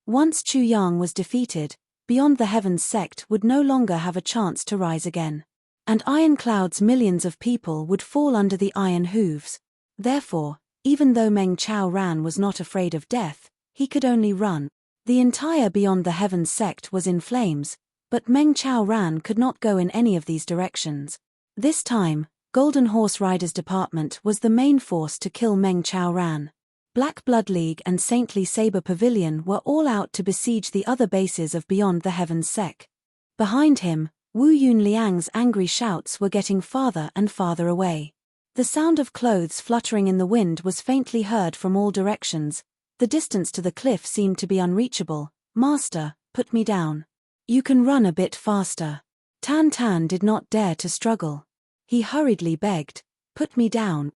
Speaker 1: Once Chu Yang was defeated, Beyond the Heavens sect would no longer have a chance to rise again. And Iron Cloud's millions of people would fall under the iron hooves. Therefore, even though Meng Chao Ran was not afraid of death, he could only run. The entire Beyond the Heavens sect was in flames, but Meng Chao Ran could not go in any of these directions. This time, Golden Horse Riders Department was the main force to kill Meng Chao Ran. Black Blood League and Saintly Saber Pavilion were all out to besiege the other bases of Beyond the Heavens sect. Behind him, Wu Yunliang's angry shouts were getting farther and farther away. The sound of clothes fluttering in the wind was faintly heard from all directions. The distance to the cliff seemed to be unreachable. Master, put me down. You can run a bit faster. Tan Tan did not dare to struggle. He hurriedly begged, put me down,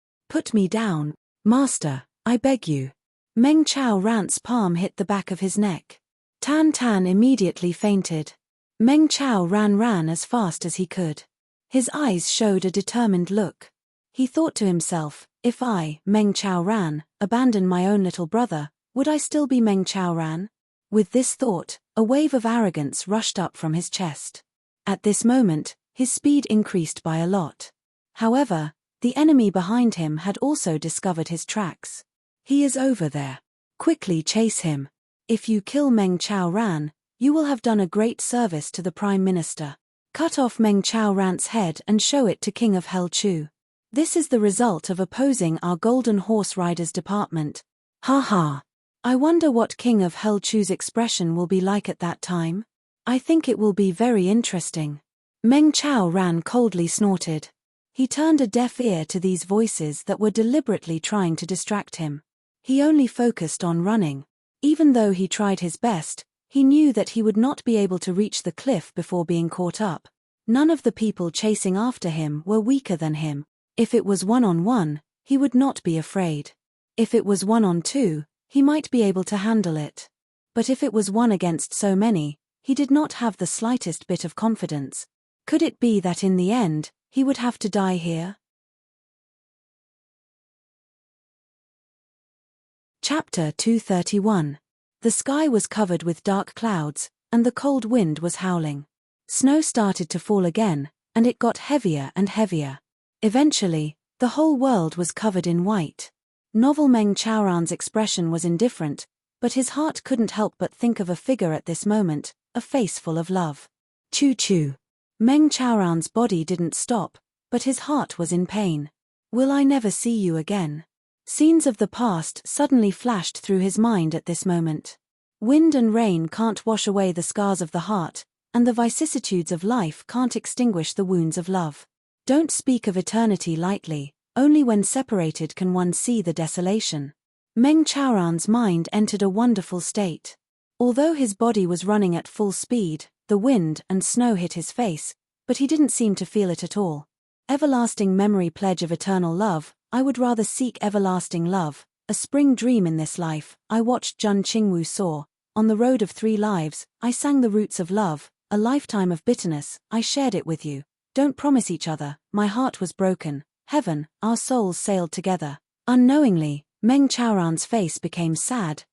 Speaker 1: Master, I beg you. Meng Chao Ran's palm hit the back of his neck. Tan Tan immediately fainted. Meng Chao ran as fast as he could. His eyes showed a determined look. He thought to himself, If I, Meng Chaoran, abandon my own little brother, would I still be Meng Chaoran? With this thought, a wave of arrogance rushed up from his chest. At this moment, his speed increased by a lot. However, the enemy behind him had also discovered his tracks. He is over there. Quickly chase him. If you kill Meng Chaoran, you will have done a great service to the Prime Minister. Cut off Meng Chaoran's head and show it to King of Hell Chu. This is the result of opposing our Golden Horse Riders department. Ha ha. I wonder what King of Hell Chu's expression will be like at that time. I think it will be very interesting. Meng Chaoran coldly snorted. He turned a deaf ear to these voices that were deliberately trying to distract him. He only focused on running. Even though he tried his best, he knew that he would not be able to reach the cliff before being caught up. None of the people chasing after him were weaker than him. If it was one-on-one, he would not be afraid. If it was one-on-two, he might be able to handle it. But if it was one against so many, he did not have the slightest bit of confidence. Could it be that in the end, he would have to die here? Chapter 231. The sky was covered with dark clouds, and the cold wind was howling. Snow started to fall again, and it got heavier and heavier. Eventually, the whole world was covered in white. Novel Meng Chaoran's expression was indifferent, but his heart couldn't help but think of a figure at this moment, a face full of love. Choo-choo. Meng Chaoran's body didn't stop, but his heart was in pain. Will I never see you again? Scenes of the past suddenly flashed through his mind at this moment. Wind and rain can't wash away the scars of the heart, and the vicissitudes of life can't extinguish the wounds of love. Don't speak of eternity lightly, only when separated can one see the desolation. Meng Chaoran's mind entered a wonderful state. Although his body was running at full speed, the wind and snow hit his face, but he didn't seem to feel it at all. Everlasting memory, pledge of eternal love, I would rather seek everlasting love, a spring dream in this life, I watched Jun Qingwu soar, on the road of 3 lives, I sang the roots of love, a lifetime of bitterness, I shared it with you. Don't promise each other, my heart was broken, heaven, our souls sailed together. Unknowingly, Meng Chaoran's face became sad,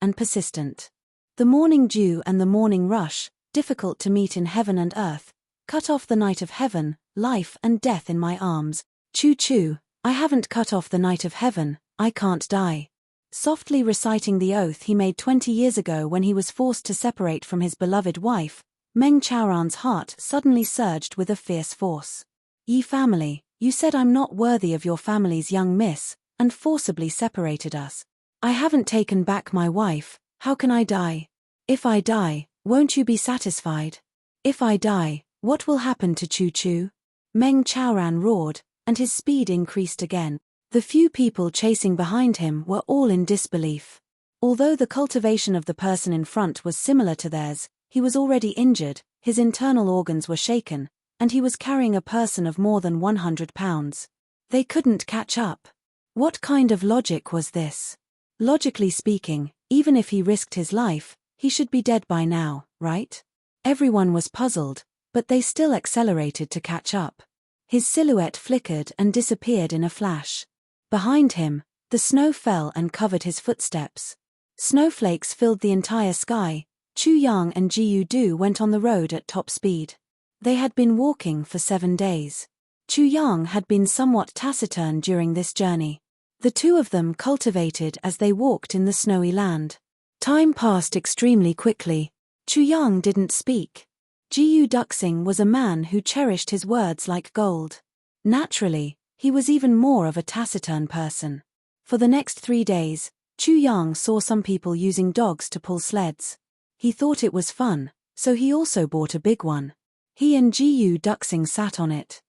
Speaker 1: and persistent. The morning dew and the morning rush, difficult to meet in heaven and earth, cut off the night of heaven, life and death in my arms. Choo-choo, I haven't cut off the night of heaven, I can't die. Softly reciting the oath he made 20 years ago when he was forced to separate from his beloved wife, Meng Chaoran's heart suddenly surged with a fierce force. Ye family, you said I'm not worthy of your family's young miss, and forcibly separated us. I haven't taken back my wife, how can I die? If I die, won't you be satisfied? If I die, what will happen to Choo-choo? Meng Chaoran roared, and his speed increased again. The few people chasing behind him were all in disbelief. Although the cultivation of the person in front was similar to theirs, he was already injured, his internal organs were shaken, and he was carrying a person of more than 100 pounds. They couldn't catch up. What kind of logic was this? Logically speaking, even if he risked his life, he should be dead by now, right? Everyone was puzzled, but they still accelerated to catch up. His silhouette flickered and disappeared in a flash. Behind him, the snow fell and covered his footsteps. Snowflakes filled the entire sky. Chu Yang and Jiu Du went on the road at top speed. They had been walking for 7 days. Chu Yang had been somewhat taciturn during this journey. The two of them cultivated as they walked in the snowy land. Time passed extremely quickly. Chu Yang didn't speak. Jiu Duxing was a man who cherished his words like gold. Naturally, he was even more of a taciturn person. For the next 3 days, Chu Yang saw some people using dogs to pull sleds. He thought it was fun, so he also bought a big one. He and Jiu Duxing sat on it.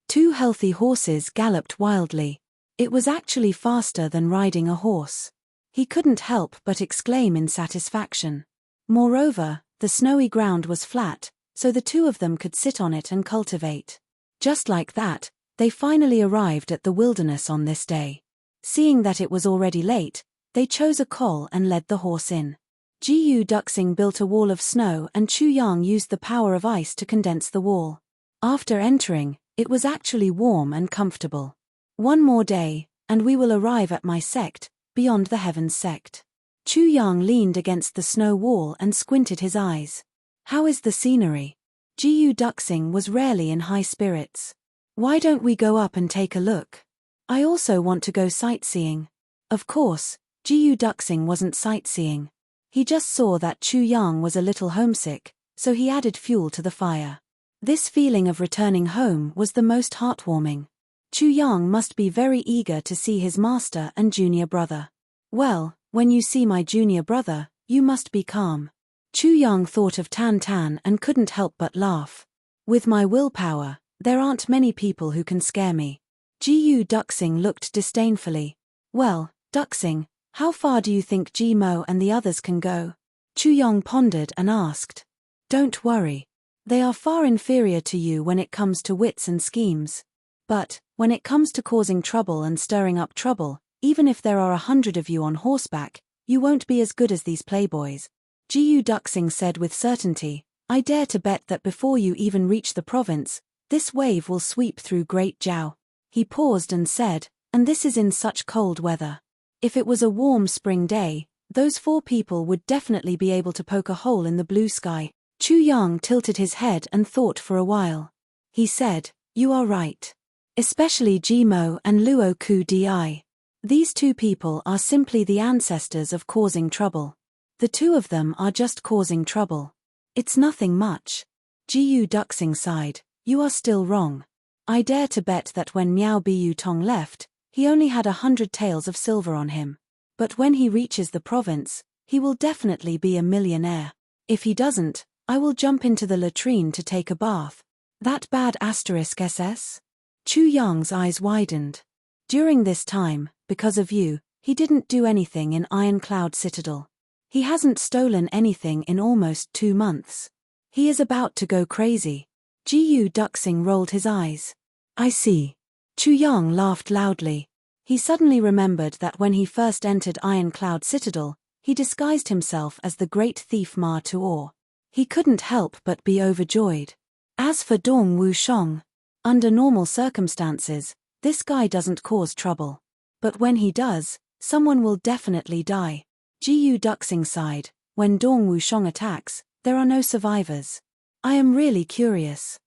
Speaker 1: 2 healthy horses galloped wildly. It was actually faster than riding a horse. He couldn't help but exclaim in satisfaction. Moreover, the snowy ground was flat, so the two of them could sit on it and cultivate. Just like that, they finally arrived at the wilderness on this day. Seeing that it was already late, they chose a col and led the horse in. Jiu Duxing built a wall of snow and Chu Yang used the power of ice to condense the wall. After entering, It was actually warm and comfortable. One more day, and we will arrive at my sect, beyond the heavens sect. Chu Yang leaned against the snow wall and squinted his eyes. How is the scenery? Jiyu Duxing was rarely in high spirits. Why don't we go up and take a look? I also want to go sightseeing. Of course, Jiyu Duxing wasn't sightseeing. He just saw that Chu Yang was a little homesick, so he added fuel to the fire. This feeling of returning home was the most heartwarming. Chu Yang must be very eager to see his master and junior brother. Well, when you see my junior brother, you must be calm. Chu Yang thought of Tan Tan and couldn't help but laugh. With my willpower, there aren't many people who can scare me. Jiyu Duxing looked disdainfully. Well, Duxing, how far do you think Ji Mo and the others can go? Chu Yang pondered and asked. Don't worry. They are far inferior to you when it comes to wits and schemes. But, when it comes to causing trouble and stirring up trouble, even if there are 100 of you on horseback, you won't be as good as these playboys. Jiyu Duxing said with certainty, I dare to bet that before you even reach the province, this wave will sweep through Great Jiao. He paused and said, and this is in such cold weather. If it was a warm spring day, those 4 people would definitely be able to poke a hole in the blue sky. Chu Yang tilted his head and thought for a while. He said, you are right. Especially Jimo and Luo Ku Di. These 2 people are simply the ancestors of causing trouble. The 2 of them are just causing trouble. It's nothing much. Jiyu Duxing sighed, you are still wrong. I dare to bet that when Miao Biu Tong left, he only had 100 taels of silver on him. But when he reaches the province, he will definitely be a millionaire. If he doesn't, I will jump into the latrine to take a bath. That bad *SS? Chu Yang's eyes widened. During this time, because of you, he didn't do anything in Ironcloud Citadel. He hasn't stolen anything in almost 2 months. He is about to go crazy. Jiyu Duxing rolled his eyes. I see. Chu Yang laughed loudly. He suddenly remembered that when he first entered Ironcloud Citadel, he disguised himself as the great thief Ma Tuor. He couldn't help but be overjoyed. As for Dong Wushong, under normal circumstances, this guy doesn't cause trouble. But when he does, someone will definitely die. Jiyu Duxing sighed, when Dong Wushong attacks, there are no survivors. I am really curious.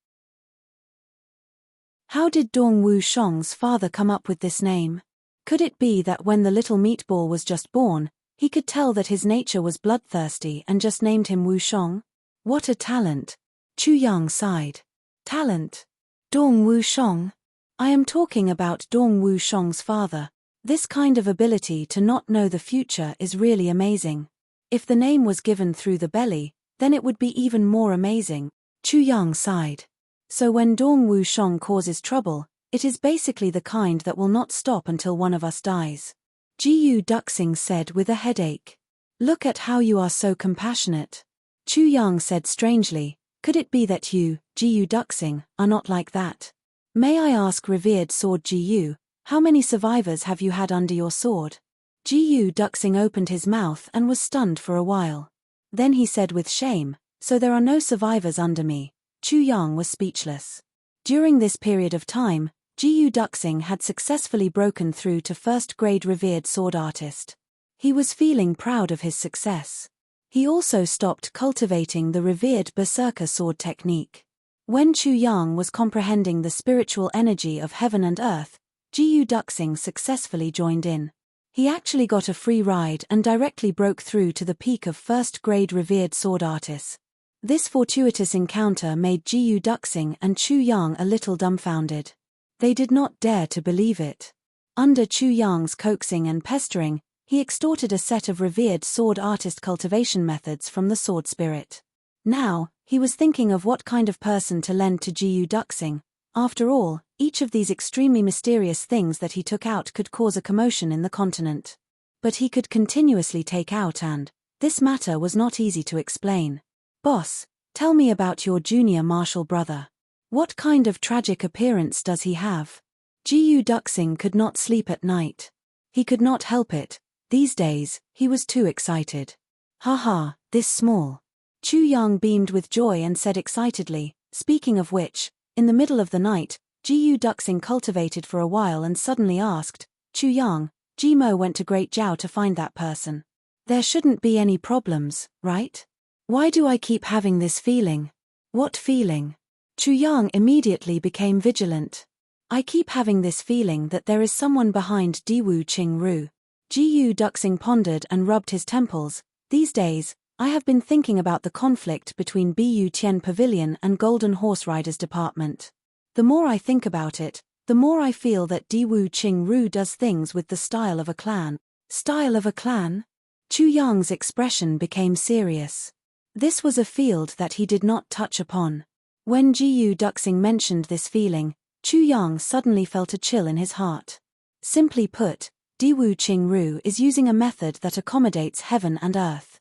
Speaker 1: How did Dong Wushong's father come up with this name? Could it be that when the little meatball was just born, he could tell that his nature was bloodthirsty and just named him Wushong? What a talent! Chu Yang sighed. Talent? Dong Wushong? I am talking about Dong Wushong's father. This kind of ability to not know the future is really amazing. If the name was given through the belly, then it would be even more amazing. Chu Yang sighed. So when Dong Wushong causes trouble, it is basically the kind that will not stop until one of us dies. Jiyu Duxing said with a headache. Look at how you are so compassionate. Chu Yang said strangely, could it be that you, Jiyu Duxing, are not like that? May I ask, revered sword Jiyu, how many survivors have you had under your sword? Jiyu Duxing opened his mouth and was stunned for a while. Then he said with shame, so there are no survivors under me. Chu Yang was speechless. During this period of time, Jiyu Duxing had successfully broken through to first-grade revered sword artist. He was feeling proud of his success. He also stopped cultivating the revered berserker sword technique. When Chu Yang was comprehending the spiritual energy of heaven and earth, Jiyu Duxing successfully joined in. He actually got a free ride and directly broke through to the peak of first-grade revered sword artist. This fortuitous encounter made Jiyu Duxing and Chu Yang a little dumbfounded. They did not dare to believe it. Under Chu Yang's coaxing and pestering, he extorted a set of revered sword artist cultivation methods from the sword spirit. Now, he was thinking of what kind of person to lend to Jiyu Duxing. After all, each of these extremely mysterious things that he took out could cause a commotion in the continent. But he could continuously take out, and this matter was not easy to explain. Boss, tell me about your junior martial brother. What kind of tragic appearance does he have? Jiyu Duxing could not sleep at night. He could not help it. These days, he was too excited. Haha, this small. Chu Yang beamed with joy and said excitedly, speaking of which, in the middle of the night, Jiyu Duxing cultivated for a while and suddenly asked, Chu Yang, Jimo went to Great Jiao to find that person. There shouldn't be any problems, right? Why do I keep having this feeling? What feeling? Chu Yang immediately became vigilant. I keep having this feeling that there is someone behind Diwu Qingru. Jiyu Duxing pondered and rubbed his temples. These days, I have been thinking about the conflict between Bu Tian Pavilion and Golden Horse Riders Department. The more I think about it, the more I feel that Diwu Qingru does things with the style of a clan. Style of a clan? Chu Yang's expression became serious. This was a field that he did not touch upon. When Jiyu Duxing mentioned this feeling, Chu Yang suddenly felt a chill in his heart. Simply put, Diwu Qingru is using a method that accommodates heaven and earth.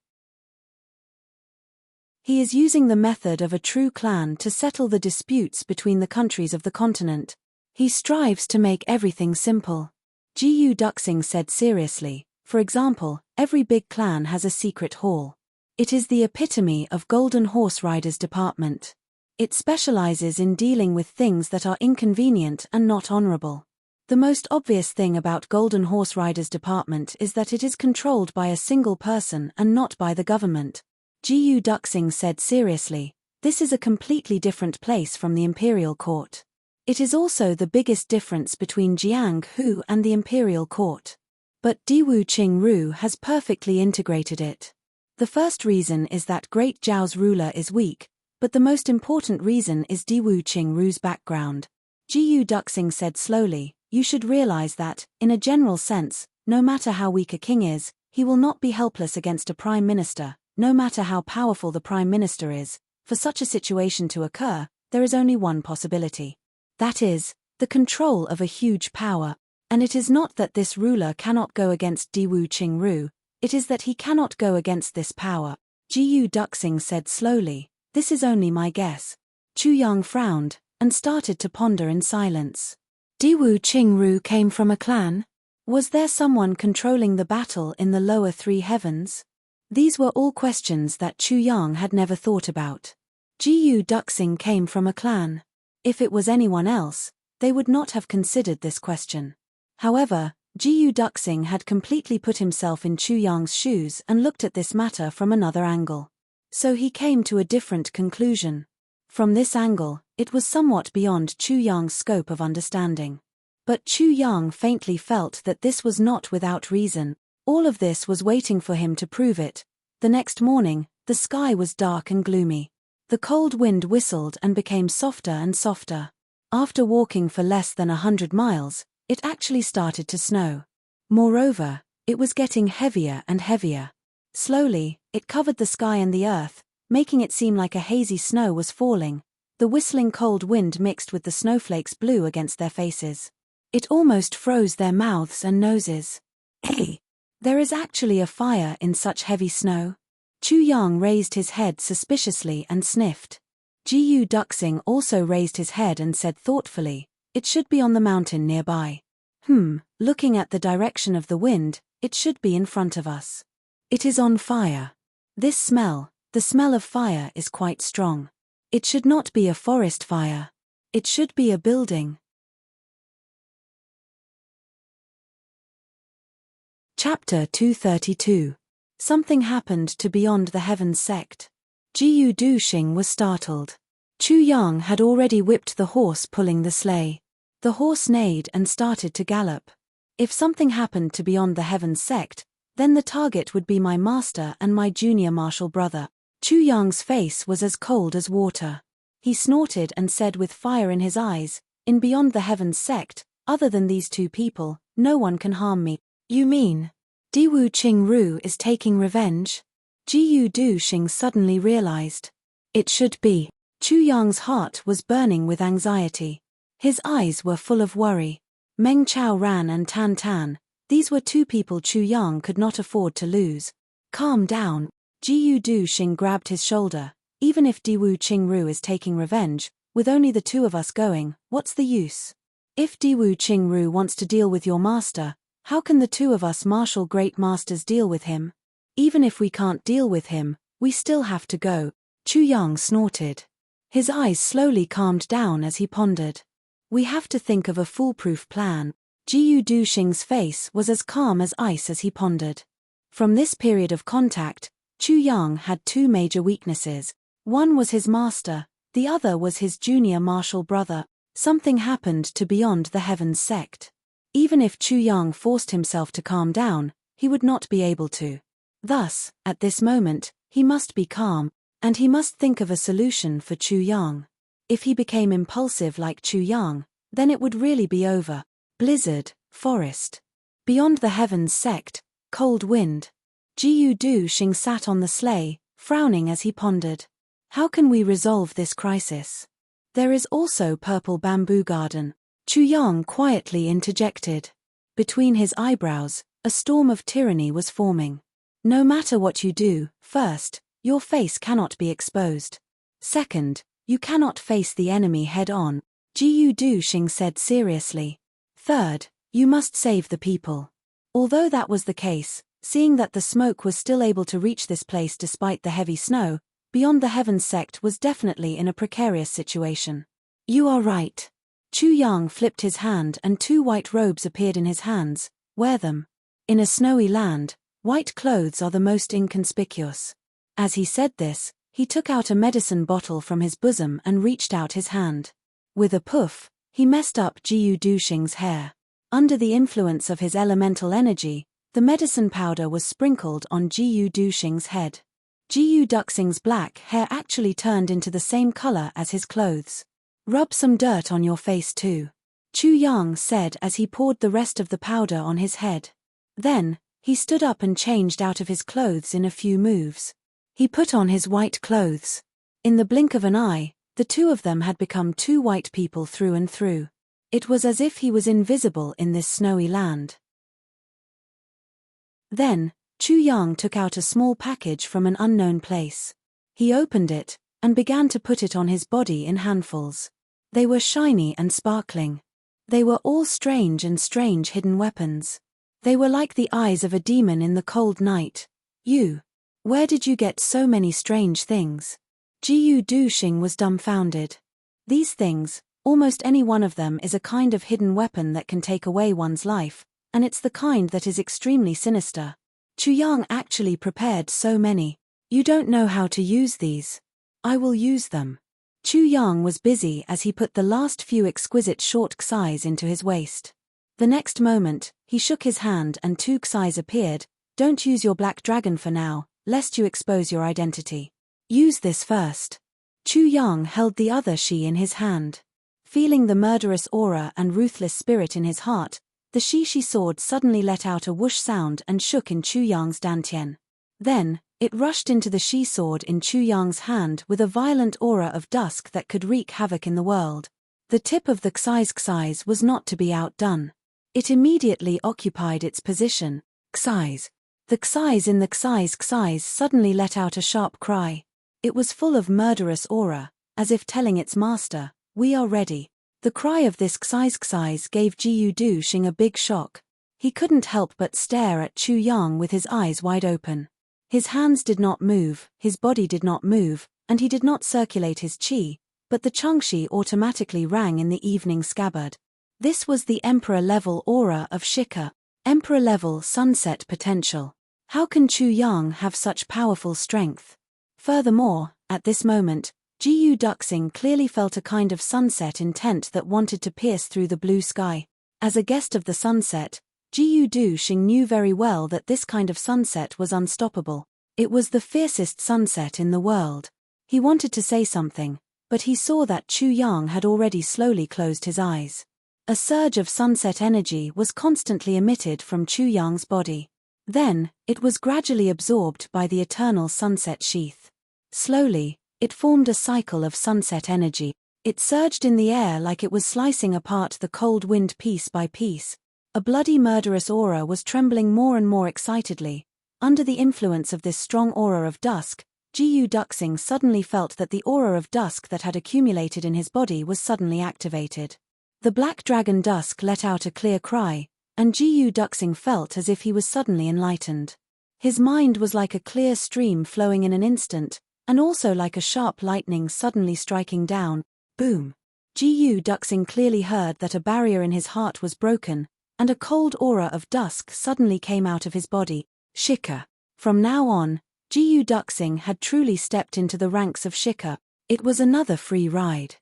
Speaker 1: He is using the method of a true clan to settle the disputes between the countries of the continent. He strives to make everything simple. Jiyu Duxing said seriously, for example, every big clan has a secret hall. It is the epitome of Golden Horse Riders Department. It specializes in dealing with things that are inconvenient and not honorable. The most obvious thing about Golden Horse Riders Department is that it is controlled by a single person and not by the government. Jiyu Duxing said seriously, this is a completely different place from the Imperial Court. It is also the biggest difference between Jianghu and the Imperial Court. But Diwu Qingru has perfectly integrated it. The first reason is that Great Jiao's ruler is weak, but the most important reason is Diwu Qingru's background. Jiyu Duxing said slowly, you should realize that, in a general sense, no matter how weak a king is, he will not be helpless against a prime minister, no matter how powerful the prime minister is. For such a situation to occur, there is only one possibility. That is, the control of a huge power. And it is not that this ruler cannot go against Diwu Qingru, it is that he cannot go against this power. Jiyu Duxing said slowly, this is only my guess. Chu Yang frowned, and started to ponder in silence. Diwu Qingru came from a clan? Was there someone controlling the battle in the lower three heavens? These were all questions that Chu Yang had never thought about. Jiyu Duxing came from a clan. If it was anyone else, they would not have considered this question. However, Jiyu Duxing had completely put himself in Chu Yang's shoes and looked at this matter from another angle. So he came to a different conclusion. From this angle, it was somewhat beyond Chu Yang's scope of understanding. But Chu Yang faintly felt that this was not without reason. All of this was waiting for him to prove it. The next morning, the sky was dark and gloomy. The cold wind whistled and became softer and softer. After walking for less than 100 miles, it actually started to snow. Moreover, it was getting heavier and heavier. Slowly, it covered the sky and the earth, making it seem like a hazy snow was falling. The whistling cold wind mixed with the snowflakes blew against their faces. It almost froze their mouths and noses. Hey! There is actually a fire in such heavy snow? Chu Yang raised his head suspiciously and sniffed. Jiyu Duxing also raised his head and said thoughtfully, it should be on the mountain nearby. Looking at the direction of the wind, it should be in front of us. It is on fire. This smell, the smell of fire is quite strong. It should not be a forest fire. It should be a building. Chapter 232. Something happened to Beyond the Heavens sect. Jiyu Duxing was startled. Chu Yang had already whipped the horse pulling the sleigh. The horse neighed and started to gallop. If something happened to Beyond the Heavens sect, then the target would be my master and my junior martial brother. Chu Yang's face was as cold as water. He snorted and said with fire in his eyes, in Beyond the Heavens sect, other than these two people, no one can harm me. You mean, Diwu Qingru is taking revenge? Jiyu Duxing suddenly realized. It should be. Chu Yang's heart was burning with anxiety. His eyes were full of worry. Meng Chao Ran and Tan Tan, these were two people Chu Yang could not afford to lose. Calm down. Jiyu Duxing grabbed his shoulder. Even if Diwu Qingru is taking revenge, with only the two of us going, what's the use? If Diwu Qingru wants to deal with your master, how can the two of us martial great masters deal with him? Even if we can't deal with him, we still have to go. Chu Yang snorted. His eyes slowly calmed down as he pondered. We have to think of a foolproof plan. Jiyu Duxing's face was as calm as ice as he pondered. From this period of contact, Chu Yang had two major weaknesses. One was his master, the other was his junior martial brother. Something happened to Beyond the Heavens sect. Even if Chu Yang forced himself to calm down, he would not be able to. Thus, at this moment, he must be calm, and he must think of a solution for Chu Yang. If he became impulsive like Chu Yang, then it would really be over. Blizzard, forest. Beyond the Heavens sect, cold wind. Jiyu Duxing sat on the sleigh, frowning as he pondered. How can we resolve this crisis? There is also purple bamboo garden. Chu Yang quietly interjected. Between his eyebrows, a storm of tyranny was forming. No matter what you do, first, your face cannot be exposed. Second, you cannot face the enemy head-on, Jiyu Duxing said seriously. Third, you must save the people. Although that was the case, seeing that the smoke was still able to reach this place despite the heavy snow, Beyond the Heavens sect was definitely in a precarious situation. You are right. Chu Yang flipped his hand and two white robes appeared in his hands. Wear them. In a snowy land, white clothes are the most inconspicuous. As he said this, he took out a medicine bottle from his bosom and reached out his hand. With a puff, he messed up Jiyu Duxing's hair. Under the influence of his elemental energy, the medicine powder was sprinkled on Jiyu Duxing's head. Jiyu Duxing's black hair actually turned into the same color as his clothes. Rub some dirt on your face too, Chu Yang said as he poured the rest of the powder on his head. Then, he stood up and changed out of his clothes in a few moves. He put on his white clothes. In the blink of an eye, the two of them had become two white people through and through. It was as if he was invisible in this snowy land. Then, Chu Yang took out a small package from an unknown place. He opened it, and began to put it on his body in handfuls. They were shiny and sparkling. They were all strange hidden weapons. They were like the eyes of a demon in the cold night. Where did you get so many strange things? Jiyu Duxing was dumbfounded. These things, almost any one of them is a kind of hidden weapon that can take away one's life, and it's the kind that is extremely sinister. Chu Yang actually prepared so many. You don't know how to use these. I will use them. Chu Yang was busy as he put the last few exquisite short xais into his waist. The next moment, he shook his hand and two xais appeared. Don't use your black dragon for now, lest you expose your identity. Use this first. Chu Yang held the other shi in his hand. Feeling the murderous aura and ruthless spirit in his heart, the shi sword suddenly let out a whoosh sound and shook in Chu Yang's dantian. Then, it rushed into the shi sword in Chu Yang's hand with a violent aura of dusk that could wreak havoc in the world. The tip of the xais was not to be outdone. It immediately occupied its position. Xais. The xais in the xais suddenly let out a sharp cry. It was full of murderous aura, as if telling its master, "We are ready." The cry of this xais gave Jiyu Duxing a big shock. He couldn't help but stare at Chu Yang with his eyes wide open. His hands did not move, his body did not move, and he did not circulate his qi, but the changxi automatically rang in the evening scabbard. This was the Emperor-level aura of Shika, Emperor-level sunset potential. How can Chu Yang have such powerful strength? Furthermore, at this moment, Jiyu Duxing clearly felt a kind of sunset intent that wanted to pierce through the blue sky. As a guest of the sunset, Jiyu Duxing knew very well that this kind of sunset was unstoppable. It was the fiercest sunset in the world. He wanted to say something, but he saw that Chu Yang had already slowly closed his eyes. A surge of sunset energy was constantly emitted from Chu Yang's body. Then, it was gradually absorbed by the eternal sunset sheath. Slowly, it formed a cycle of sunset energy. It surged in the air like it was slicing apart the cold wind piece by piece. A bloody murderous aura was trembling more and more excitedly. Under the influence of this strong aura of dusk, Jiyu Duxing suddenly felt that the aura of dusk that had accumulated in his body was suddenly activated. The black dragon dusk let out a clear cry, and Jiyu Duxing felt as if he was suddenly enlightened. His mind was like a clear stream flowing in an instant, and also like a sharp lightning suddenly striking down. Boom! Gu Duxing clearly heard that a barrier in his heart was broken, and a cold aura of dusk suddenly came out of his body. Shika. From now on, Gu Duxing had truly stepped into the ranks of Shika. It was another free ride.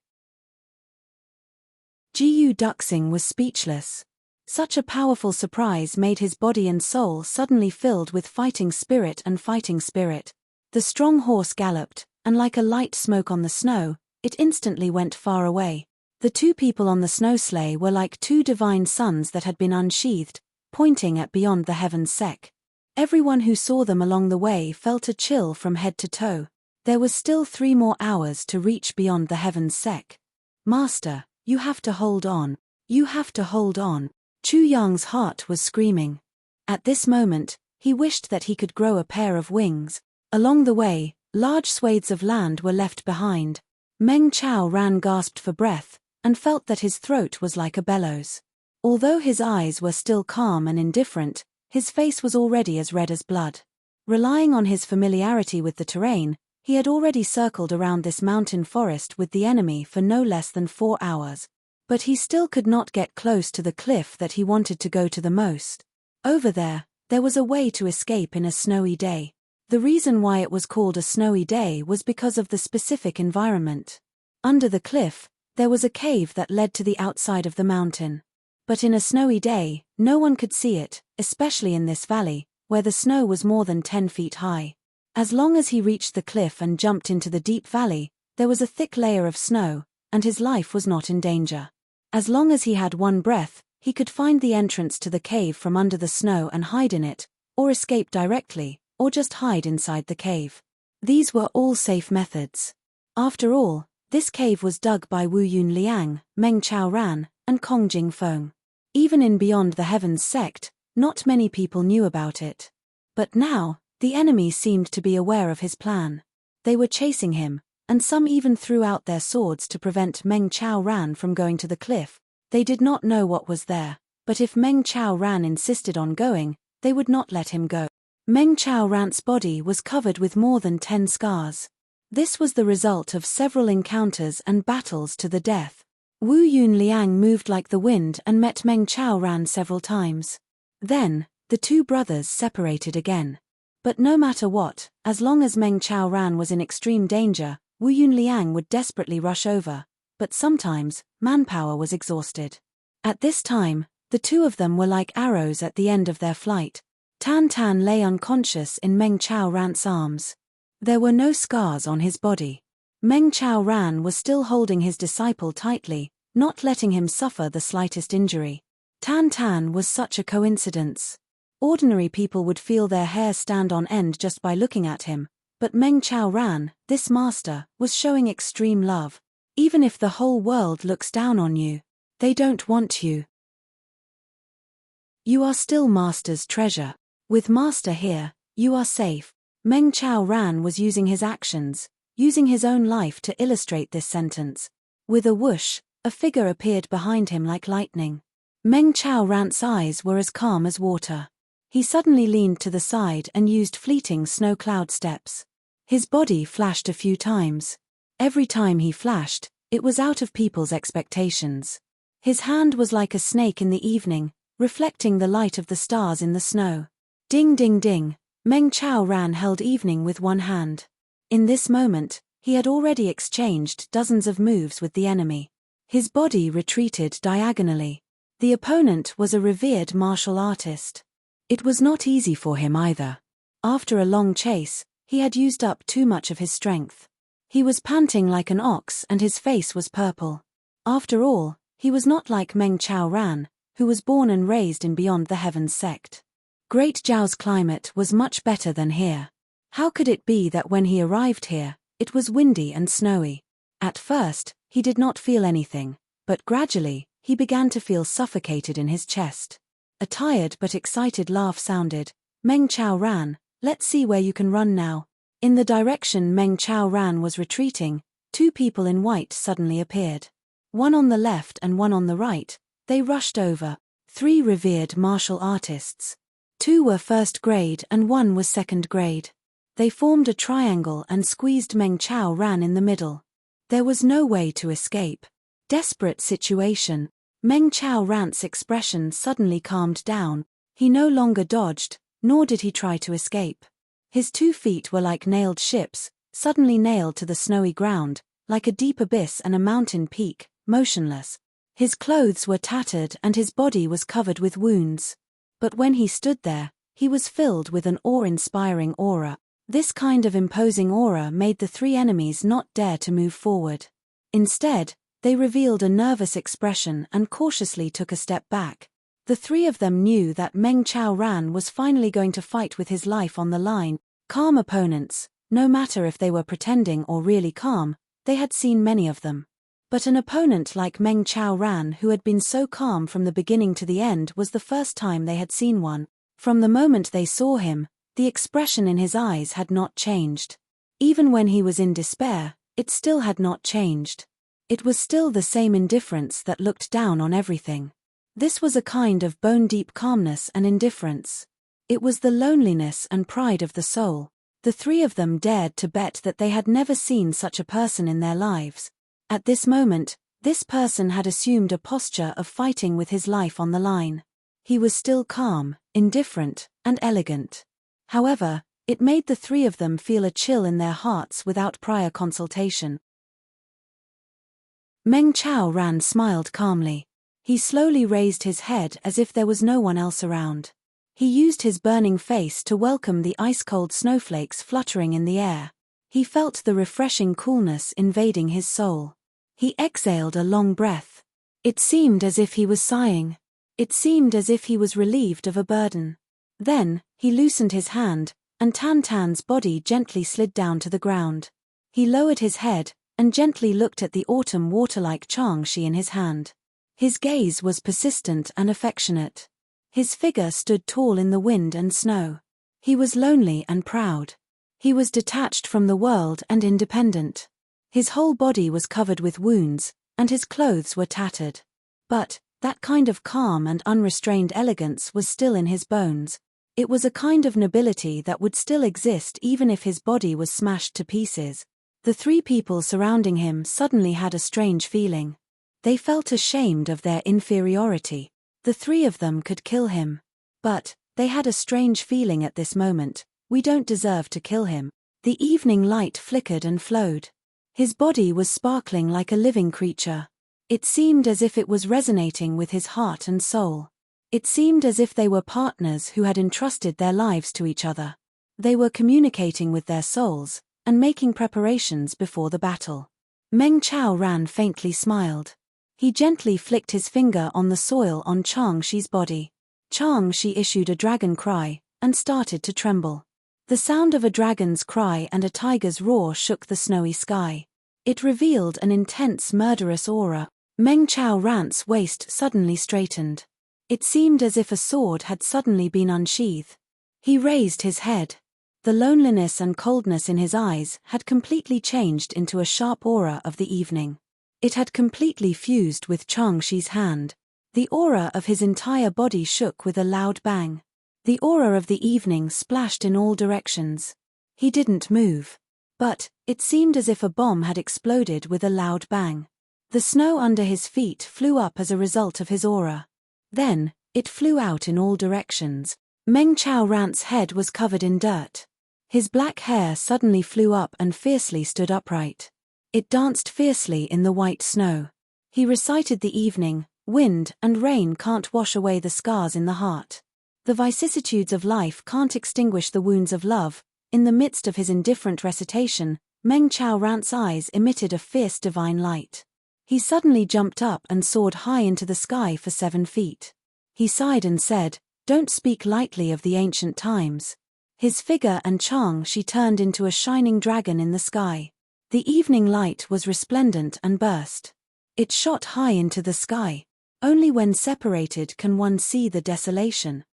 Speaker 1: Gu Duxing was speechless. Such a powerful surprise made his body and soul suddenly filled with fighting spirit and fighting spirit. The strong horse galloped, and like a light smoke on the snow, it instantly went far away. The two people on the snow sleigh were like two divine suns that had been unsheathed, pointing at beyond the heavens sec. Everyone who saw them along the way felt a chill from head to toe. There was still 3 more hours to reach beyond the heavens sec. Master, you have to hold on. You have to hold on. Chu Yang's heart was screaming. At this moment, he wished that he could grow a pair of wings. Along the way, large swathes of land were left behind. Meng Chao Ran gasped for breath, and felt that his throat was like a bellows. Although his eyes were still calm and indifferent, his face was already as red as blood. Relying on his familiarity with the terrain, he had already circled around this mountain forest with the enemy for no less than 4 hours. But he still could not get close to the cliff that he wanted to go to the most. Over there was a way to escape in a snowy day. The reason why it was called a snowy day was because of the specific environment. Under the cliff, there was a cave that led to the outside of the mountain. But in a snowy day, no one could see it, especially in this valley, where the snow was more than 10 feet high. As long as he reached the cliff and jumped into the deep valley, there was a thick layer of snow, and his life was not in danger. As long as he had one breath, he could find the entrance to the cave from under the snow and hide in it, or escape directly, or just hide inside the cave. These were all safe methods. After all, this cave was dug by Wu Yun Liang, Meng Chao Ran, and Kong Jing Feng. Even in Beyond the Heavens sect, not many people knew about it. But now, the enemy seemed to be aware of his plan. They were chasing him, and some even threw out their swords to prevent Meng Chao Ran from going to the cliff. They did not know what was there, but if Meng Chao Ran insisted on going, they would not let him go. Meng Chao Ran's body was covered with more than 10 scars. This was the result of several encounters and battles to the death. Wu Yun Liang moved like the wind and met Meng Chao Ran several times. Then, the two brothers separated again. But no matter what, as long as Meng Chao Ran was in extreme danger, Wu Yun Liang would desperately rush over, but sometimes, manpower was exhausted. At this time, the two of them were like arrows at the end of their flight. Tan Tan lay unconscious in Meng Chao Ran's arms. There were no scars on his body. Meng Chao Ran was still holding his disciple tightly, not letting him suffer the slightest injury. Tan Tan was such a coincidence. Ordinary people would feel their hair stand on end just by looking at him, but Meng Chao Ran, this master, was showing extreme love. Even if the whole world looks down on you, they don't want you. You are still Master's treasure. With Master here, you are safe. Meng Chao Ran was using his actions, using his own life to illustrate this sentence. With a whoosh, a figure appeared behind him like lightning. Meng Chao Ran's eyes were as calm as water. He suddenly leaned to the side and used fleeting snow cloud steps. His body flashed a few times. Every time he flashed, it was out of people's expectations. His hand was like a snake in the evening, reflecting the light of the stars in the snow. Ding ding ding, Meng Chao Ran held evening with one hand. In this moment, he had already exchanged dozens of moves with the enemy. His body retreated diagonally. The opponent was a revered martial artist. It was not easy for him either. After a long chase, he had used up too much of his strength. He was panting like an ox and his face was purple. After all, he was not like Meng Chao Ran, who was born and raised in Beyond the Heavens sect. Great Zhao's climate was much better than here. How could it be that when he arrived here, it was windy and snowy? At first, he did not feel anything, but gradually, he began to feel suffocated in his chest. A tired but excited laugh sounded. Meng Chao Ran, let's see where you can run now. In the direction Meng Chao Ran was retreating, two people in white suddenly appeared. One on the left and one on the right. They rushed over. 3 revered martial artists. 2 were first grade and 1 was second grade. They formed a triangle and squeezed Meng Chao Ran in the middle. There was no way to escape. Desperate situation. Meng Chao Rant's expression suddenly calmed down. He no longer dodged, nor did he try to escape. His 2 feet were like nailed ships, suddenly nailed to the snowy ground, like a deep abyss and a mountain peak, motionless. His clothes were tattered and his body was covered with wounds. But when he stood there, he was filled with an awe-inspiring aura. This kind of imposing aura made the 3 enemies not dare to move forward. Instead, they revealed a nervous expression and cautiously took a step back. The 3 of them knew that Meng Chao Ran was finally going to fight with his life on the line. Calm opponents, no matter if they were pretending or really calm, they had seen many of them. But an opponent like Meng Chao Ran, who had been so calm from the beginning to the end, was the first time they had seen one. From the moment they saw him, the expression in his eyes had not changed. Even when he was in despair, it still had not changed. It was still the same indifference that looked down on everything. This was a kind of bone-deep calmness and indifference. It was the loneliness and pride of the soul. The 3 of them dared to bet that they had never seen such a person in their lives. At this moment, this person had assumed a posture of fighting with his life on the line. He was still calm, indifferent, and elegant. However, it made the 3 of them feel a chill in their hearts without prior consultation. Meng Chao Ran smiled calmly. He slowly raised his head as if there was no one else around. He used his burning face to welcome the ice-cold snowflakes fluttering in the air. He felt the refreshing coolness invading his soul. He exhaled a long breath. It seemed as if he was sighing. It seemed as if he was relieved of a burden. Then, he loosened his hand, and Tan Tan's body gently slid down to the ground. He lowered his head, and gently looked at the autumn water-like Changshi in his hand. His gaze was persistent and affectionate. His figure stood tall in the wind and snow. He was lonely and proud. He was detached from the world and independent. His whole body was covered with wounds, and his clothes were tattered. But that kind of calm and unrestrained elegance was still in his bones. It was a kind of nobility that would still exist even if his body was smashed to pieces. The 3 people surrounding him suddenly had a strange feeling. They felt ashamed of their inferiority. The 3 of them could kill him. But they had a strange feeling at this moment: we don't deserve to kill him. The evening light flickered and flowed. His body was sparkling like a living creature. It seemed as if it was resonating with his heart and soul. It seemed as if they were partners who had entrusted their lives to each other. They were communicating with their souls, and making preparations before the battle. Meng Chao Ran faintly smiled. He gently flicked his finger on the soil on Changshi's body. Changshi issued a dragon cry, and started to tremble. The sound of a dragon's cry and a tiger's roar shook the snowy sky. It revealed an intense murderous aura. Meng Chao Rant's waist suddenly straightened. It seemed as if a sword had suddenly been unsheathed. He raised his head. The loneliness and coldness in his eyes had completely changed into a sharp aura of the evening. It had completely fused with Changshi's hand. The aura of his entire body shook with a loud bang. The aura of the evening splashed in all directions. He didn't move. But it seemed as if a bomb had exploded with a loud bang. The snow under his feet flew up as a result of his aura. Then, it flew out in all directions. Meng Chao Rant's head was covered in dirt. His black hair suddenly flew up and fiercely stood upright. It danced fiercely in the white snow. He recited the evening: wind and rain can't wash away the scars in the heart. The vicissitudes of life can't extinguish the wounds of love. In the midst of his indifferent recitation, Meng Chao Rant's eyes emitted a fierce divine light. He suddenly jumped up and soared high into the sky for 7 feet. He sighed and said, "Don't speak lightly of the ancient times." His figure and Changshi turned into a shining dragon in the sky. The evening light was resplendent and burst. It shot high into the sky. Only when separated can one see the desolation.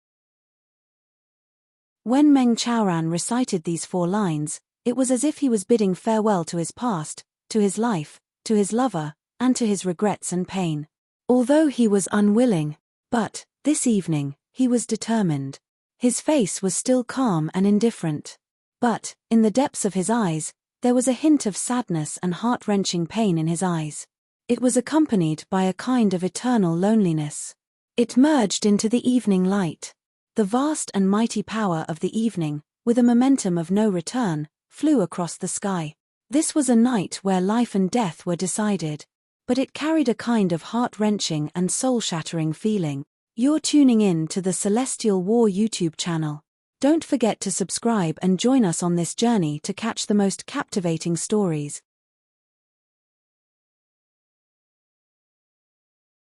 Speaker 1: When Meng Chaoran recited these 4 lines, it was as if he was bidding farewell to his past, to his life, to his lover, and to his regrets and pain. Although he was unwilling, but, this evening, he was determined. His face was still calm and indifferent. But, in the depths of his eyes, there was a hint of sadness and heart-wrenching pain in his eyes. It was accompanied by a kind of eternal loneliness. It merged into the evening light. The vast and mighty power of the evening, with a momentum of no return, flew across the sky. This was a night where life and death were decided. But it carried a kind of heart-wrenching and soul-shattering feeling. You're tuning in to the Celestial War YouTube channel. Don't forget to subscribe and join us on this journey to catch the most captivating stories.